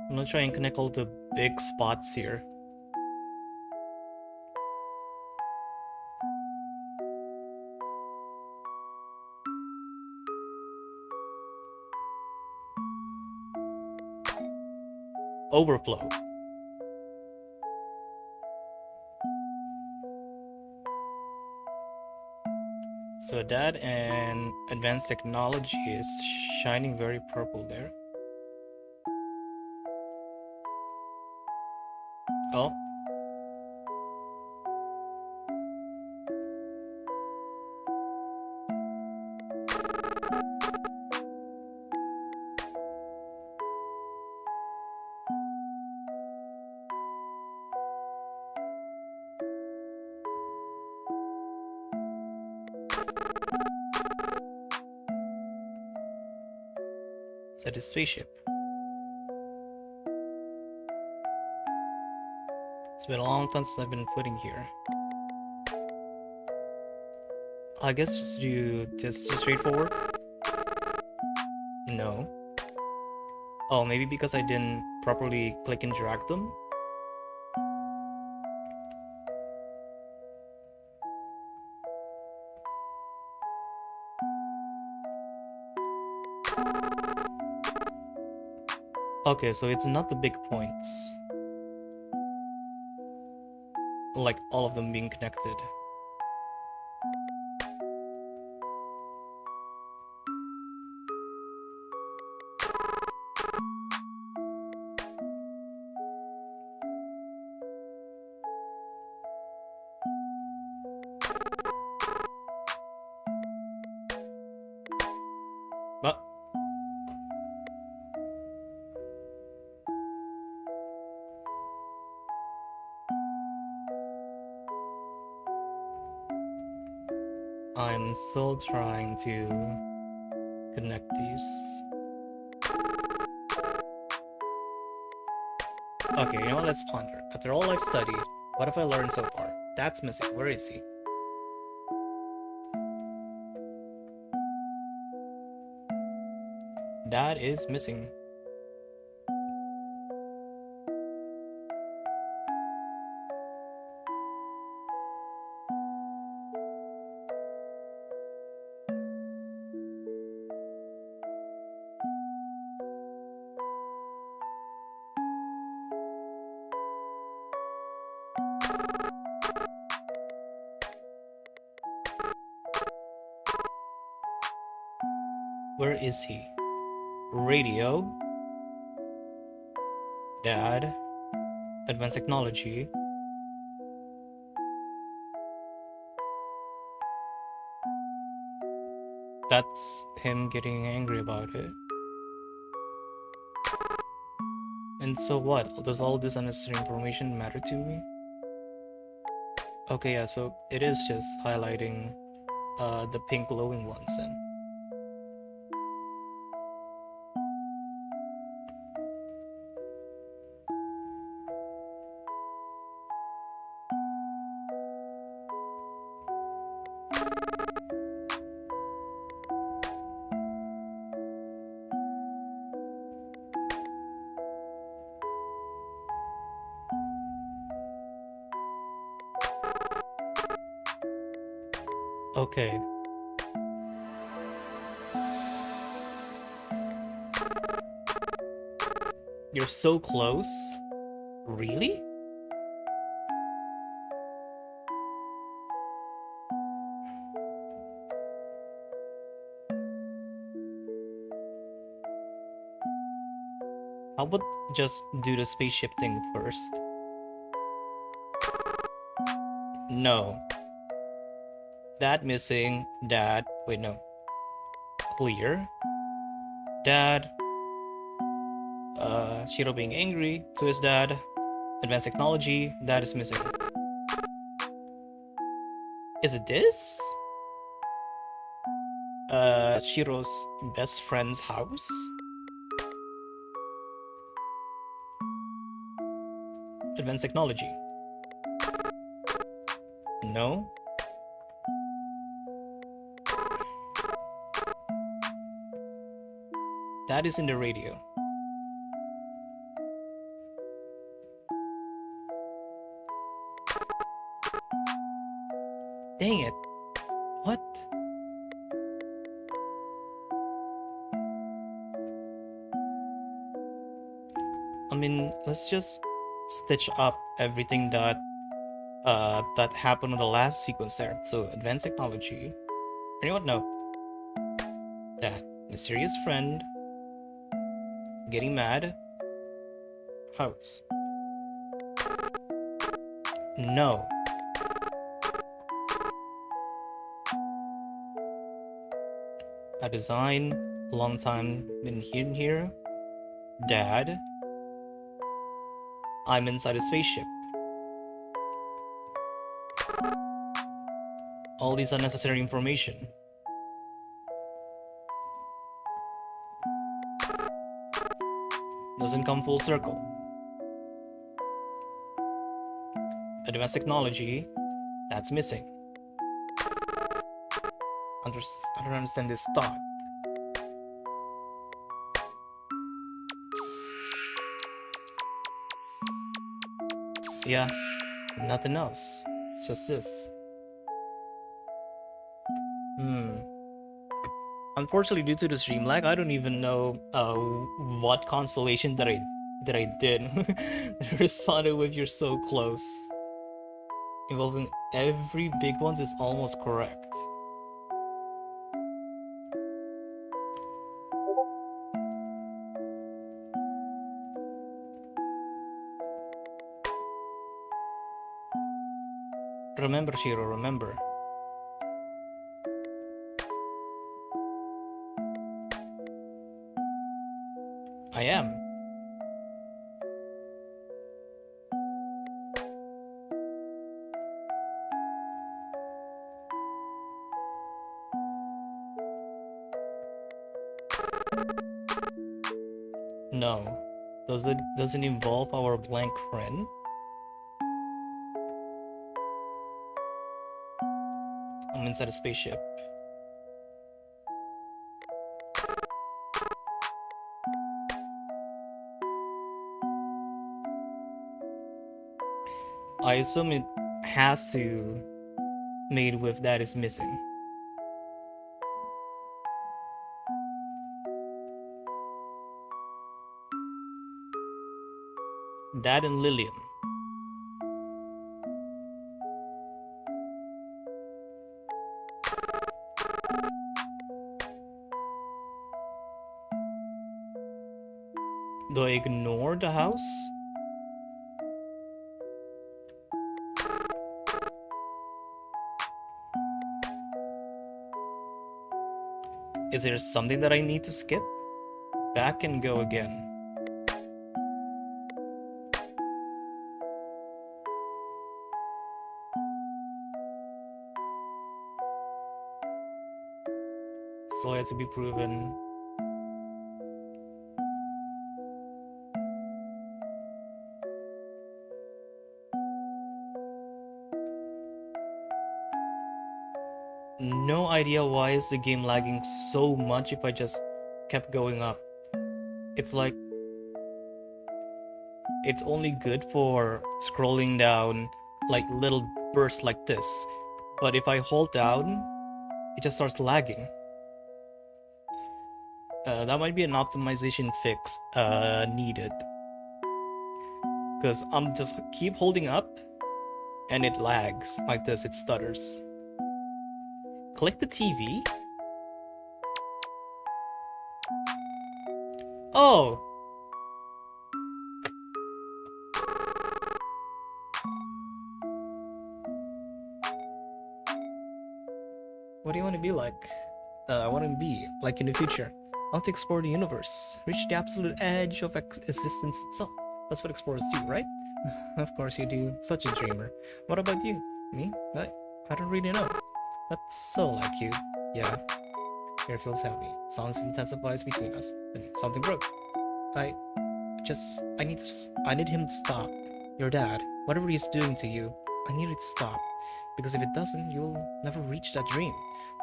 I'm gonna try and connect all the big spots here. Overflow. So that and advanced technology is shining very purple there. Oh. Set a spaceship. It's been a long time since I've been footing here. I guess just do just straightforward. No. Oh, maybe because I didn't properly click and drag them? Okay, so it's not the big points. Like all of them being connected. But I'm still trying to connect these. Okay, you know what? Let's ponder. After all I've studied, what have I learned so far? That's missing. Where is he? That is missing. Where is he? Radio. Dad. Advanced technology. That's him getting angry about it. And so what? Does all this unnecessary information matter to me? Okay, yeah, so it is just highlighting the pink glowing ones then. Okay. You're so close? Really? How about just do the spaceship thing first? No. That missing. Dad. Wait, no. Clear. Dad. Shiro being angry to his dad. Advanced technology. Dad is missing. Is it this? Shiro's best friend's house? Advanced technology. No. That is in the radio. Dang it. What? I mean, let's just stitch up everything that that happened in the last sequence there. So advanced technology. Anyone know? That mysterious friend getting mad. House. No. A design. Long time been here. Dad. I'm inside a spaceship. All these unnecessary information. Doesn't come full circle. Advanced technology, that's missing. I don't understand this thought. Yeah, nothing else. It's just this. Unfortunately, due to the stream lag, I don't even know what constellation that I did. They responded with "You're so close." Involving every big ones is almost correct. Remember, Shiro, remember. I am. No. Doesn't involve our blank friend? I'm inside a spaceship. I assume it has to made with that is missing. That and Lilium. Do I ignore the house? Is there something that I need to skip? Back and go again. still yet to be proven. No idea why is the game lagging so much if I just kept going up. It's like it's only good for scrolling down like little bursts like this, but if I hold down, it just starts lagging. That might be an optimization fix needed, because I'm just keep holding up and it lags like this, it stutters. Click the TV. Oh! What do you want to be like? I want to be like in the future. I want to explore the universe, reach the absolute edge of existence itself. That's what explorers do, right? Of course you do. Such a dreamer. What about you? Me? I don't really know. That's so like you. Yeah. Air feels heavy. Sounds intensifies between us. Then something broke. I need him to stop. Your dad, whatever he's doing to you, I need it to stop. Because if it doesn't, you'll never reach that dream.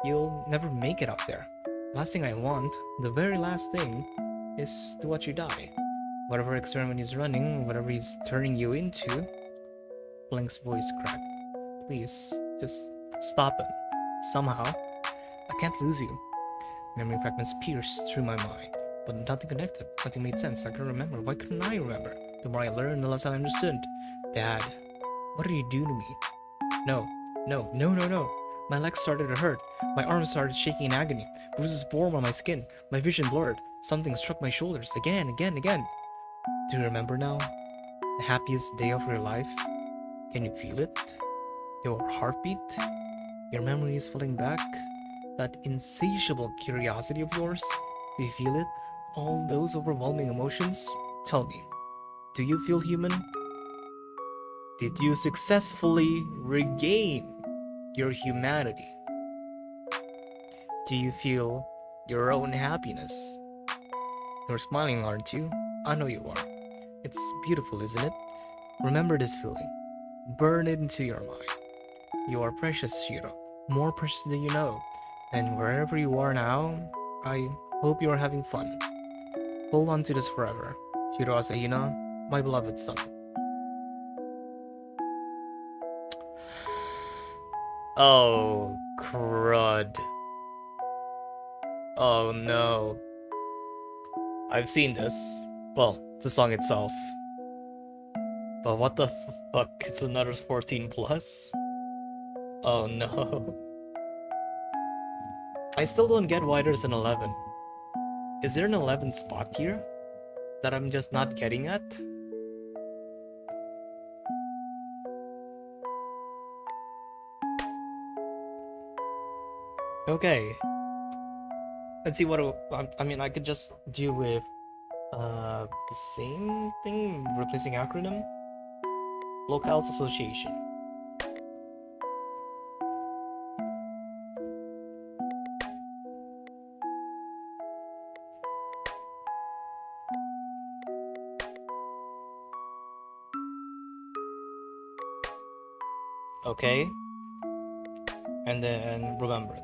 You'll never make it up there. Last thing I want, the very last thing, is to watch you die. Whatever experiment he's running, whatever he's turning you into. Blink's voice cracked. Please, just stop him. Somehow. I can't lose you. Memory fragments pierced through my mind, but nothing connected. Nothing made sense. I couldn't remember. Why couldn't I remember? The more I learned, the less I understood. Dad, what did you do to me? No. My legs started to hurt. My arms started shaking in agony. Bruises formed on my skin. My vision blurred. Something struck my shoulders again. Do you remember now? The happiest day of your life? Can you feel it? Your heartbeat? Your memory is falling back? That insatiable curiosity of yours? Do you feel it? All those overwhelming emotions? Tell me, do you feel human? Did you successfully regain your humanity? Do you feel your own happiness? You're smiling, aren't you? I know you are. It's beautiful, isn't it? Remember this feeling. Burn it into your mind. You are precious, Shiro. More precious than you know. And wherever you are now, I hope you are having fun. Hold on to this forever. Shiro Asahina, my beloved son. Oh, crud. Oh no. I've seen this. Well, the song itself. But what the fuck? It's another 14 plus? Oh no. I still don't get why there's an 11. Is there an 11 spot here that I'm just not getting at? Okay. Let's see what I mean. I could just do with the same thing, replacing acronym. Locales Association. Okay. And then remembrance.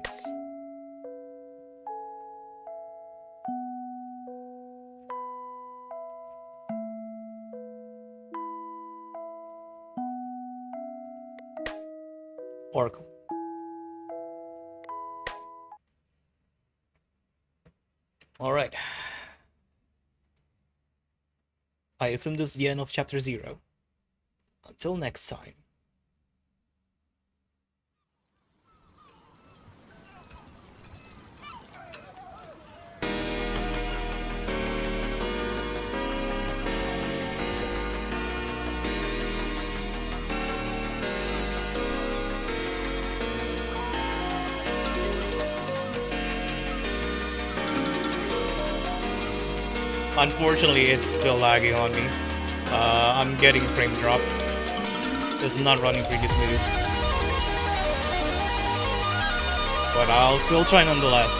Oracle. All right. I assume this is the end of chapter 0. Until next time. Unfortunately, it's still lagging on me. I'm getting frame drops. It's not running pretty smooth. But I'll still try nonetheless.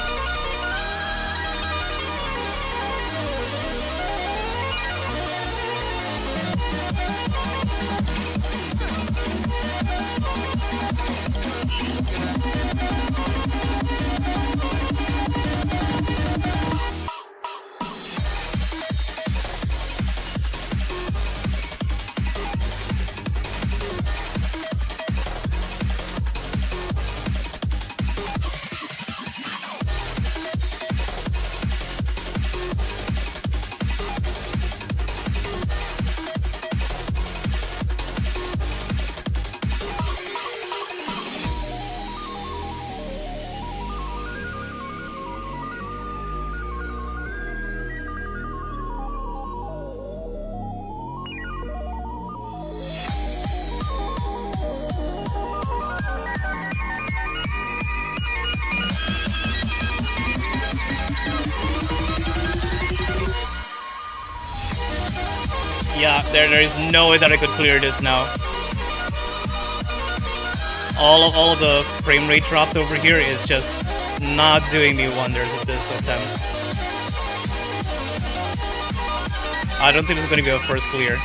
Yeah, there is no way that I could clear this now. All of the frame rate drops over here is just not doing me wonders with this attempt. I don't think it's gonna be a first clear.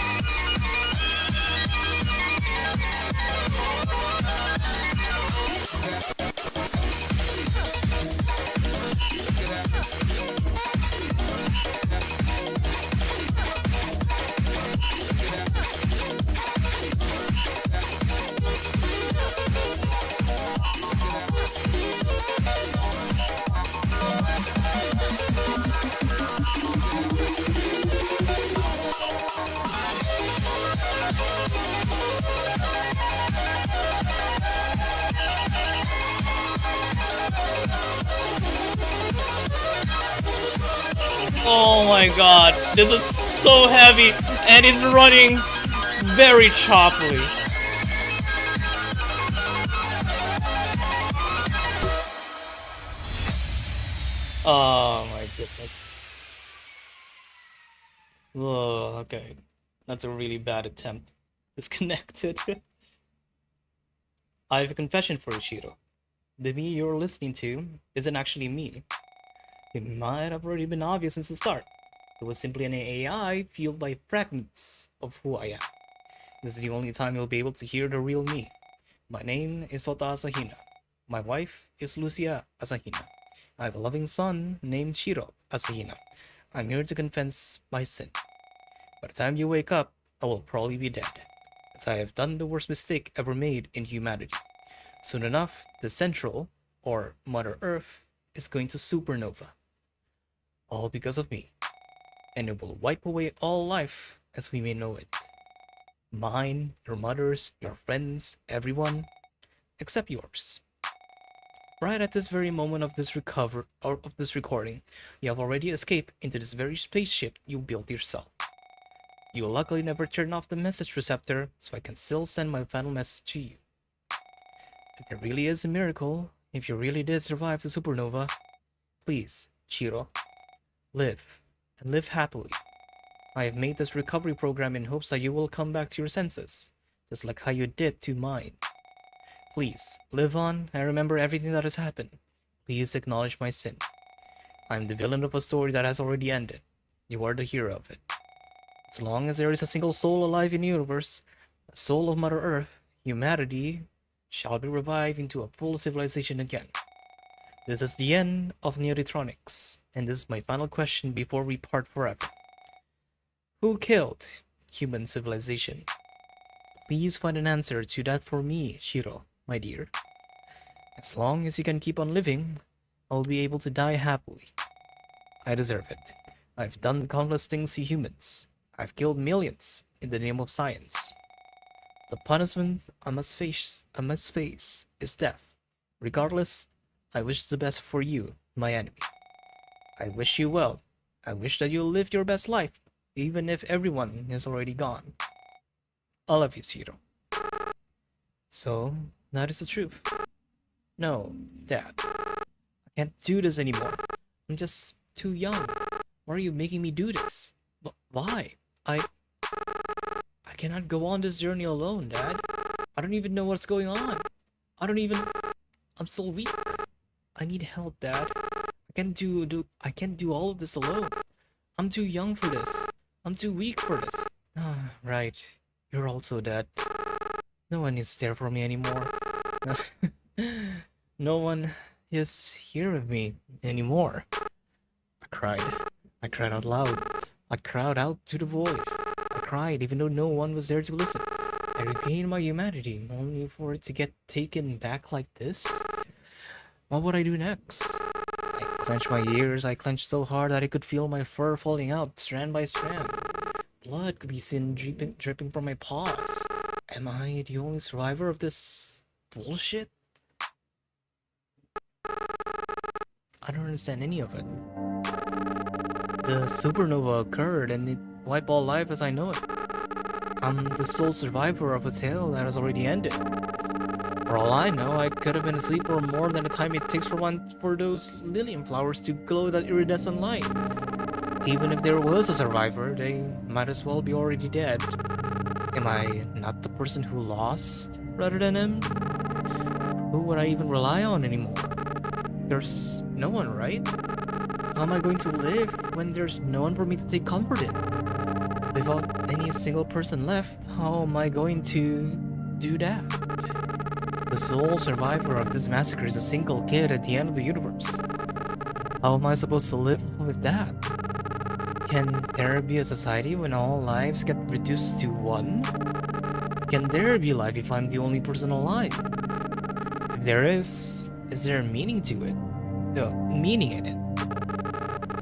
Oh my god, this is so heavy and it's running very choppily. Oh my goodness. Oh, okay. That's a really bad attempt. Disconnected. I have a confession for you, Shiro. The me you're listening to isn't actually me. It might have already been obvious since the start. It was simply an AI fueled by fragments of who I am. This is the only time you'll be able to hear the real me. My name is Sota Asahina. My wife is Lucia Asahina. I have a loving son named Shiro Asahina. I'm here to confess my sin. By the time you wake up, I will probably be dead, as I have done the worst mistake ever made in humanity. Soon enough, the Central, or Mother Earth, is going to supernova. All because of me. And it will wipe away all life as we may know it. Mine, your mother's, your friends, everyone, except yours. Right at this very moment of this recording, you have already escaped into this very spaceship you built yourself. You will luckily never turn off the message receptor, so I can still send my final message to you. If there really is a miracle, if you really did survive the supernova, please, Chiro, live, and live happily. I have made this recovery program in hopes that you will come back to your senses, just like how you did to mine. Please, live on and remember everything that has happened. Please acknowledge my sin. I am the villain of a story that has already ended. You are the hero of it. As long as there is a single soul alive in the universe, a soul of Mother Earth, humanity shall be revived into a full civilization again. This is the end of NEODITRONIX, and this is my final question before we part forever. Who killed human civilization? Please find an answer to that for me, Shiro, my dear. As long as you can keep on living, I'll be able to die happily. I deserve it. I've done countless things to humans. I've killed millions in the name of science. The punishment I must face is death. Regardless, I wish the best for you, my enemy. I wish you well. I wish that you'll live your best life, even if everyone is already gone. I love you, Shiro. So, that is the truth. No, Dad. I can't do this anymore. I'm just too young. Why are you making me do this? Why? I cannot go on this journey alone, Dad. I don't even know what's going on. I'm still weak. I need help, Dad. I can't do all of this alone. I'm too young for this. I'm too weak for this. Ah, right. You're also dead. No one is there for me anymore. No one is here with me anymore. I cried. I cried out loud. I cried out to the void. I cried even though no one was there to listen. I regained my humanity, only for it to get taken back like this? What would I do next? I clenched my ears. I clenched so hard that I could feel my fur falling out, strand by strand. Blood could be seen dripping from my paws. Am I the only survivor of this bullshit? I don't understand any of it. The supernova occurred and it wiped all life as I know it. I'm the sole survivor of a tale that has already ended. For all I know, I could have been asleep for more than the time it takes for those lilium flowers to glow that iridescent light. Even if there was a survivor, they might as well be already dead. Am I not the person who lost rather than him? Who would I even rely on anymore? There's no one, right? How am I going to live when there's no one for me to take comfort in? Without any single person left, how am I going to do that? The sole survivor of this massacre is a single kid at the end of the universe. How am I supposed to live with that? Can there be a society when all lives get reduced to one? Can there be life if I'm the only person alive? If there is there meaning to it? No, meaning in it.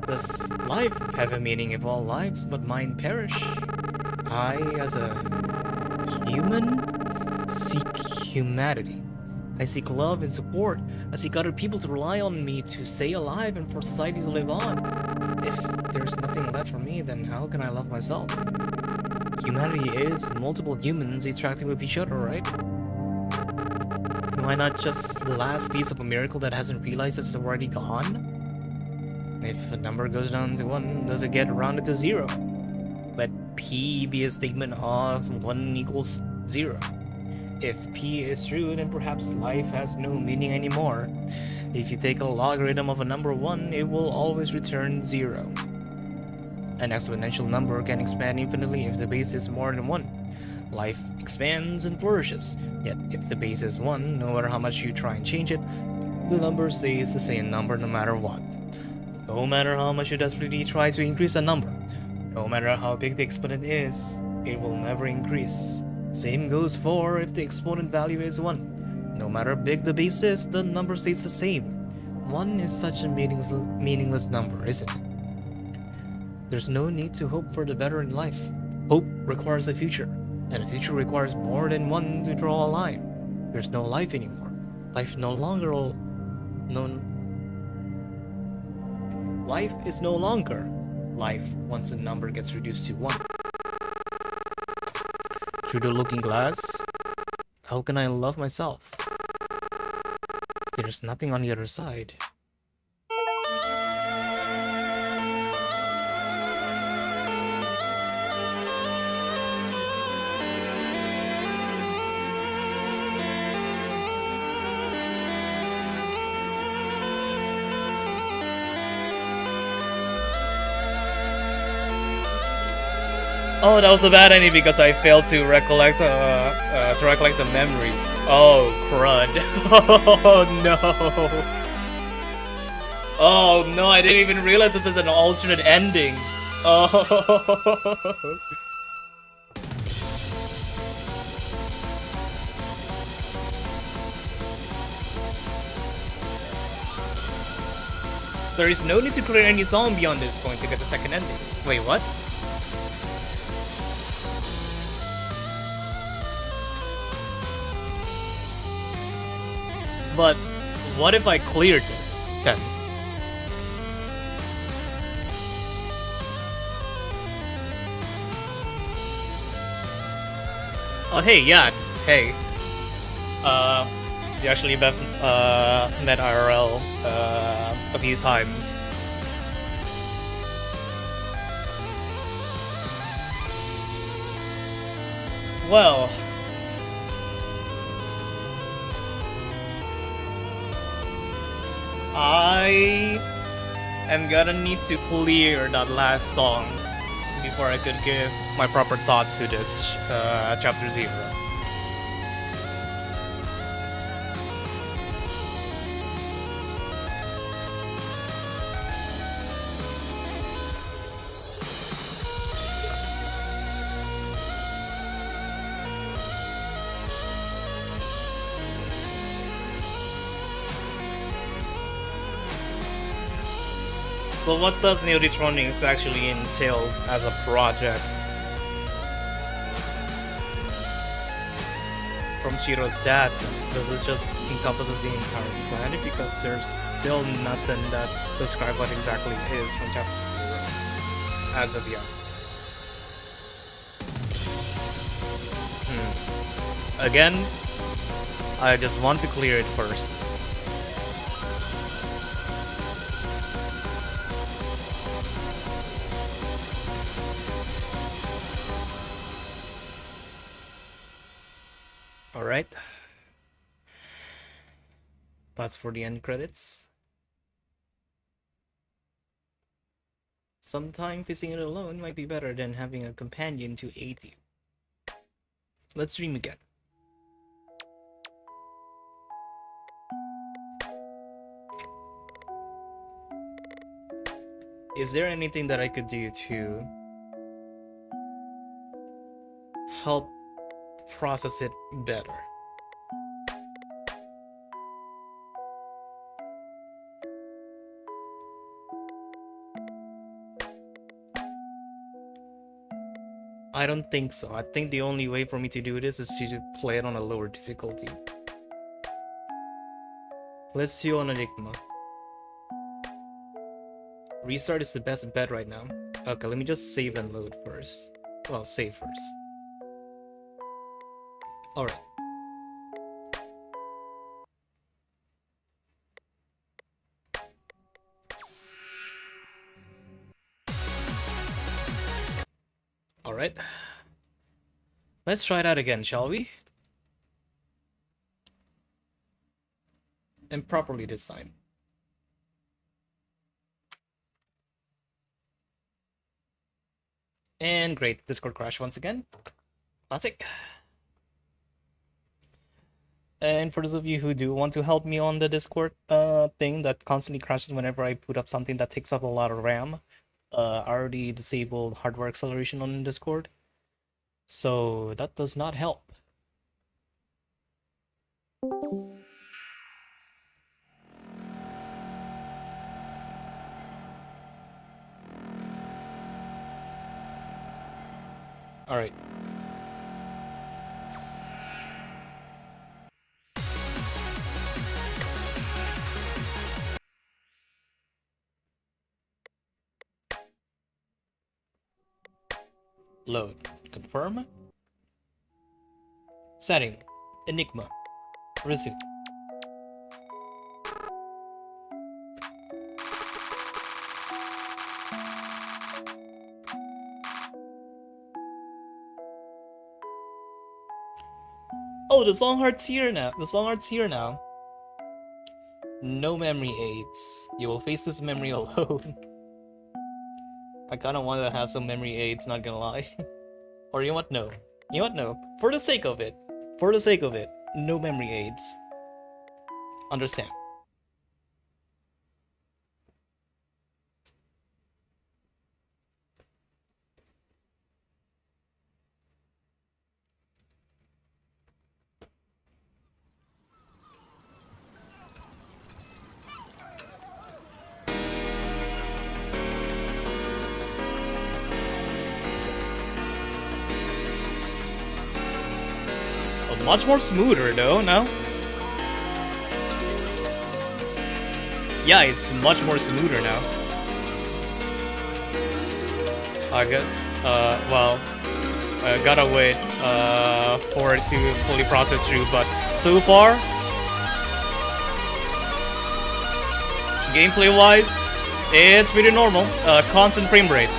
Does life have a meaning if all lives but mine perish? I, as a human, seek humanity. I seek love and support. I seek other people to rely on me to stay alive and for society to live on. If there's nothing left for me, then how can I love myself? Humanity is multiple humans interacting with each other, right? Am I not just the last piece of a miracle that hasn't realized it's already gone? If a number goes down to 1, does it get rounded to 0? Let P be a statement of 1 equals 0. If P is true, then perhaps life has no meaning anymore. If you take a logarithm of a number 1, it will always return 0. An exponential number can expand infinitely if the base is more than 1. Life expands and flourishes, yet if the base is 1, no matter how much you try and change it, the number stays the same number no matter what. No matter how much you desperately try to increase a number, no matter how big the exponent is, it will never increase. Same goes for if the exponent value is 1. No matter how big the base is, the number stays the same. 1 is such a meaningless number, isn't it? There's no need to hope for the better in life. Hope requires a future, and a future requires more than 1 to draw a line. There's no life anymore. Life no longer Life is no longer life once a number gets reduced to 1. Through the looking glass, how can I love myself? There's nothing on the other side. Oh, that was a bad ending because I failed to recollect the memories. Oh, crud. Oh, no. Oh, no, I didn't even realize this is an alternate ending. Oh. There is no need to clear any song beyond this point to get the second ending. Wait, what? But what if I cleared this then? Oh hey, yeah, hey. We actually met IRL a few times. Well, I am gonna need to clear that last song before I could give my proper thoughts to this chapter 0. So what does NEODITRONIX actually entails as a project? From Shiro's dad, does it just encompasses the entire planet? Because there's still nothing that describes what exactly it is from chapter 0 as of yet. Again, I just want to clear it first. Alright. That's for the end credits. Sometimes facing it alone might be better than having a companion to aid you. Let's dream again. Is there anything that I could do to help process it better? I don't think so. I think the only way for me to do this is to play it on a lower difficulty. Let's do on Enigma. Restart is the best bet right now. Okay, let me just save and load first. Well, save first. Alright. Alright. Let's try that again, shall we? And properly this time. And great, Discord crash once again. Classic. And for those of you who do want to help me on the Discord thing that constantly crashes whenever I put up something that takes up a lot of RAM, I already disabled hardware acceleration on Discord, so that does not help. All right. Load. Confirm. Setting. Enigma. Resume. Oh, the song art's here now. The song art's here now. No memory aids. You will face this memory alone. I kinda want to have some memory aids, not gonna lie. Or you know what? No. You know what? No. For the sake of it. For the sake of it. No memory aids. Understand. Much more smoother though, no? Yeah, it's much more smoother now. I guess. Well, I gotta wait for it to fully process through, but so far, gameplay wise, it's pretty normal. Constant frame rate.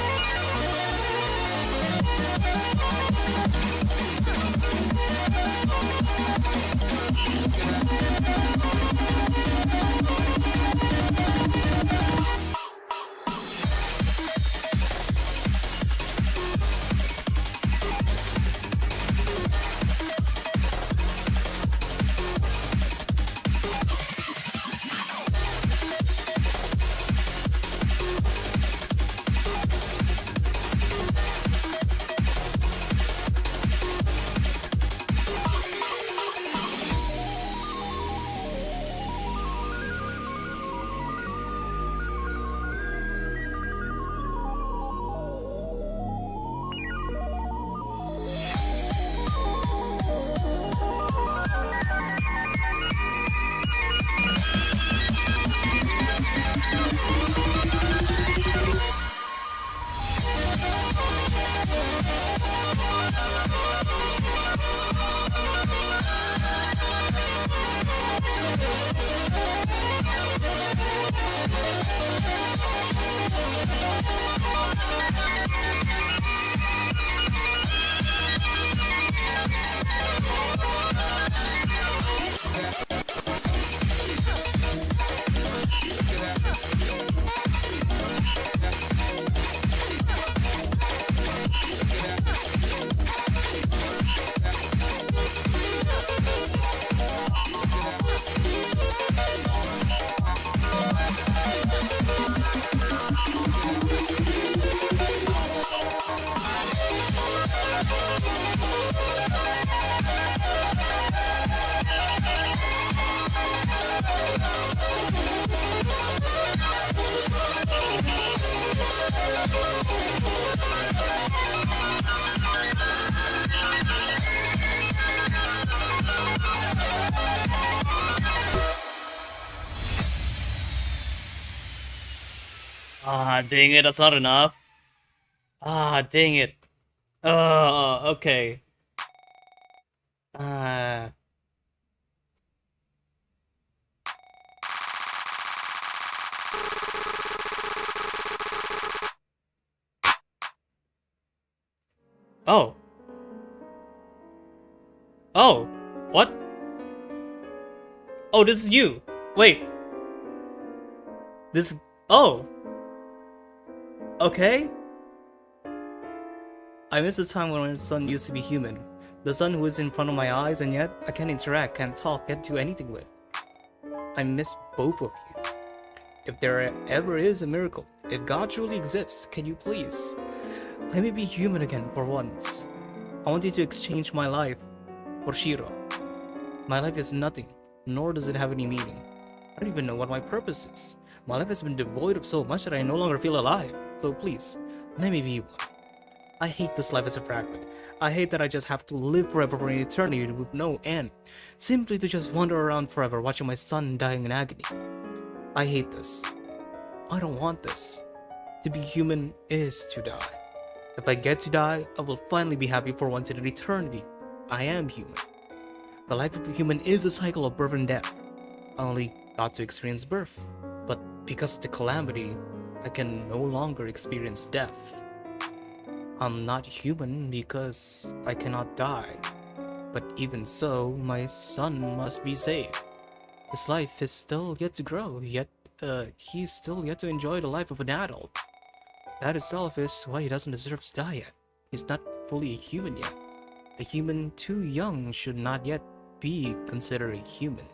Ah, dang it, that's not enough. Ah, dang it. Okay. Uh, oh. Oh. What? Oh, this is you. Wait. This. Oh. Okay. I miss the time when my son used to be human. The son who is in front of my eyes, and yet I can't interact, can't talk, can't do anything with. I miss both of you. If there ever is a miracle, if God truly exists, can you please let me be human again for once? I want you to exchange my life for Shiro. My life is nothing, nor does it have any meaning. I don't even know what my purpose is. My life has been devoid of so much that I no longer feel alive. So please, let me be one. I hate this life as a fragment. I hate that I just have to live forever for an eternity with no end, simply to just wander around forever watching my son dying in agony. I hate this. I don't want this. To be human is to die. If I get to die, I will finally be happy for once in an eternity. I am human. The life of a human is a cycle of birth and death. I only got to experience birth, but because of the calamity, I can no longer experience death. I'm not human because I cannot die. But even so, my son must be saved. His life is still yet to grow, yet he's still yet to enjoy the life of an adult. That itself is why he doesn't deserve to die yet. He's not fully a human yet. A human too young should not yet be considered a human.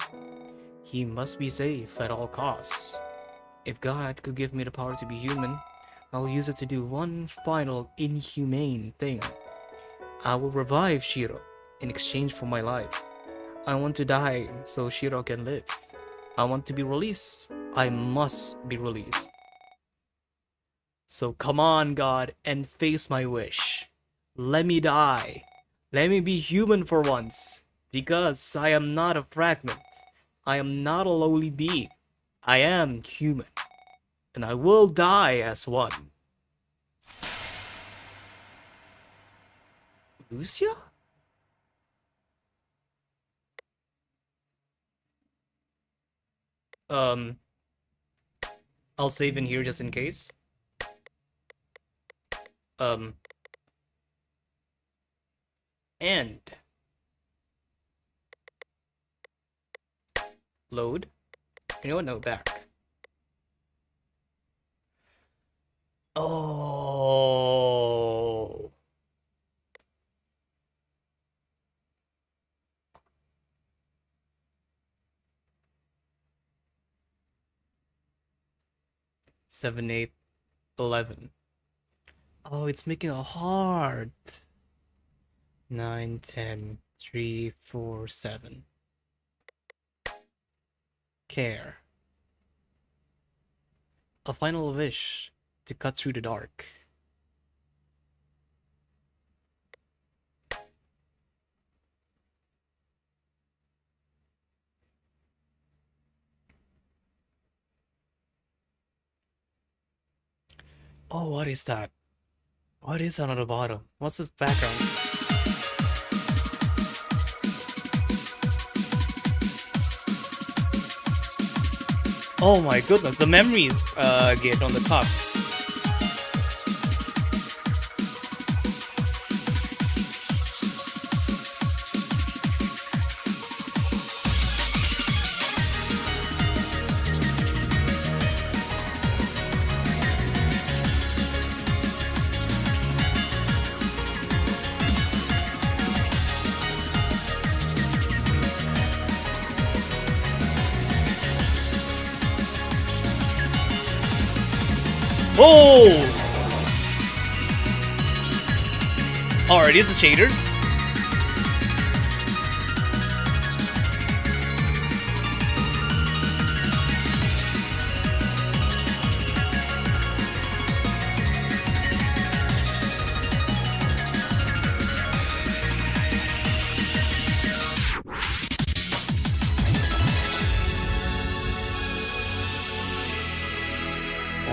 He must be safe at all costs. If God could give me the power to be human, I'll use it to do one final inhumane thing. I will revive Shiro in exchange for my life. I want to die so Shiro can live. I want to be released. I must be released. So come on, God, and face my wish. Let me die. Let me be human for once. Because I am not a fragment. I am not a lowly being. I am human. And I will die as one. Lucia? I'll save in here just in case. And load. You know what? No, back. Oh. Seven, 8, 11. Oh, it's making a heart. 9, 10, 3, 4, 7. Care. A final wish to cut through the dark. Oh, what is that? What is that on the bottom? What's this background? Oh my goodness, the memories gate on the top. Oh! Oh, are these the shaders?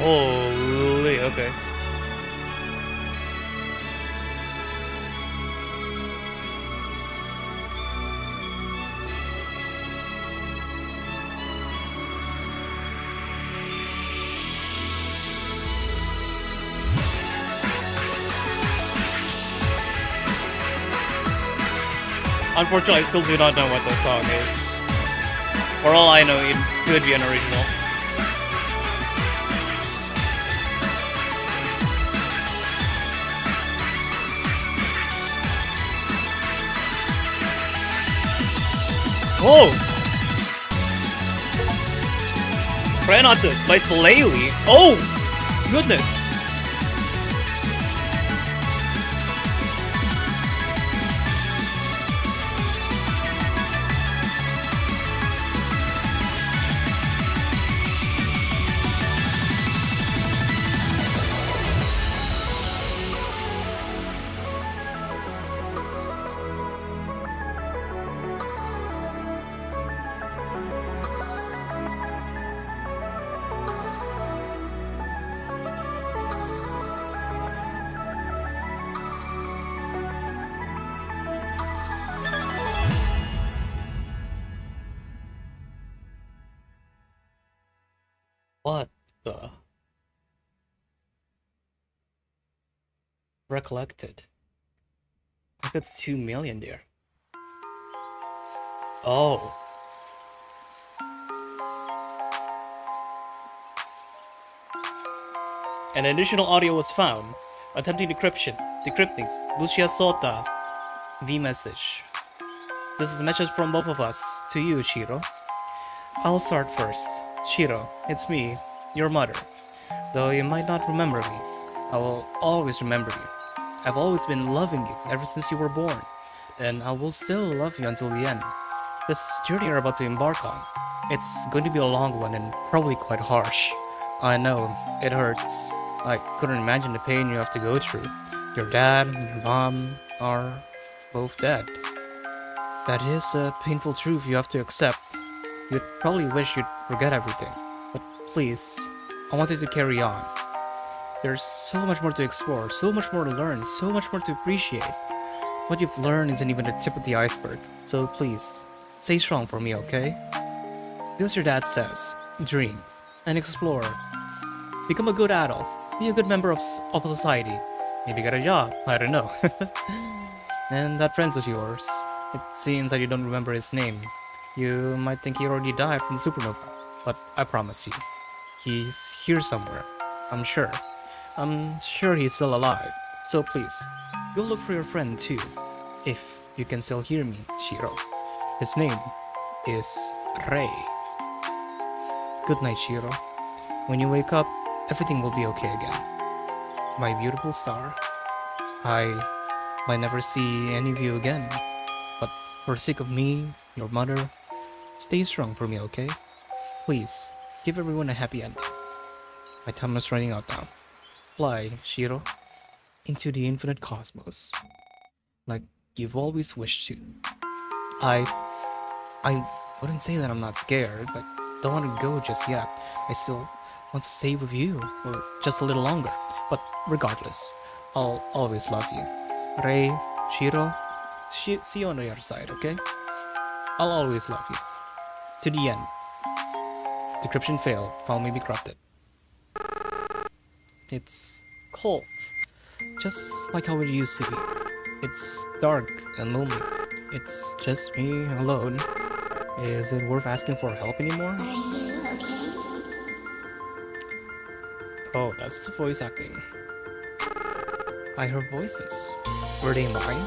Holy, okay. Unfortunately, I still do not know what the song is. For all I know, it could be an original. Whoa! Try Not This by Slaylee. Oh! Goodness! What the? Recollected. I got 2 million there. Oh. An additional audio was found. Attempting decrypting. Lucia Sota. V-message. This is a message from both of us to you, Shiro. I'll start first. Shiro, it's me, your mother. Though you might not remember me, I will always remember you. I've always been loving you ever since you were born, and I will still love you until the end. This journey you're about to embark on, it's going to be a long one and probably quite harsh. I know, it hurts. I couldn't imagine the pain you have to go through. Your dad and your mom are both dead. That is the painful truth you have to accept. You'd probably wish you'd forget everything, but please, I want you to carry on. There's so much more to explore, so much more to learn, so much more to appreciate. What you've learned isn't even the tip of the iceberg, so please, stay strong for me, okay? Do as your dad says, dream, and explore. Become a good adult, be a good member of society, maybe get a job, I don't know. And that friend of yours, it seems that you don't remember his name. You might think he already died from the supernova, but I promise you, he's here somewhere. I'm sure he's still alive. So please, go look for your friend too, if you can still hear me, Shiro. His name is Rei. Good night, Shiro. When you wake up, everything will be okay again. My beautiful star. I might never see any of you again, but for the sake of me, your mother, stay strong for me, okay? Please, give everyone a happy ending. My time is running out now. Fly, Shiro, into the infinite cosmos, like you've always wished to. I wouldn't say that I'm not scared, but don't want to go just yet. I still want to stay with you for just a little longer. But regardless, I'll always love you. Rei, Shiro, see you on the other side, okay? I'll always love you. To the end. Decryption failed. File may be corrupted. It's cold. Just like how it used to be. It's dark and lonely. It's just me alone. Is it worth asking for help anymore? Are you okay? Oh, that's the voice acting. I heard voices. Were they mine?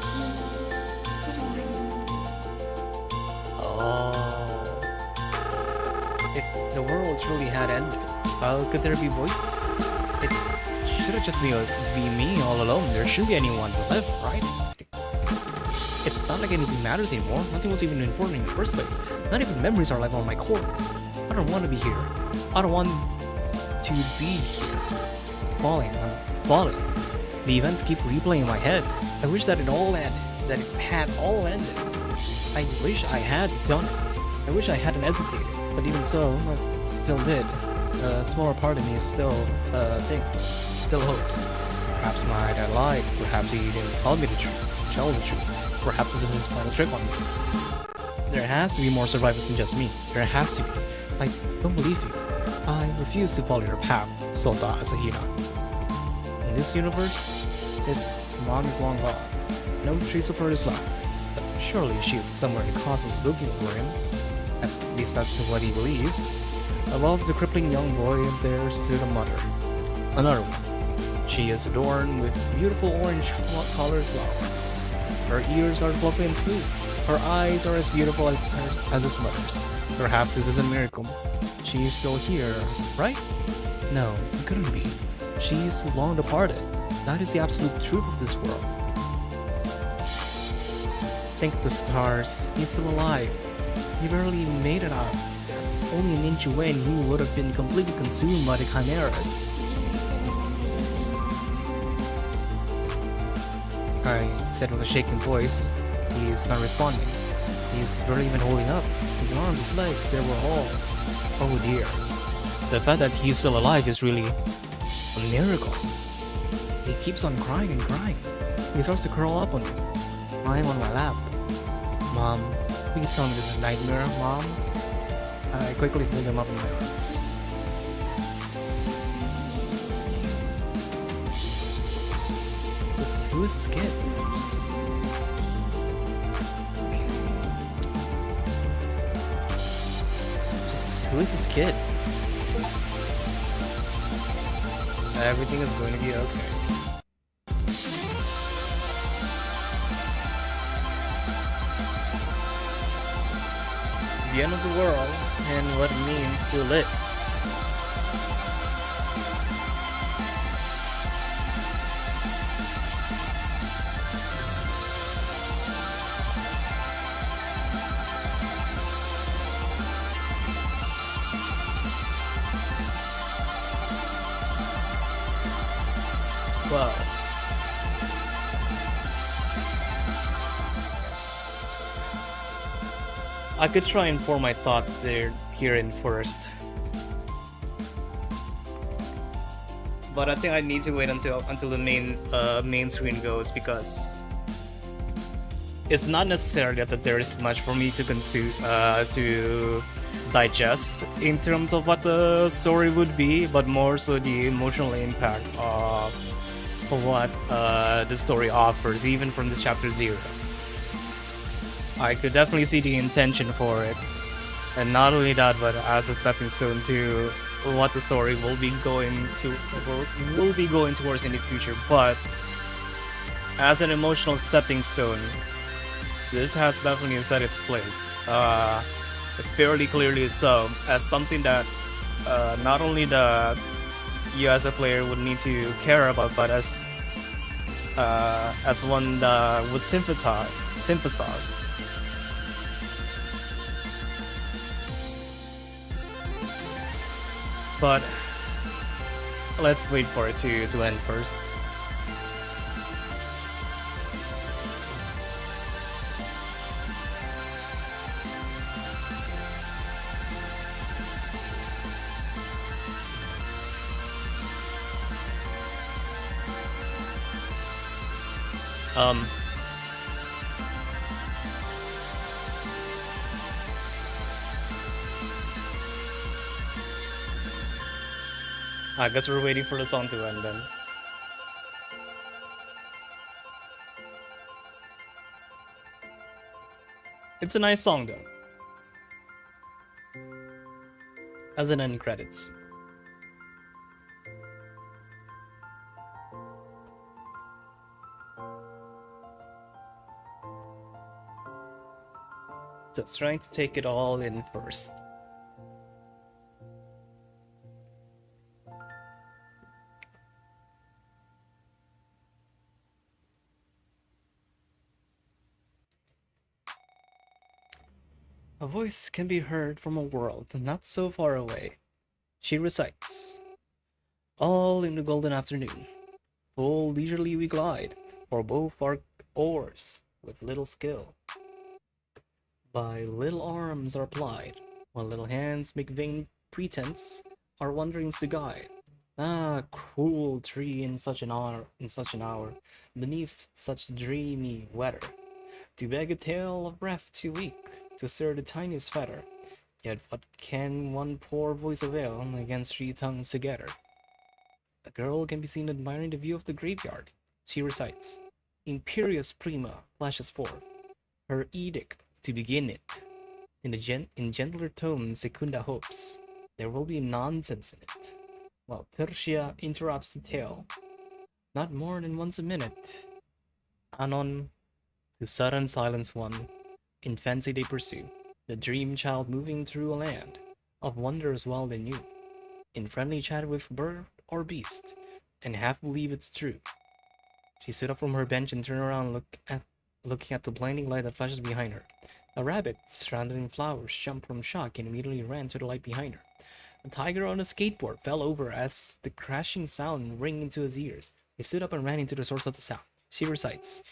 Oh. If the world truly had ended, how could there be voices? It should it just be me all alone? There shouldn't be anyone to live, right? It's not like anything matters anymore. Nothing was even important in the first place. Not even memories are like on my cords. I don't want to be here. I don't want to be here. I'm falling. The events keep replaying in my head. I wish that it had all ended. I wish I had done it. I wish I hadn't hesitated. But even so, I still did. A smaller part of me still thinks, still hopes. Perhaps my dad lied. Perhaps he didn't tell the truth. Perhaps this is his final trick on me. There has to be more survivors than just me. There has to be. I don't believe you. I refuse to follow your path, Sota Asahina. In this universe, his mom is long gone. No trace of her is left. But surely she is somewhere in the cosmos looking for him. At least that's what he believes. Above the crippling young boy, there stood a mother. Another one. She is adorned with beautiful orange-colored flowers. Her ears are fluffy and smooth. Her eyes are as beautiful as his mother's. Perhaps this is a miracle. She is still here, right? No, it couldn't be. She is long departed. That is the absolute truth of this world. Thank the stars. He's still alive. He barely made it out. Only an inch away and he would have been completely consumed by the chimeras. I said with a shaking voice. He is not responding. He's barely even holding up. His arms, his legs, they were all... Oh dear. The fact that he's still alive is really a miracle. He keeps on crying and crying. He starts to curl up on me. I'm on my lap. Mom, please tell me this is a nightmare, Mom. I quickly pulled him up in my arms. Who is this kid? Who is this kid? Everything is going to be okay. The end of the world and what it means to live. Wow. I could try and form my thoughts here in first. But I think I need to wait until the main screen goes, because it's not necessarily that there is much for me to consume to digest in terms of what the story would be, but more so the emotional impact of what the story offers, even from this chapter 0. I could definitely see the intention for it, and not only that, but as a stepping stone to what the story will be going towards in the future. But as an emotional stepping stone, this has definitely set its place, fairly clearly so, as something that not only that you as a player would need to care about, but as one that would sympathize. But let's wait for it to end first. I guess we're waiting for the song to end then. It's a nice song though. As an end credits. Just trying to take it all in first. A voice can be heard from a world not so far away. She recites, all in the golden afternoon, full leisurely we glide, for both our oars with little skill. By little arms are plied, while little hands make vain pretense our wanderings to guide. Ah, cruel tree in such an hour, beneath such dreamy weather, to beg a tale of breath too weak to stir the tiniest feather. Yet what can one poor voice avail against three tongues together? A girl can be seen admiring the view of the graveyard. She recites, imperious prima flashes forth her edict to begin it. In gentler tones, Secunda hopes there will be nonsense in it, while Tertia interrupts the tale. Not more than once a minute. Anon, to sudden silence one, in fancy they pursue, the dream child moving through a land of wonders wild and new, in friendly chat with bird or beast, and half believe it's true. She stood up from her bench and turned around looking at the blinding light that flashes behind her. A rabbit, surrounded in flowers, jumped from shock and immediately ran to the light behind her. A tiger on a skateboard fell over as the crashing sound rang into his ears. He stood up and ran into the source of the sound. She recites,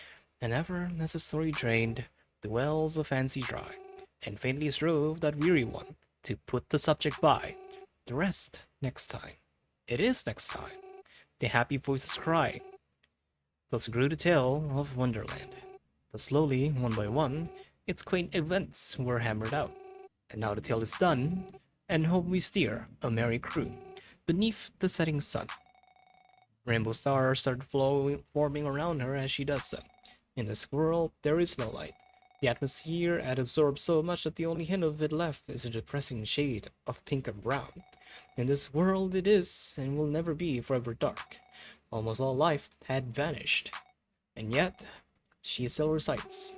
and ever as the story drained, the wells of fancy dry, and faintly strove that weary one to put the subject by. The rest next time. It is next time. The happy voices cry. Thus grew the tale of Wonderland. Thus slowly, one by one, its quaint events were hammered out. And now the tale is done, and home we steer, a merry crew, beneath the setting sun. Rainbow stars start forming around her as she does so. In this world, there is no light. The atmosphere had absorbed so much that the only hint of it left is a depressing shade of pink and brown. In this world it is, and will never be, forever dark. Almost all life had vanished. And yet, she still recites,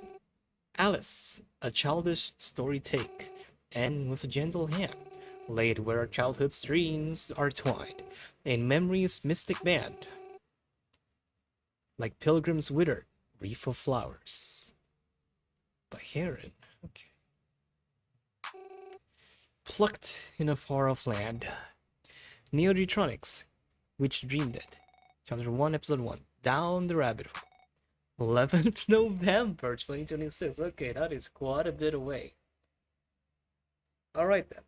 Alice, a childish story take, and with a gentle hand, laid where our childhood's dreams are twined, in memory's mystic band, like pilgrims withered wreath of flowers. By Heron. Okay. Plucked in a far-off land. NEODITRONIX, which dreamed it. Chapter 1, Episode 1. Down the Rabbit Hole. 11th November 2026. Okay, that is quite a bit away. Alright then.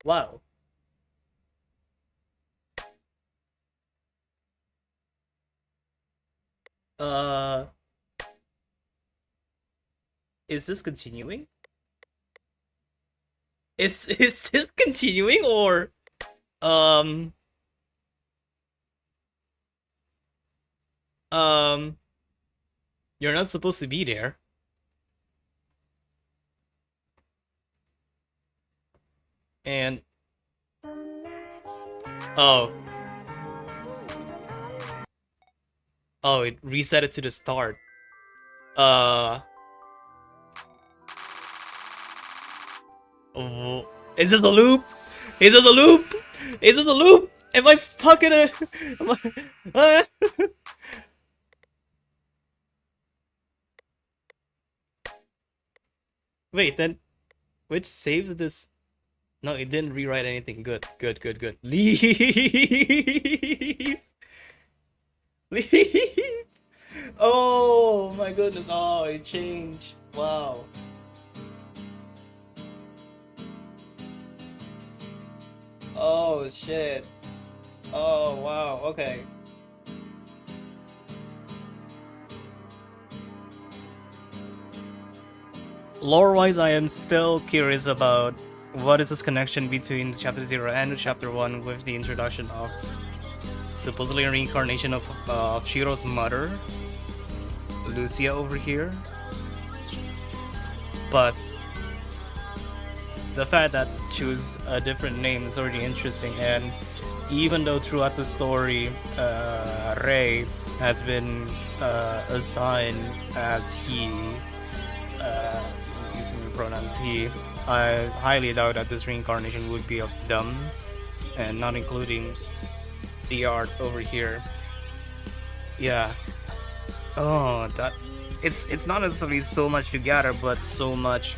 Wow. Is this continuing? Is this continuing or um you're not supposed to be there. And oh. Oh, it reset it to the start. Oh, is this a loop? Is this a loop? Is this a loop? Am I stuck in a? Am I... Wait, then which save did this? No, it didn't rewrite anything. Good, good, good, good. Leave. Leave. Oh my goodness. Oh, it changed. Wow. Oh shit. Oh wow. Okay. Lore-wise, I am still curious about what is this connection between Chapter 0 and Chapter 1 with the introduction of supposedly a reincarnation of Shiro's mother, Lucia over here. But the fact that choose a different name is already interesting, and even though throughout the story Rei has been assigned as he, using the pronouns he, I highly doubt that this reincarnation would be of them, and not including the art over here. Yeah. Oh, that it's not necessarily so much to gather, but so much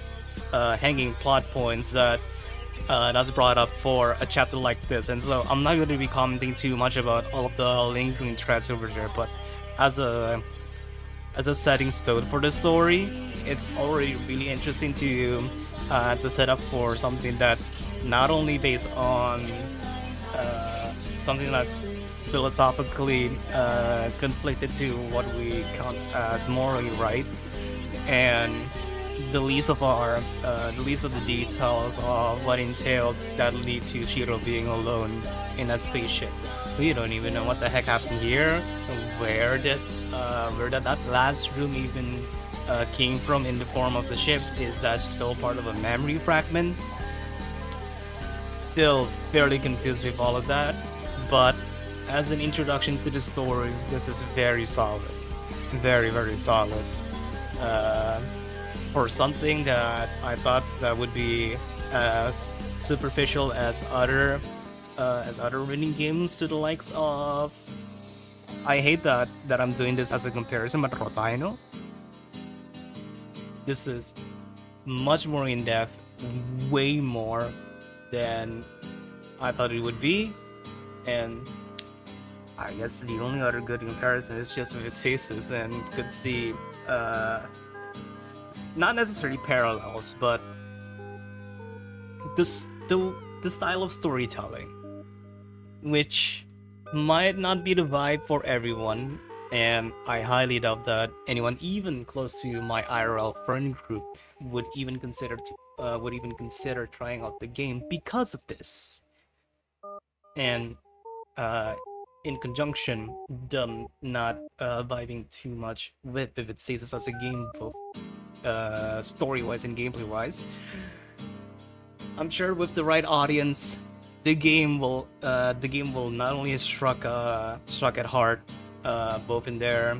hanging plot points that that's brought up for a chapter like this. And so I'm not going to be commenting too much about all of the lingering threads over there, but as a setting stone for the story, it's already really interesting to set up for something that's not only based on something that's philosophically conflicted to what we count as morally right, and the least of the details of what entailed that lead to Shiro being alone in that spaceship. We don't even know what the heck happened here. Where did that last room even came from in the form of the ship? Is that still part of a memory fragment? Still fairly confused with all of that, but as an introduction to the story, this is very solid. Very, very solid. For something that I thought that would be as superficial as other winning games to the likes of... I hate that I'm doing this as a comparison, but Rotaino. This is much more in-depth, way more than I thought it would be, and I guess the only other good comparison is just with Stasis, and could see not necessarily parallels, but the style of storytelling, which might not be the vibe for everyone, and I highly doubt that anyone even close to my IRL friend group would even consider trying out the game because of this. And in conjunction, them not vibing too much with Vivid Stasis as a game, both story-wise and gameplay-wise. I'm sure with the right audience, the game will not only struck at heart, both in their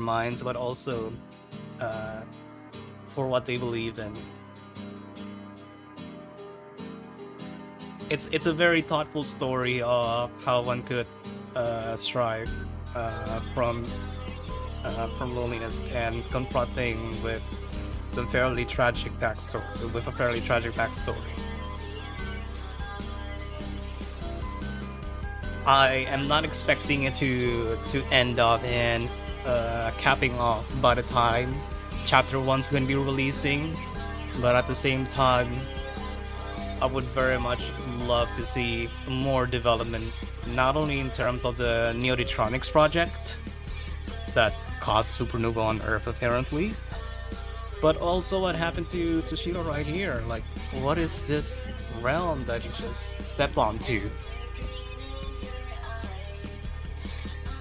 minds, but also for what they believe in. It's a very thoughtful story of how one could strive from loneliness and confronting with a fairly tragic backstory. I am not expecting it to end up in capping off by the time Chapter 1's going to be releasing, but at the same time, I would very much love to see more development, not only in terms of the NEODITRONIX project that caused supernova on Earth apparently, but also what happened to Shiro right here. Like, what is this realm that you just step onto?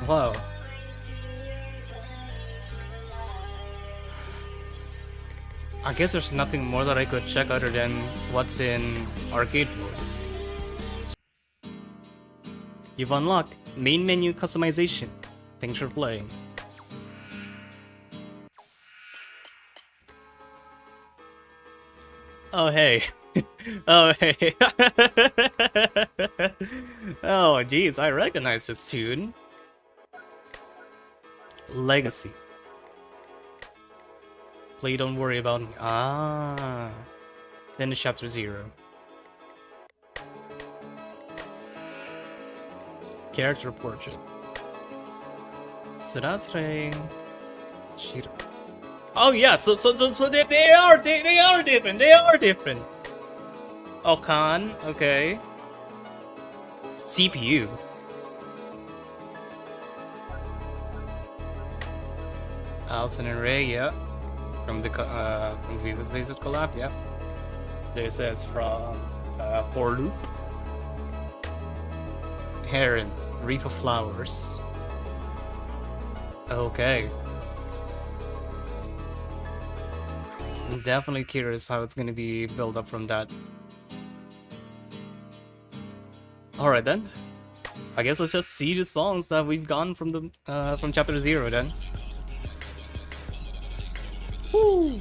Wow. I guess there's nothing more that I could check other than what's in arcade mode. You've unlocked main menu customization. Thanks for playing. Oh hey. Oh hey. Oh geez, I recognize this tune. Legacy. Play Don't Worry About Me. Ah. Finish Chapter 0. Character portrait. So that's Shiro. Oh yeah, so they are different. They are different. Okan, okay. CPU. Alison and Ray, yeah. From the Days of Collab, yeah. This is from Papalook. Heron, Reef of Flowers. Okay. I'm definitely curious how it's gonna be built up from that. Alright then. I guess let's just see the songs that we've gotten from the from Chapter 0 then. Woo!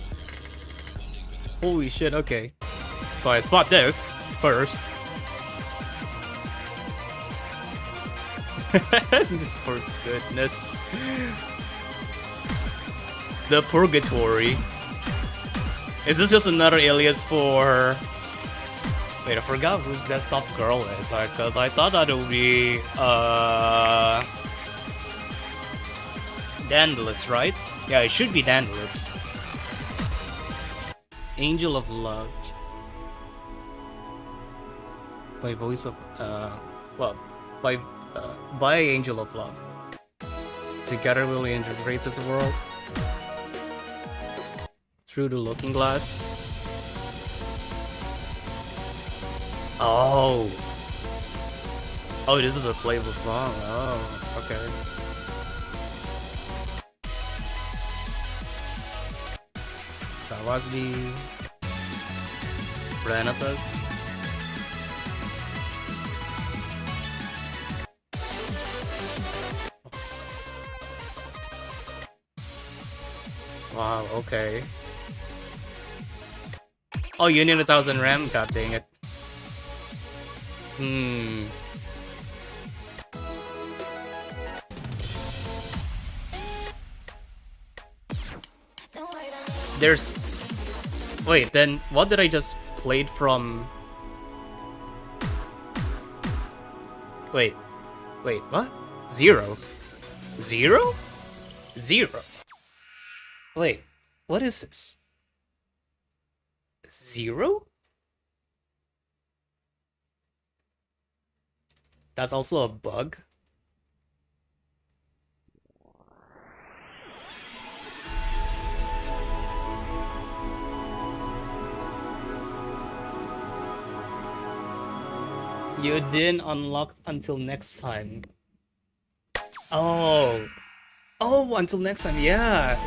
Holy shit, okay. So I spot this first. For goodness. The Purgatory. Is this just another alias for... Wait, I forgot who's that soft girl is, because I thought that it would be, Dandalus, right? Yeah, it should be Dandalus. Angel of Love. By voice of, well, by Angel of Love. Together we'll integrate this world. Through the looking glass. Oh. Oh, this is a playable song. Oh, okay. Sarwazdi. Renatus. Wow, okay. Oh, you need 1,000 RAM? God dang it. There's... Wait, then what did I just played from... Wait, what? Zero? Zero? Zero? Wait, what is this? Zero? That's also a bug? You didn't unlock until next time. Oh. Oh, until next time. Yeah.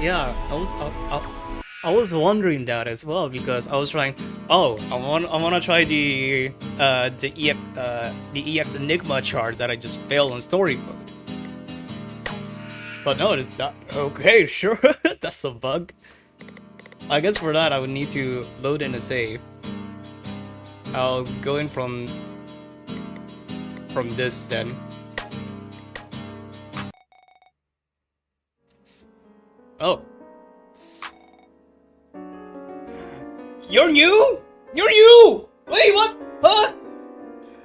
I was wondering that as well because I was trying. Oh, I want to try the EX Enigma chart that I just failed on story mode. But no, it's not. Okay, sure. That's a bug. I guess for that I would need to load in a save. I'll go in from this then. Oh. You're new? You're new! Wait, what? Huh?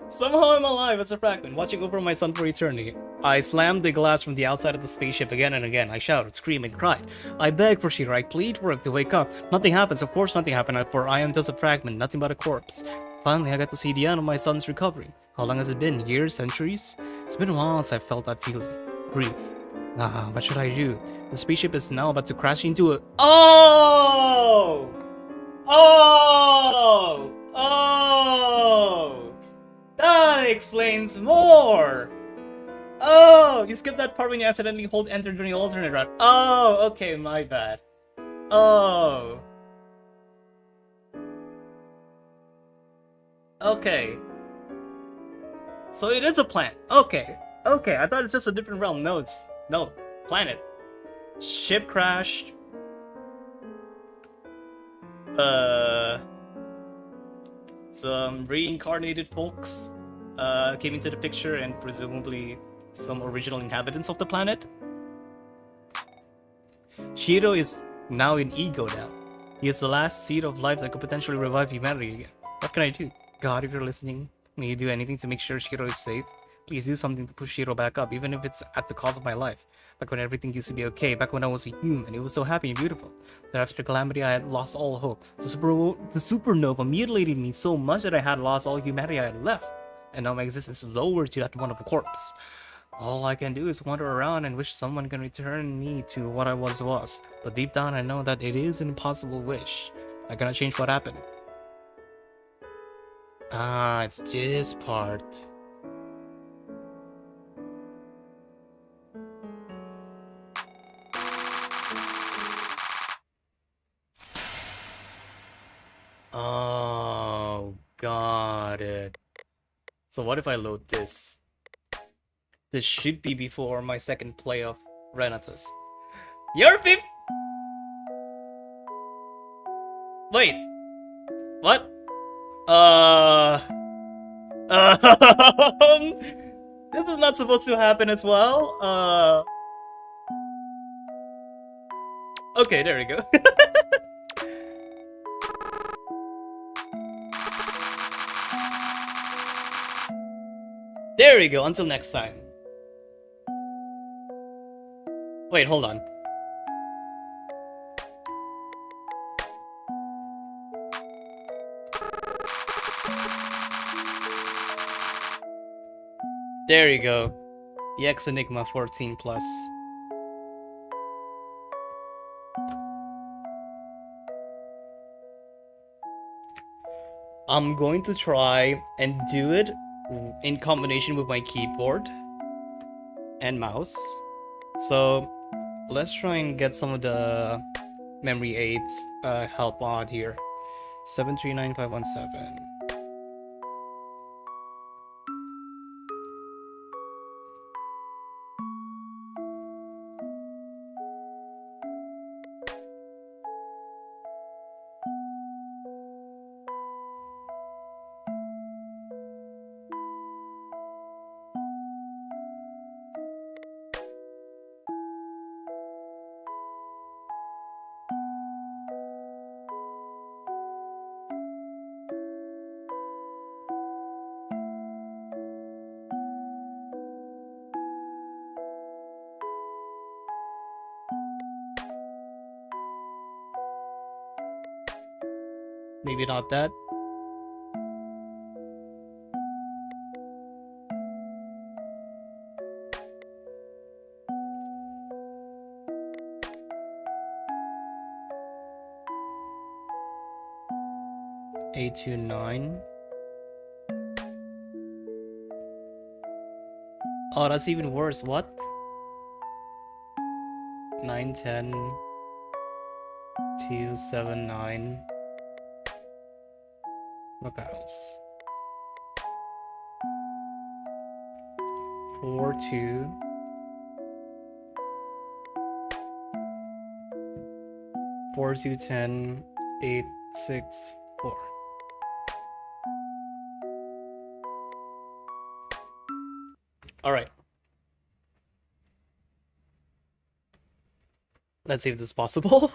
Somehow I'm alive as a fragment, watching over my son for eternity. I slammed the glass from the outside of the spaceship again and again. I shouted, screamed, and cried. I begged for Shiro. I plead for him to wake up. Nothing happens. Of course nothing happened, for I am just a fragment, nothing but a corpse. Finally, I got to see the end of my son's recovery. How long has it been? Years? Centuries? It's been a while since I felt that feeling. Grief. What should I do? The spaceship is now about to crash into a... Oh! Oh! Oh! That explains more! Oh! You skipped that part when you accidentally hold enter during the alternate route. Oh! Okay, my bad. Oh! Okay. So it is a planet. Okay. Okay, I thought it's just a different realm. No, it's... No. Planet. Ship crashed. Some reincarnated folks came into the picture and presumably some original inhabitants of the planet. Shiro is now in ego now. He is the last seed of life that could potentially revive humanity again. What can I do? God, if you're listening, may you do anything to make sure Shiro is safe? Please do something to push Shiro back up, even if it's at the cost of my life. Back when everything used to be okay, back when I was a human, it was so happy and beautiful. Then after the calamity, I had lost all hope. The supernova mutilated me so much that I had lost all humanity I had left. And now my existence is lowered to that one of a corpse. All I can do is wander around and wish someone can return me to what I was. But deep down, I know that it is an impossible wish. I cannot change what happened. Ah, it's this part. Oh, got it. So what if I load this? This should be before my second play of Renatus. You're fifth. Wait. What? This is not supposed to happen as well. Okay, there we go. There we go, until next time. Wait, hold on. There you go. EX Enigma 14 plus. I'm going to try and do it in combination with my keyboard and mouse. So let's try and get some of the memory aids help on here. 739517. Maybe not that. A29. Oh, that's even worse. What? 910 279. Look house. 42 4210 864. All right. Let's see if this is possible.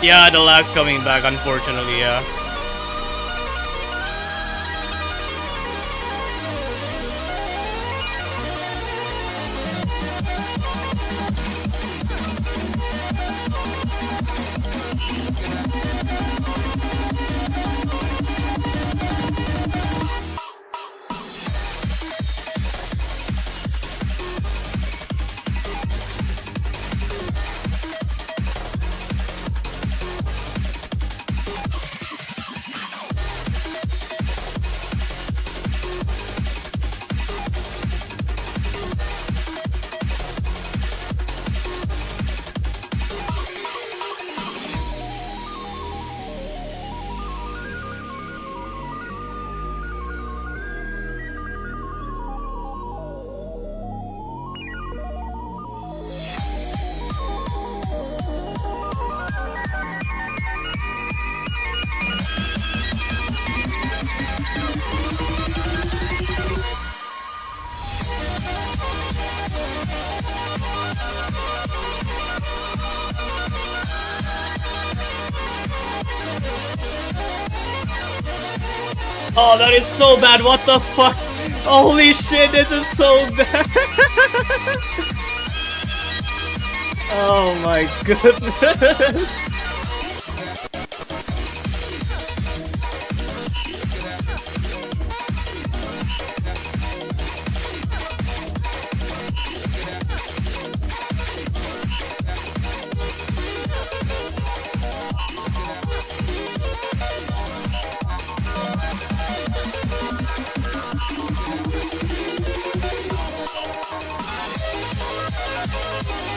Yeah, the lag's coming back, unfortunately, yeah. Oh, that is so bad. What the fuck? Holy shit, this is so bad. Oh my goodness.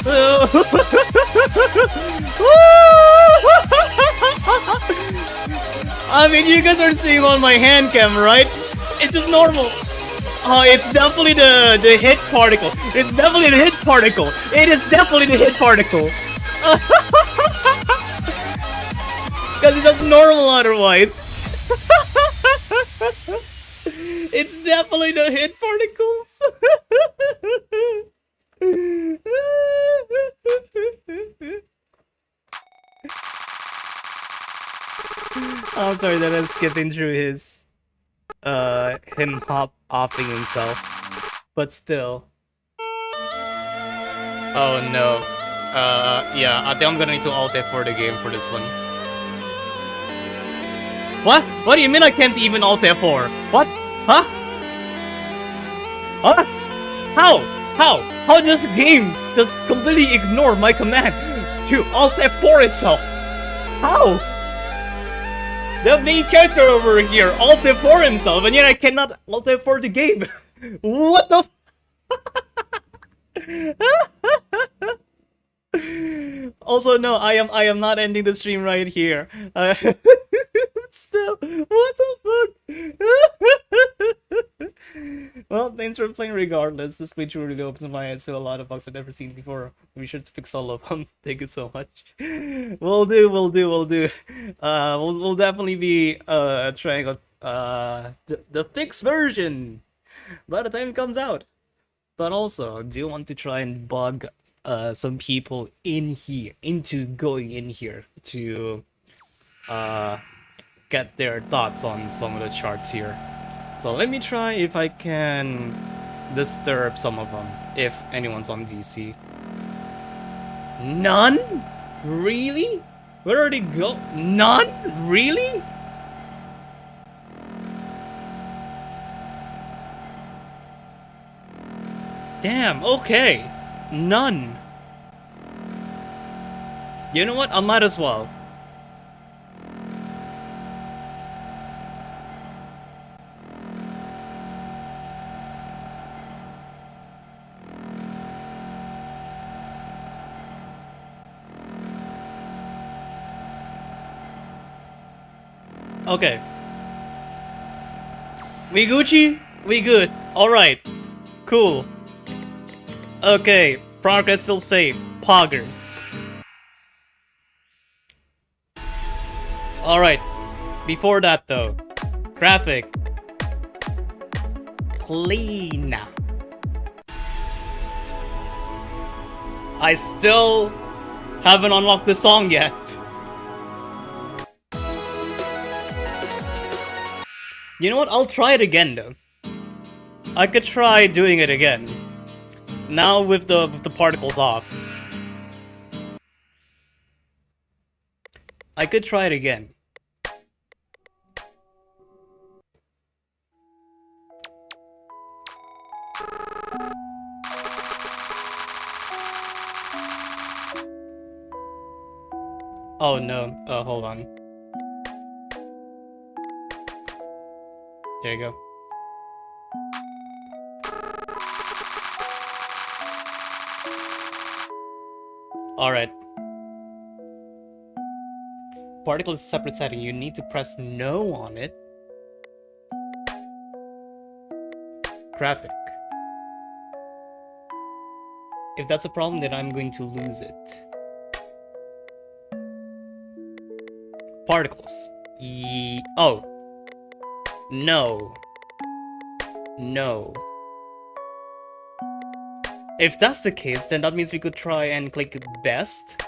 I mean, you guys are seeing on my hand cam, right? It's just normal. Oh, it's definitely the hit particle. It's definitely the hit particle. It is definitely the hit particle. Because it's just normal otherwise. It's definitely the hit particles. I'm sorry that I'm skipping through his him offing himself. But still. Oh no. Yeah, I think I'm gonna need to alt F4 the game for this one. What? What do you mean I can't even alt F4? What? Huh? Huh? How? How does this game just completely ignore my command to alt F4 itself? How? The main character over here alt F4 himself, and yet I cannot alt F4 the game. What the Also, no, I am not ending the stream right here. Still, what the fuck? Well, thanks for playing regardless. This playthrough really opens my eyes to a lot of bugs I've never seen before. Be sure to fix all of them. Thank you so much. We'll do. We'll definitely be trying out the fixed version by the time it comes out. But also, I do want to try and bug some people in here into going in here to get their thoughts on some of the charts here. So let me try if I can disturb some of them, if anyone's on VC. None? Really? Where are they go? None? Really? Damn, okay. None. You know what? I might as well. Okay. We Gucci? We good. Alright. Cool. Okay. Progress still safe. Poggers. Alright. Before that though. Graphic. Clean. I still haven't unlocked the song yet. You know what? I'll try it again though. I could try doing it again. Now with the particles off. I could try it again. Oh no, hold on. There you go. Alright. Particle is a separate setting. You need to press no on it. Graphic. If that's a problem, then I'm going to lose it. Particles. Oh. No. No. If that's the case, then that means we could try and click best,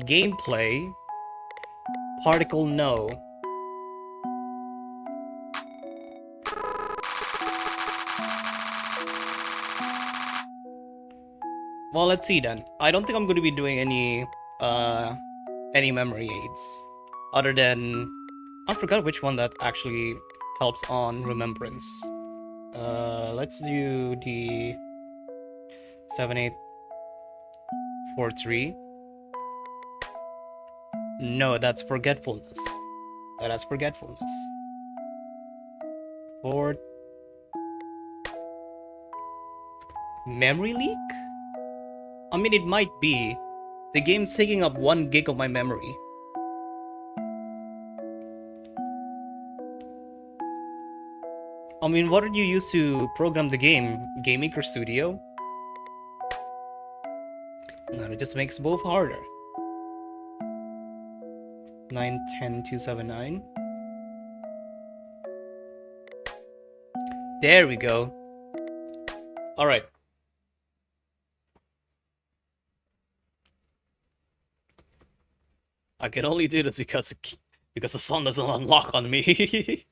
gameplay, particle no. Well, let's see then. I don't think I'm going to be doing any memory aids, other than I forgot which one that actually helps on remembrance. Let's do the 7843. No, that's forgetfulness. That's forgetfulness. For memory leak? I mean, it might be. The game's taking up 1 gig of my memory. I mean, what did you use to program the game? Game Maker Studio? No, it just makes both harder. 910279. There we go. Alright. I can only do this because the sun doesn't unlock on me.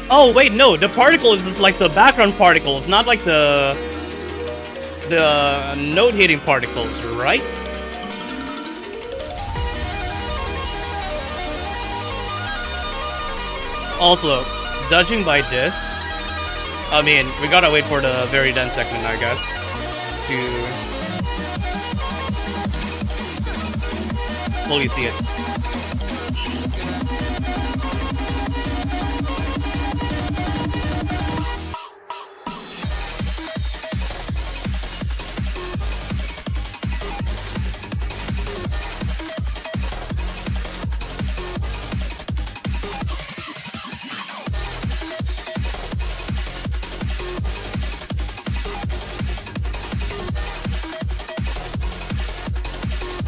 Oh wait, no, the particles is like the background particles, not like the note hitting particles, right? Also, judging by this, I mean, we gotta wait for the very dense segment, I guess, to fully see it.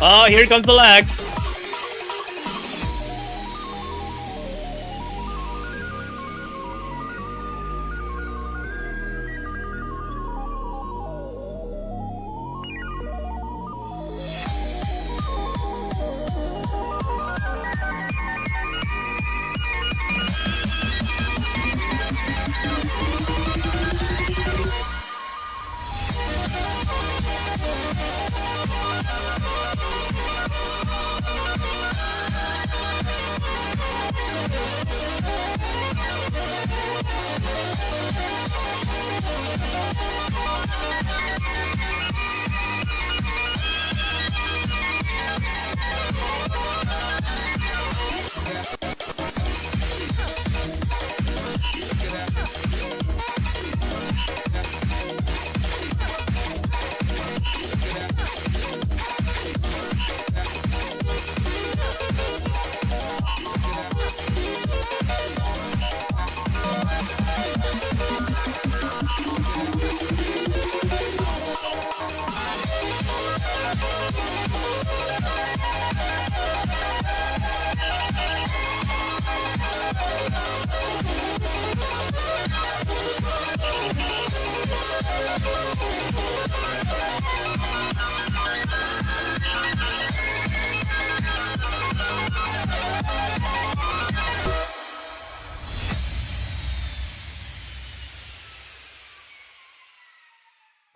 Oh, here comes the lag.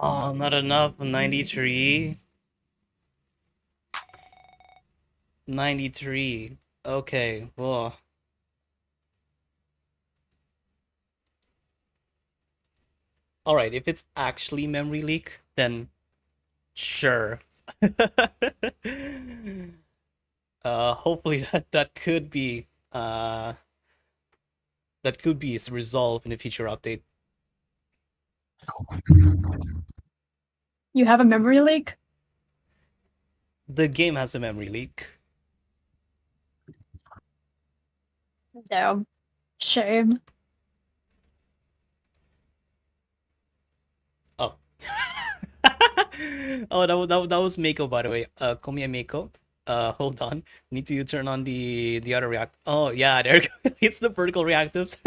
Oh, not enough. 93. 93. Okay, well. Alright, if it's actually memory leak, then sure. Hopefully that could be resolved in a future update. You have a memory leak? The game has a memory leak. Damn. Shame. Oh. Oh, that was Mako, by the way. Komiya Mako. Hold on. Need to turn on the other react. Oh yeah, there you go. It's the vertical reactives.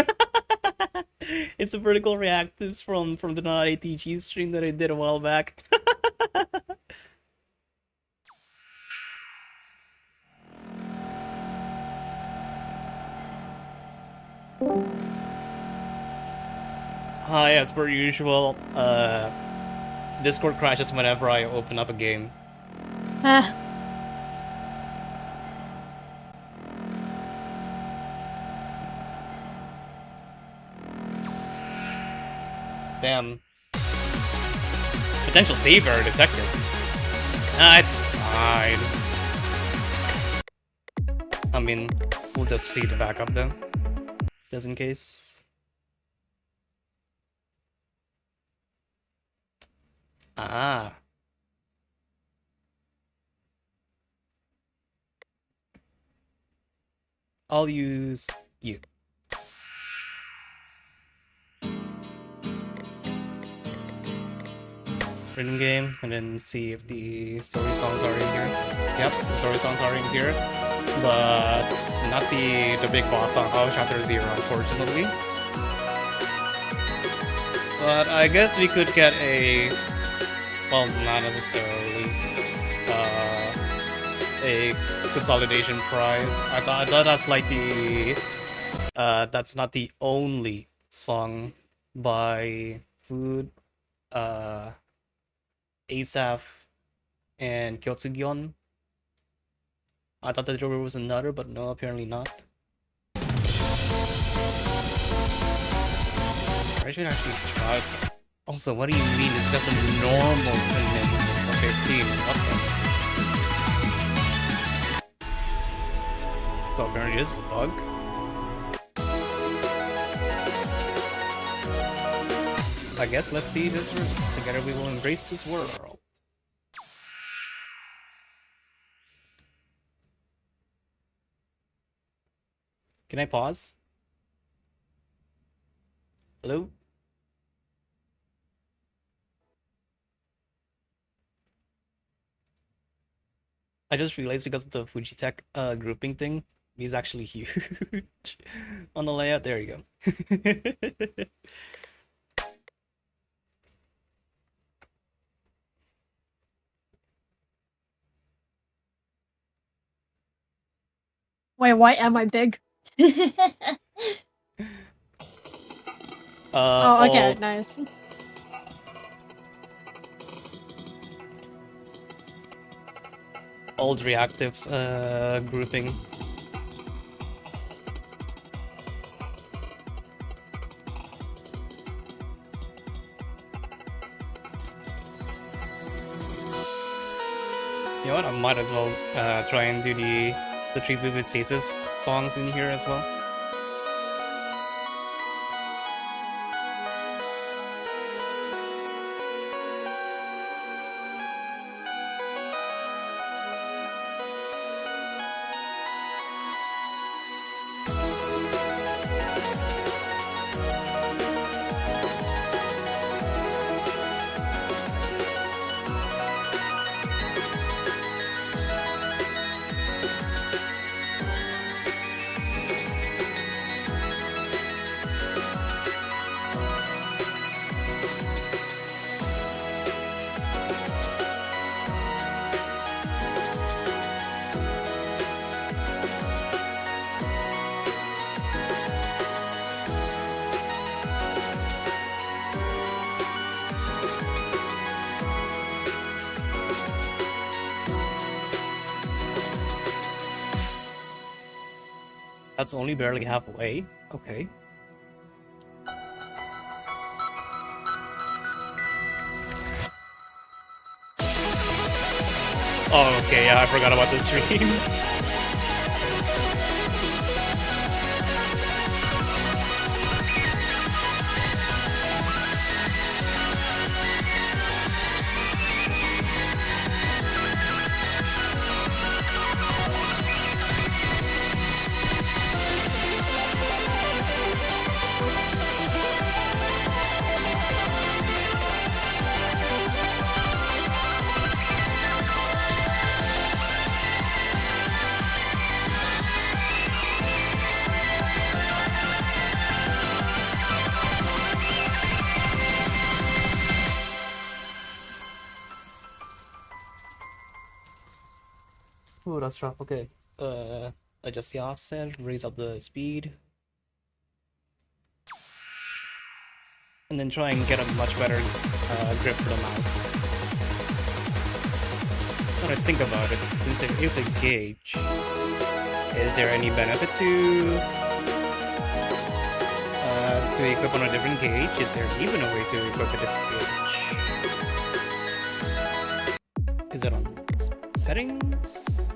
It's the vertical reactives from the non-ATG stream that I did a while back. Hi, as per usual, Discord crashes whenever I open up a game. Ah. damn. Potential saver detected. It's fine. I mean, we'll just see the backup then. Just in case. Ah. I'll use you. Rhythm game, and then see if the story songs are in here. Yep, the story songs are in here, but not the big boss song of Chapter 0, unfortunately. But I guess we could get a, well, not necessarily, a consolidation prize. I thought that's like the, that's not the only song by Food, Asaph, and Kyotsugion. I thought that there was another, but no, apparently not. I should actually try. Also, what do you mean it's just a normal thing? Okay, team, what the? So apparently this is a bug. I guess let's see this first. Together we will embrace this world. Can I pause? Hello? I just realized because of the Fujitech grouping thing, he's actually huge on the layout. There you go. Wait, why am I big? Oh, okay, nice. Old reactives grouping. You know what? I might as well try and do the Three Vivid Stasis songs in here as well. That's only barely halfway. Okay. Oh, okay, yeah, I forgot about this stream. Oh, that's rough. Okay. Adjust the offset, raise up the speed. And then try and get a much better grip for the mouse. When I think about it, since it is a gauge, is there any benefit to to equip on a different gauge? Is there even a way to equip a different gauge? Is it on settings?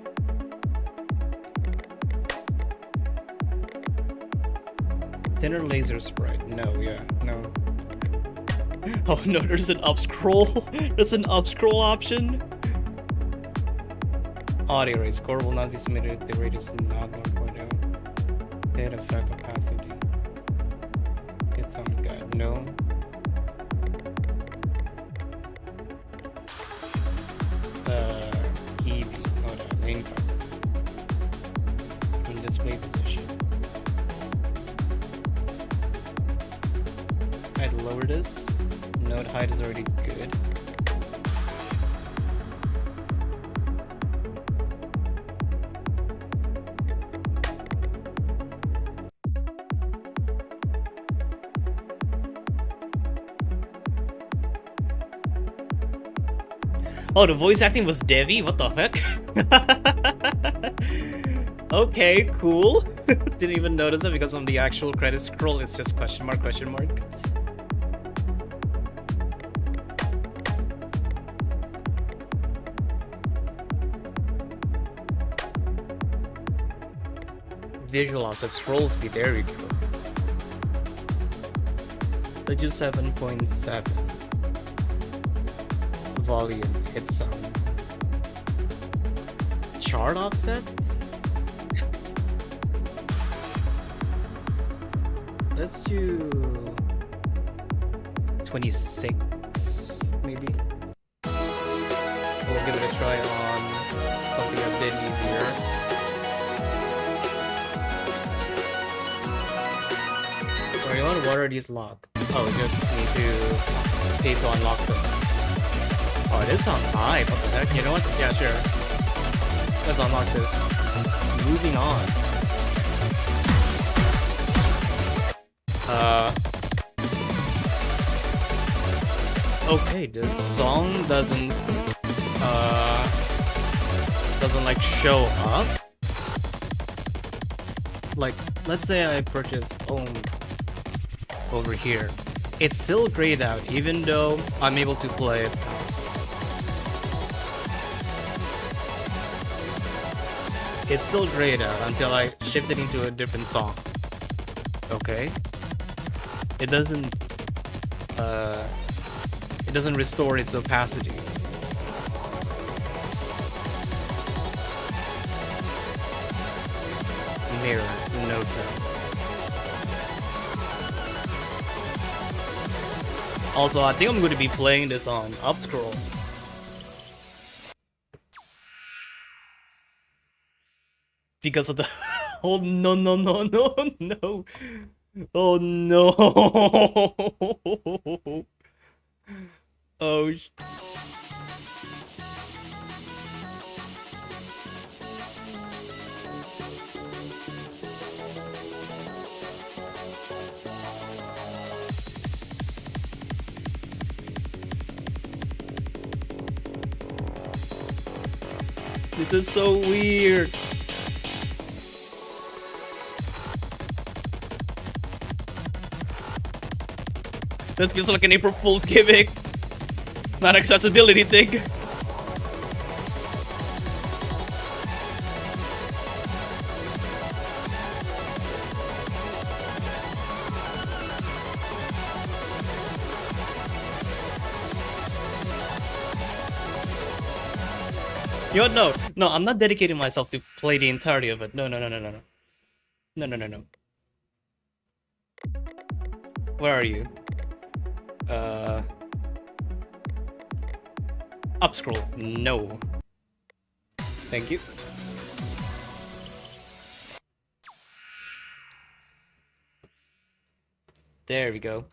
Thinner laser sprite. No, yeah, no. Oh no, there's an up scroll. There's an up scroll option. Audio rate score will not be submitted if the rate is not 1.0. Hit effect opacity. Hit sound guide. No. Key beat. Oh no, main part. In display position. I'd lower this. Node height is already good. Oh, the voice acting was Devi? What the heck? Okay, cool. Didn't even notice it because on the actual credit scroll it's just question mark, question mark. Visual offset scroll speed, there we go. Let's do 7.7. Volume, hit sound. Chart offset? Let's do 26, maybe. We'll give it a try on something a bit easier. What are these locked? Oh, we just need to pay to unlock them. Oh, this sounds high. What the heck? You know what? Yeah, sure. Let's unlock this. Moving on. Okay, this song doesn't like show up. Like, let's say I purchase over here. It's still grayed out, even though I'm able to play it. It's still grayed out until I shift it into a different song. Okay? It doesn't restore its opacity. Mirror, no doubt. Also, I think I'm going to be playing this on up scroll. Because of the... Oh no no no no no. Oh no. Oh this is so weird. This feels like an April Fool's gimmick, not an accessibility thing. You know what? No, I'm not dedicating myself to play the entirety of it. No. No. Where are you? Up scroll. No. Thank you. There we go.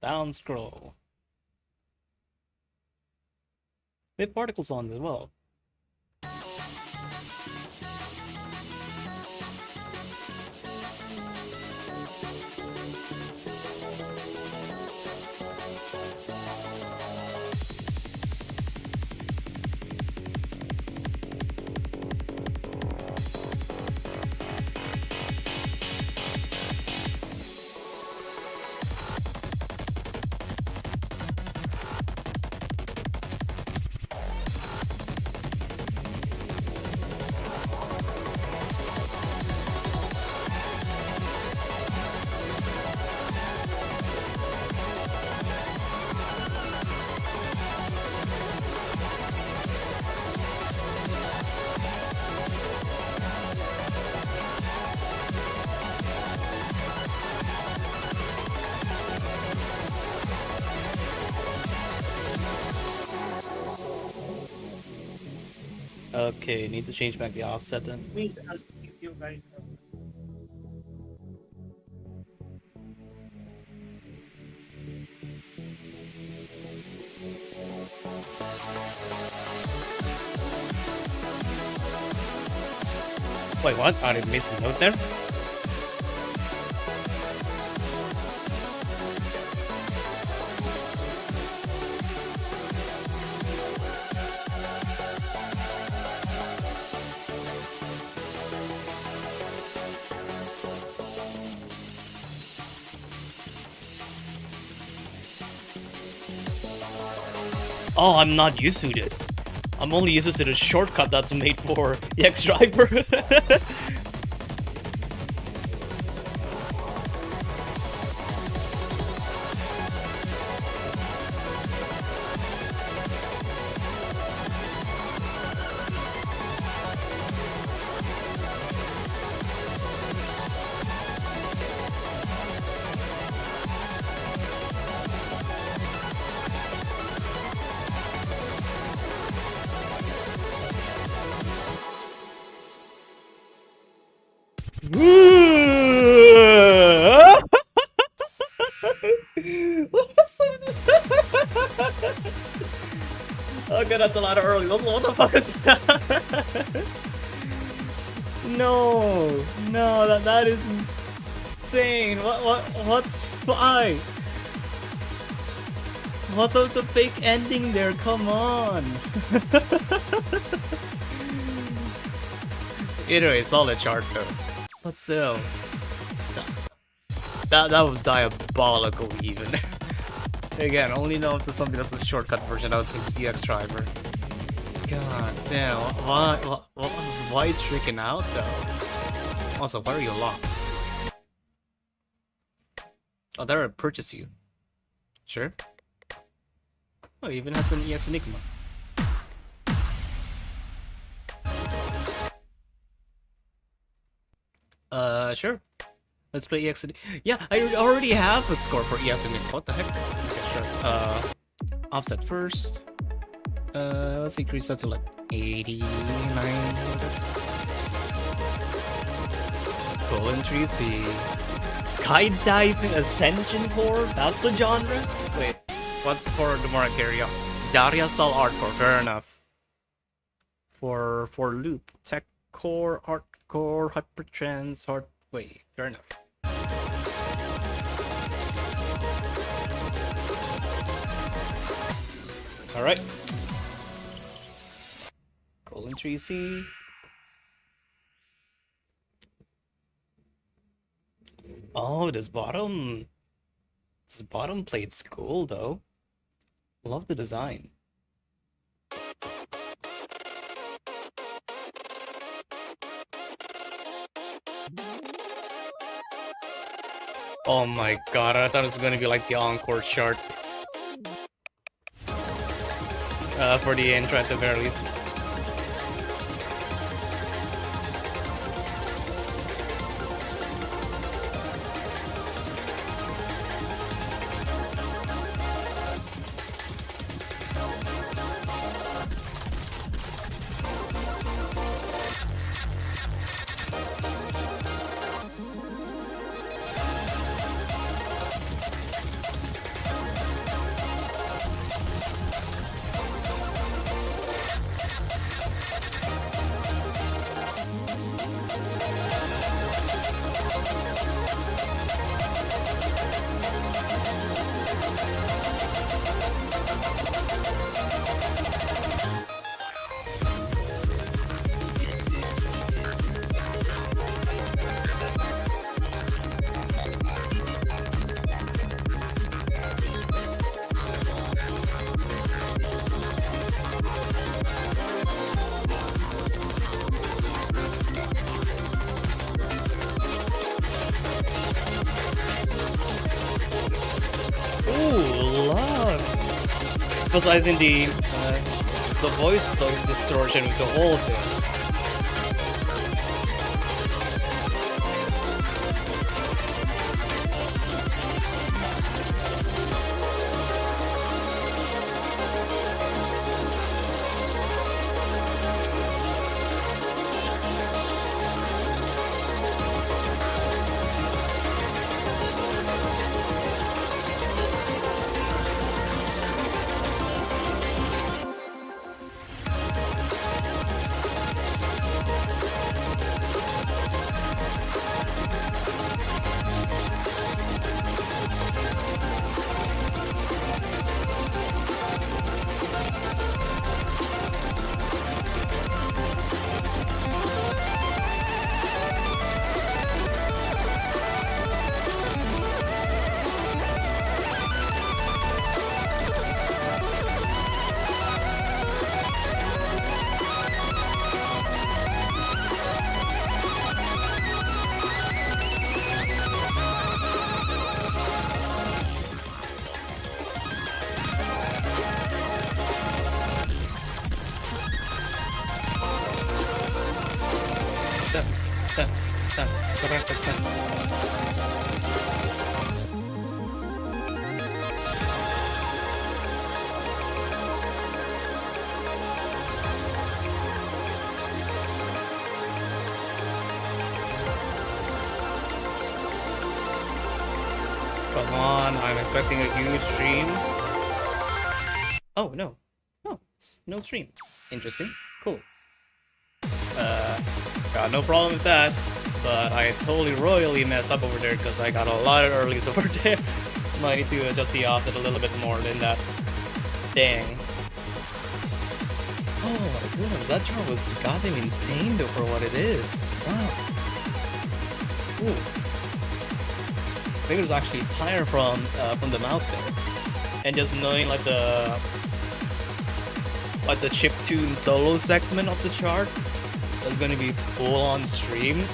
Down scroll. With particles on as well. Okay, need to change back the offset then. Please ask if you guys know. Wait, what? I did miss a note there? Oh, I'm not used to this. I'm only used to the shortcut that's made for EX Driver. Okay, that's a lot early. What the fuck is that? No, no, that is insane. What's why? What's up the fake ending there? Come on. Either way, solid chart though. But still, that was diabolical even. Again, only know if there's something that's a shortcut version. I was thinking EX Driver. God damn, why tricking out though? Also, why are you locked? Oh, there I purchase you. Sure. Oh, it even has an EX Enigma. Sure. Let's play EX Enigma. Yeah, I already have a score for EX Enigma. What the heck? Okay, sure. Offset first. Let's increase that to like 89. Golden Tree Sea. Skydiving Ascension Core? That's the genre? Wait, what's for the Morakaria? Daria Style Hardcore, fair enough. For Loop, Tech Core, Hardcore, Hypertrans, wait, fair enough. Alright. Golden Tree Sea. Oh, this bottom plate's cool though. Love the design. Oh my god, I thought it was gonna be like the encore chart. For the intro at the very least. Emphasizing the voice distortion with the whole thing. Come on, I'm expecting a huge stream. Oh, no. No, it's no stream. Interesting. Cool. Got no problem with that. But I totally royally messed up over there because I got a lot of earlys over there. Might need to adjust the offset a little bit more than that. Dang. Oh my goodness, that chart was goddamn insane though for what it is. Wow. Ooh. Fingers actually tired from the mouse there. And just knowing like the chiptune solo segment of the chart that's gonna be full on stream.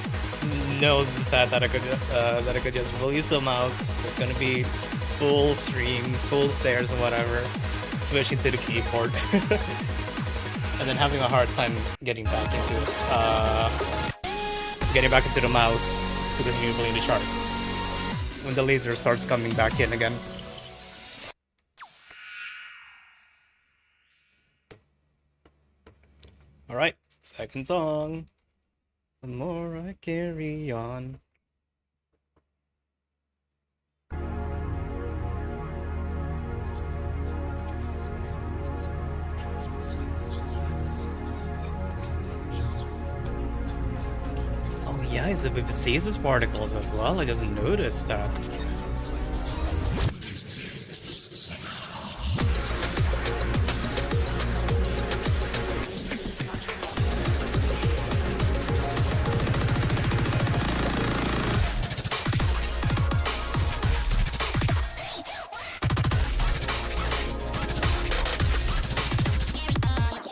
Know that I could just release the mouse. It's gonna be full streams, full stairs and whatever. Switching to the keyboard. And then having a hard time getting back into it. Getting back into the mouse to continue playing the chart. When the laser starts coming back in again. Alright, second song. The more I carry on. Oh yeah, it's with the stasis particles as well. I just noticed that.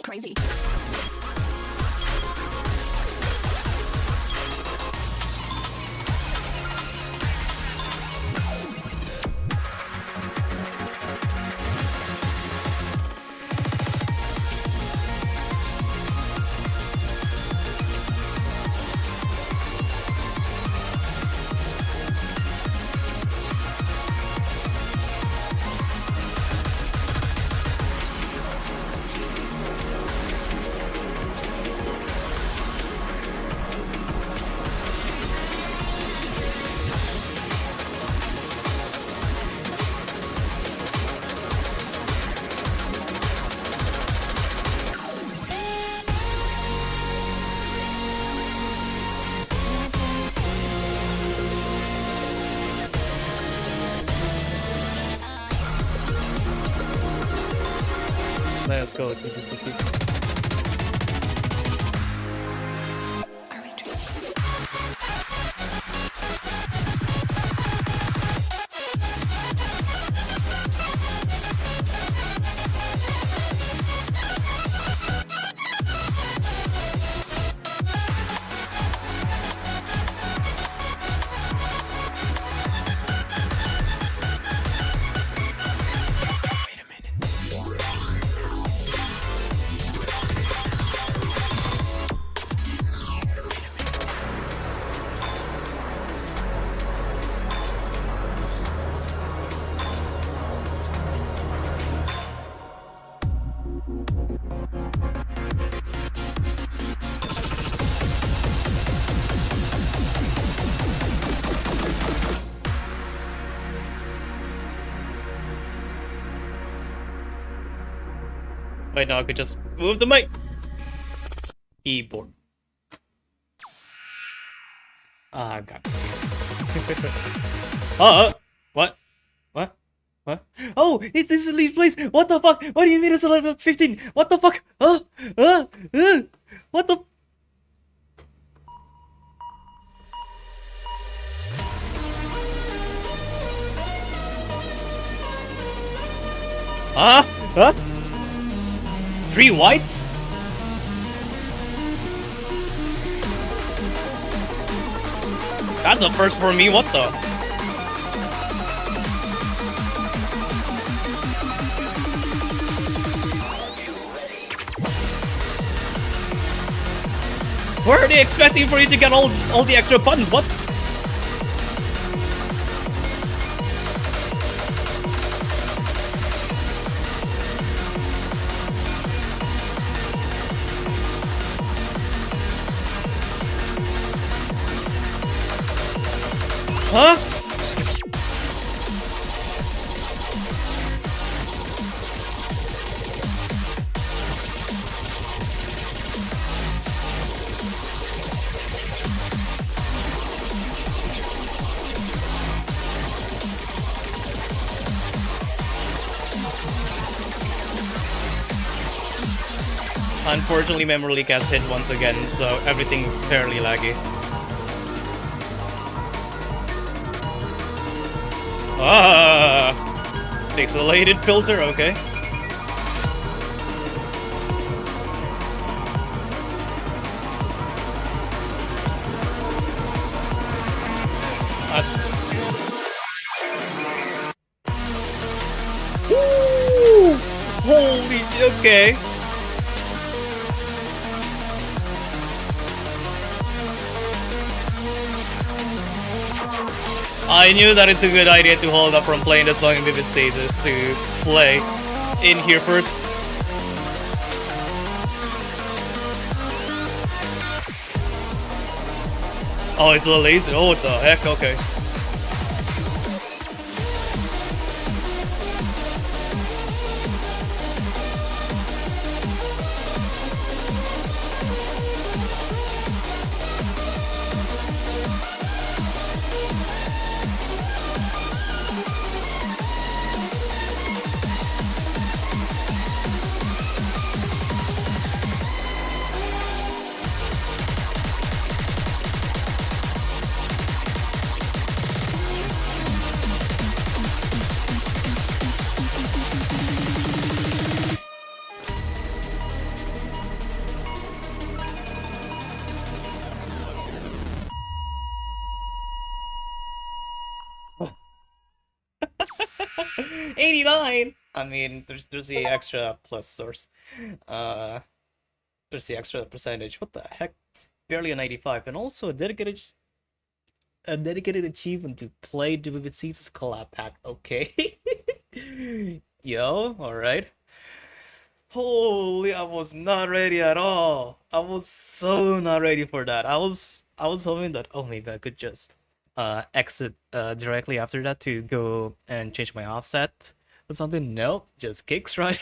Crazy. Let's go. Right now I could just move the mic. Keyboard. Ah, God. What? What? What? Oh, it's instantly placed. What the fuck? What do you mean it's level 15? What the fuck? What the? Huh? 3 whites? That's a first for me, what the? Where are they expecting for you to get all the extra buttons? What? Huh? Unfortunately, memory leak has hit once again, so everything's fairly laggy. Ah! Pixelated filter, okay. Woo! Holy, okay. I knew that it's a good idea to hold up from playing the song in vivid stages to play in here first. Oh, it's a laser. Oh, what the heck? Okay. $89. I mean, there's the extra plus source. There's the extra percentage. What the heck? It's barely a 95, and also a dedicated achievement to play the Vivid Seasons collab pack. Okay. Yo, all right. Holy, I was not ready at all. I was so not ready for that. I was hoping that, oh, maybe I could just exit directly after that to go and change my offset or something. No, just kicks right.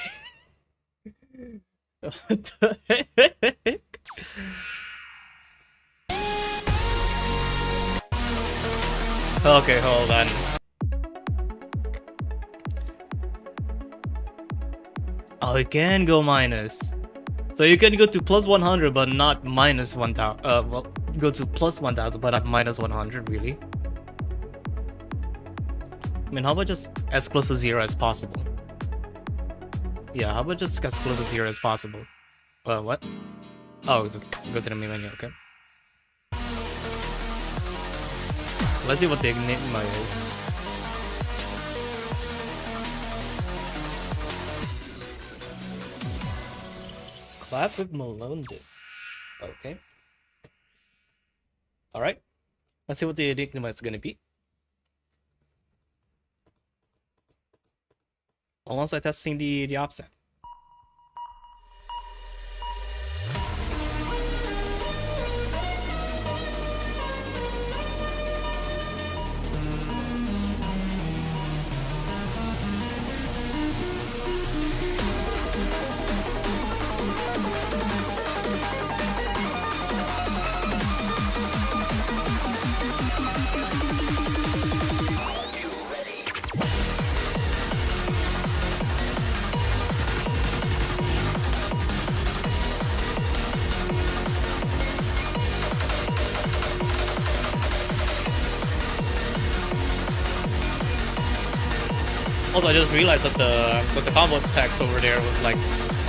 What the heck? Okay, hold on. Oh, you can go minus. So you can go to plus 100 but not minus 1000. Well, go to plus 1000 but not minus 100, really? I mean, how about just as close to 0 as possible? Yeah, how about just as close to 0 as possible? What? Oh, just go to the main menu, okay. Let's see what the Enigma is. Clap with Malone did. Okay. Alright. Let's see what the Enigma is gonna be. Alongside testing the offset. Also, I just realized that the combo text over there was like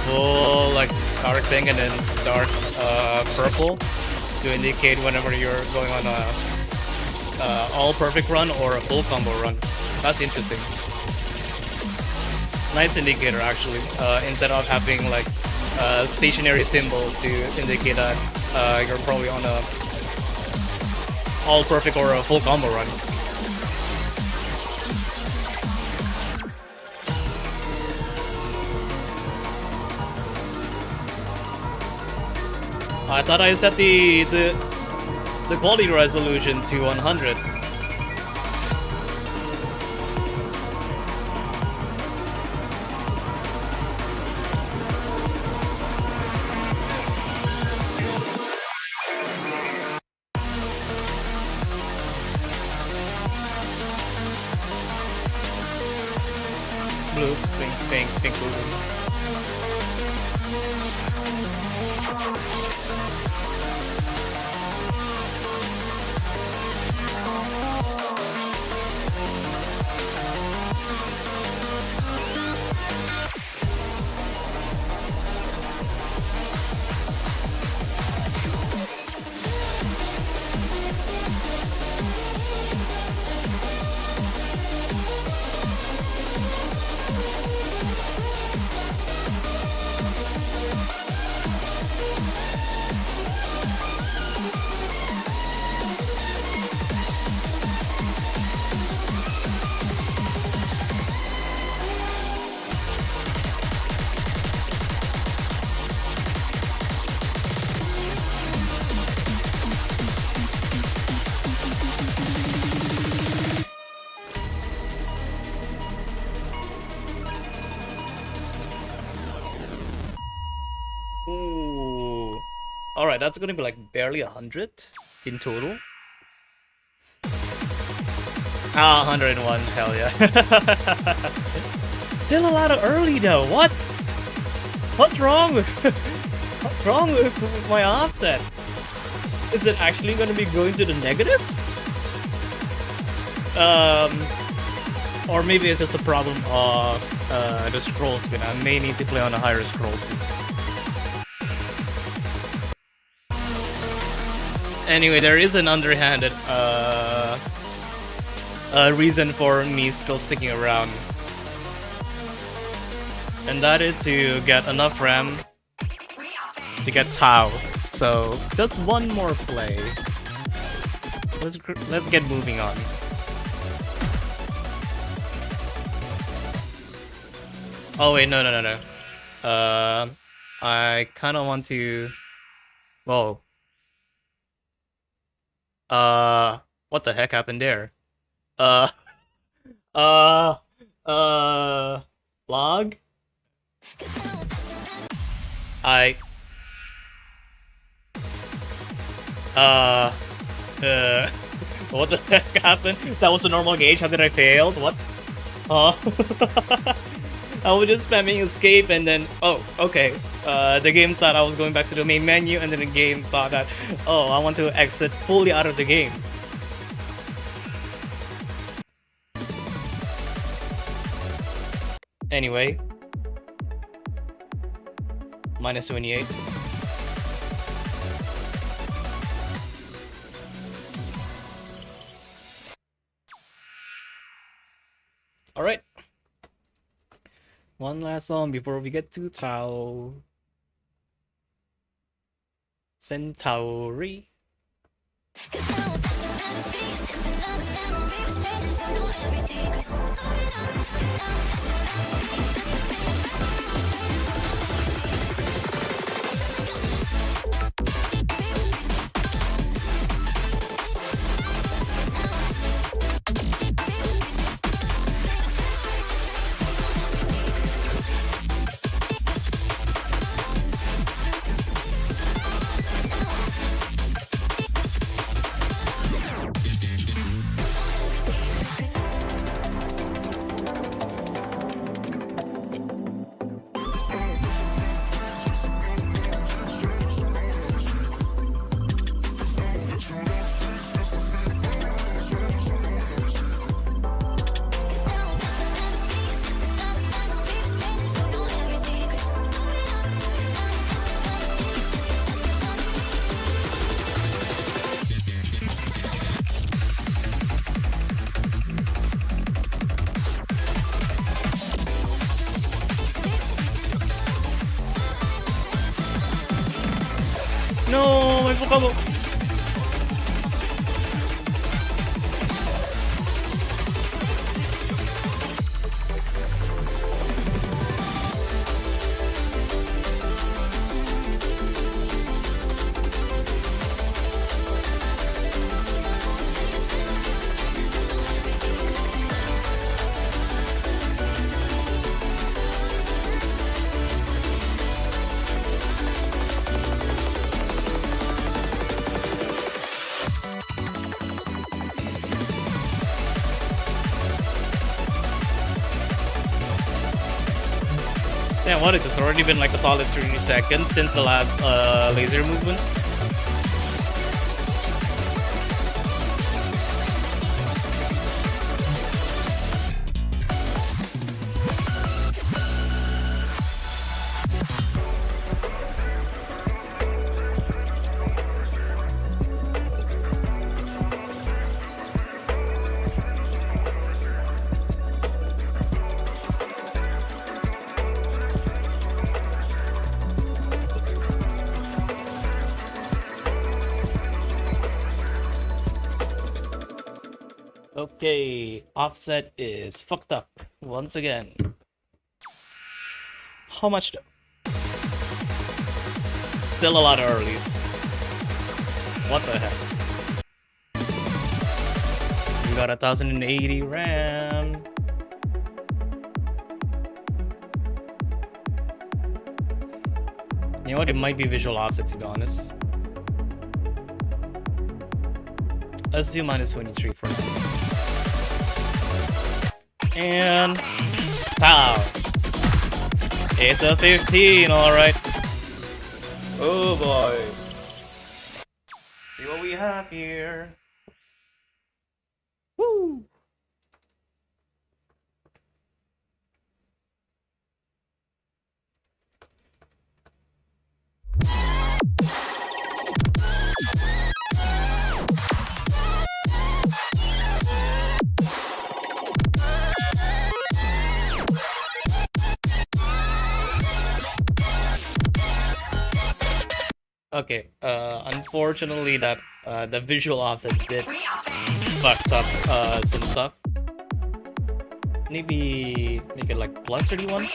full like dark pink and then dark purple to indicate whenever you're going on a all perfect run or a full combo run. That's interesting. Nice indicator actually. Instead of having like stationary symbols to indicate that you're probably on a all perfect or a full combo run. I thought I set the quality resolution to 100. Blue, pink, blue. Ooh. Alright, that's gonna be like barely 100 in total. Ah, 101, hell yeah. Still a lot of early though, what? What's wrong with what's wrong with my offset? Is it actually gonna be going to the negatives? Or maybe it's just a problem of the scroll speed. I may need to play on a higher scroll speed. Anyway, there is an underhanded reason for me still sticking around. And that is to get enough RAM to get Tau. So, just one more play. Let's get moving on. Oh wait, no. I kind of want to... Whoa. What the heck happened there? Log? What the heck happened? That was a normal gauge, how did I fail? What? Huh? I was just spamming escape and then, oh, okay. The game thought I was going back to the main menu and then the game thought that, oh, I want to exit fully out of the game. Anyway. Minus 28. Alright. One last song before we get to Tau. Centauri. No, my Papalook. Damn, what is this? It's already been like a solid 30 seconds since the last laser movement. Okay, offset is fucked up once again. How much though? Still a lot of earlies. What the heck? We got 1080 RAM. You know what? It might be visual offset, to be honest. Let's do minus 23 for now. And pow! It's a 15, alright. Oh boy. See what we have here. Woo! Okay, unfortunately that the visual offset did fucked up some stuff. Maybe make it like plus 31?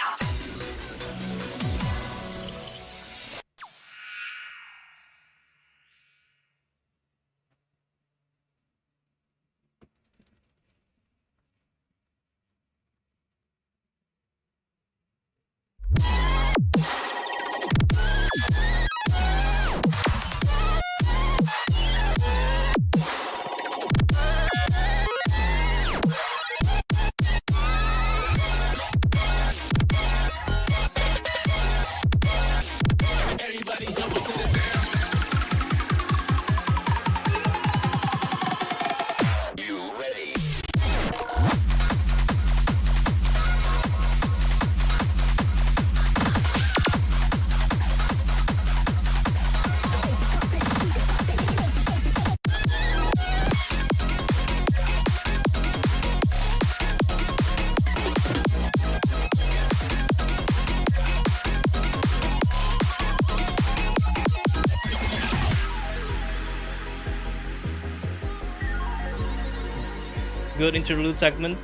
Good interlude segment.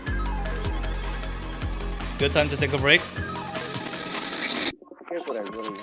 Good time to take a break. Here's what I really want.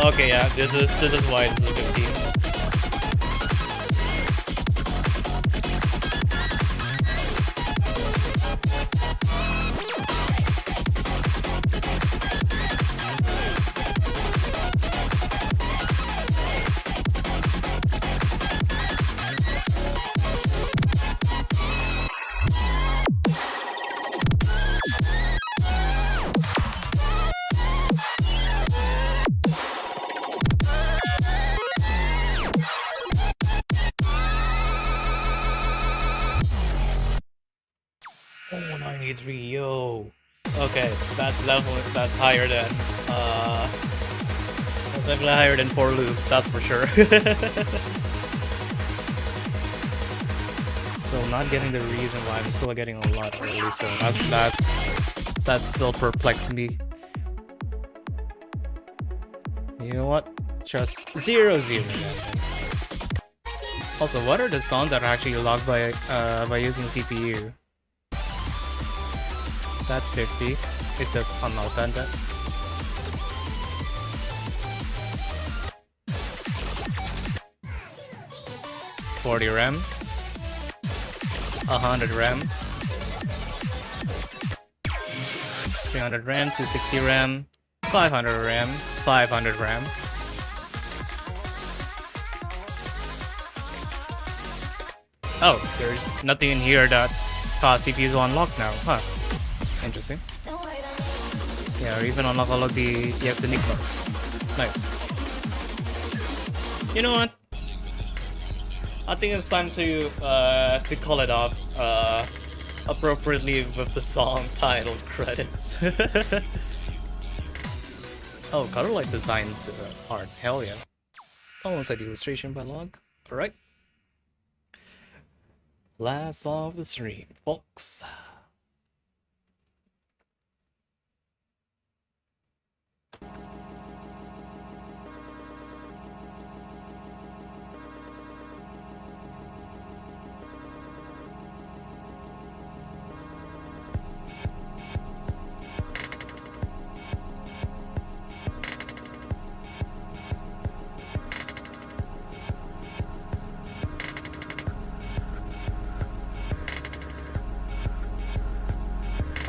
Okay, yeah, this is why this is a 15. Oh, 983, yo. Okay, that's higher than that's definitely higher than poor Luke, that's for sure. So not getting the reason why I'm still getting a lot early, so that still perplexes me. You know what? Just 0, 0. Also, what are the sounds that are actually logged by using CPU? That's 50. It says unauthentic. $40 RAM, 100 RAM, 300 RAM, 260 RAM, 500 RAM, 500 RAM. Oh, there's nothing in here that CPU is unlocked now, huh? Interesting. Yeah, or even unlock all of the EX Enigmas. Nice. You know what? I think it's time to call it off appropriately with the song title credits. Oh, Colorlight designed the art. Hell yeah. Alongside the illustration by Log. Alright. Last song of the stream, folks.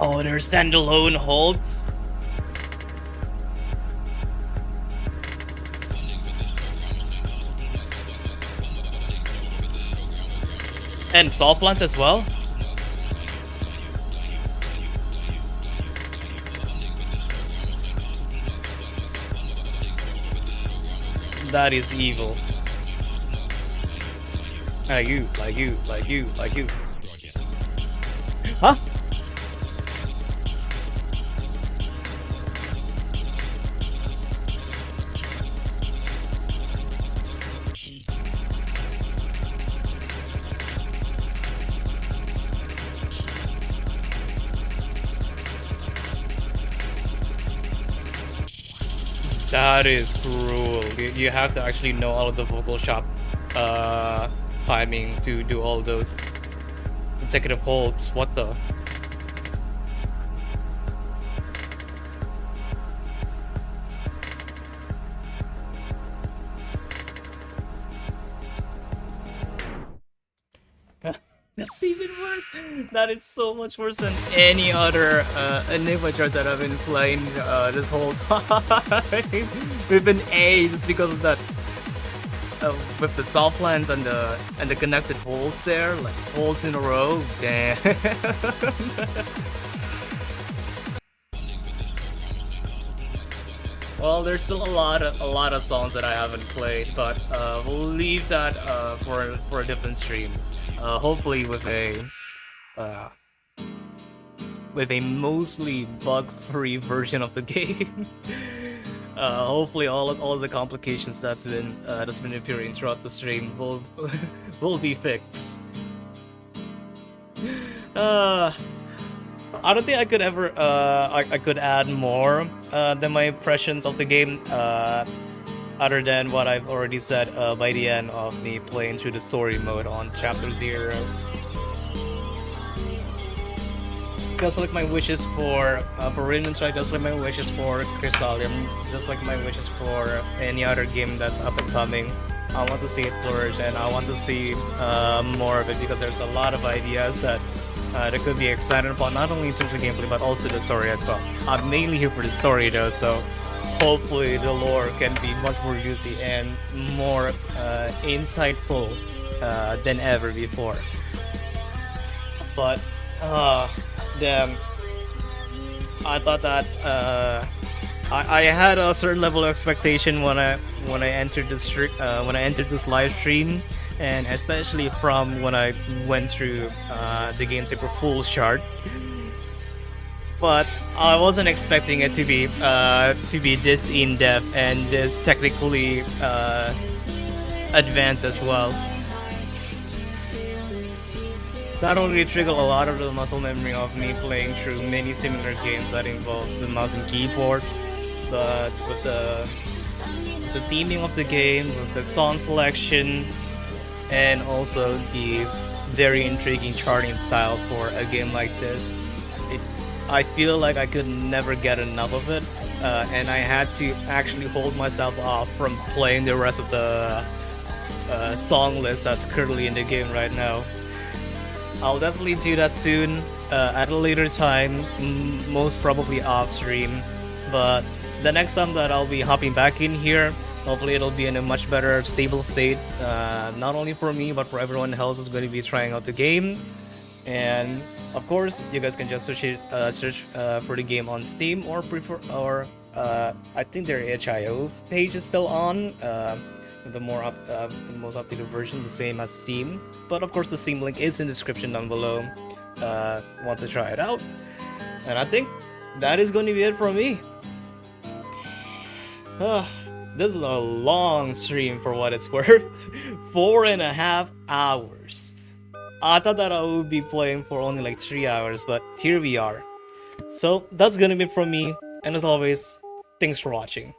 Oh, there's standalone holds. And soft lands as well. That is evil. Like you. Huh? That is cruel. You have to actually know all of the vocal shop timing to do all those consecutive holds. What the? That's even worse. That is so much worse than any other Enigma chart that I've been playing this whole time. We've been A just because of that. With the soft lands and the connected holds there, like holds in a row. Damn. Well, there's still a lot of songs that I haven't played, but we'll leave that for a different stream. Hopefully with a mostly bug-free version of the game. Hopefully all of the complications that's been appearing throughout the stream will be fixed. I don't think I could ever I could add more than my impressions of the game, other than what I've already said by the end of me playing through the story mode on Chapter 0. Just like my wishes for Rhythm Strike, just like my wishes for Crystallium, just like my wishes for any other game that's up and coming. I want to see it flourish, and I want to see more of it, because there's a lot of ideas that could be expanded upon, not only in terms of gameplay but also the story as well. I'm mainly here for the story though, so hopefully the lore can be much more juicy and more insightful than ever before. But damn, I thought that I had a certain level of expectation when I entered this live stream, and especially from when I went through the Game Saver full chart. But I wasn't expecting it to be this in-depth and this technically advanced as well. That only triggered a lot of the muscle memory of me playing through many similar games that involves the mouse and keyboard, but with the the theming of the game with the song selection, and also the very intriguing charting style for a game like this. I feel like I could never get enough of it, and I had to actually hold myself off from playing the rest of the song list that's currently in the game right now. I'll definitely do that soon, at a later time, most probably off stream. But the next time that I'll be hopping back in here, hopefully it'll be in a much better, stable state, not only for me, but for everyone else who's going to be trying out the game. And of course, you guys can just search for the game on Steam, or I think their itch.io page is still on. The most updated version, the same as Steam. But of course, the Steam link is in the description down below. Want to try it out? And I think that is going to be it from me. This is a long stream for what it's worth. 4.5 hours. I thought that I would be playing for only like 3 hours, but here we are. So that's gonna be it from me, and as always, thanks for watching.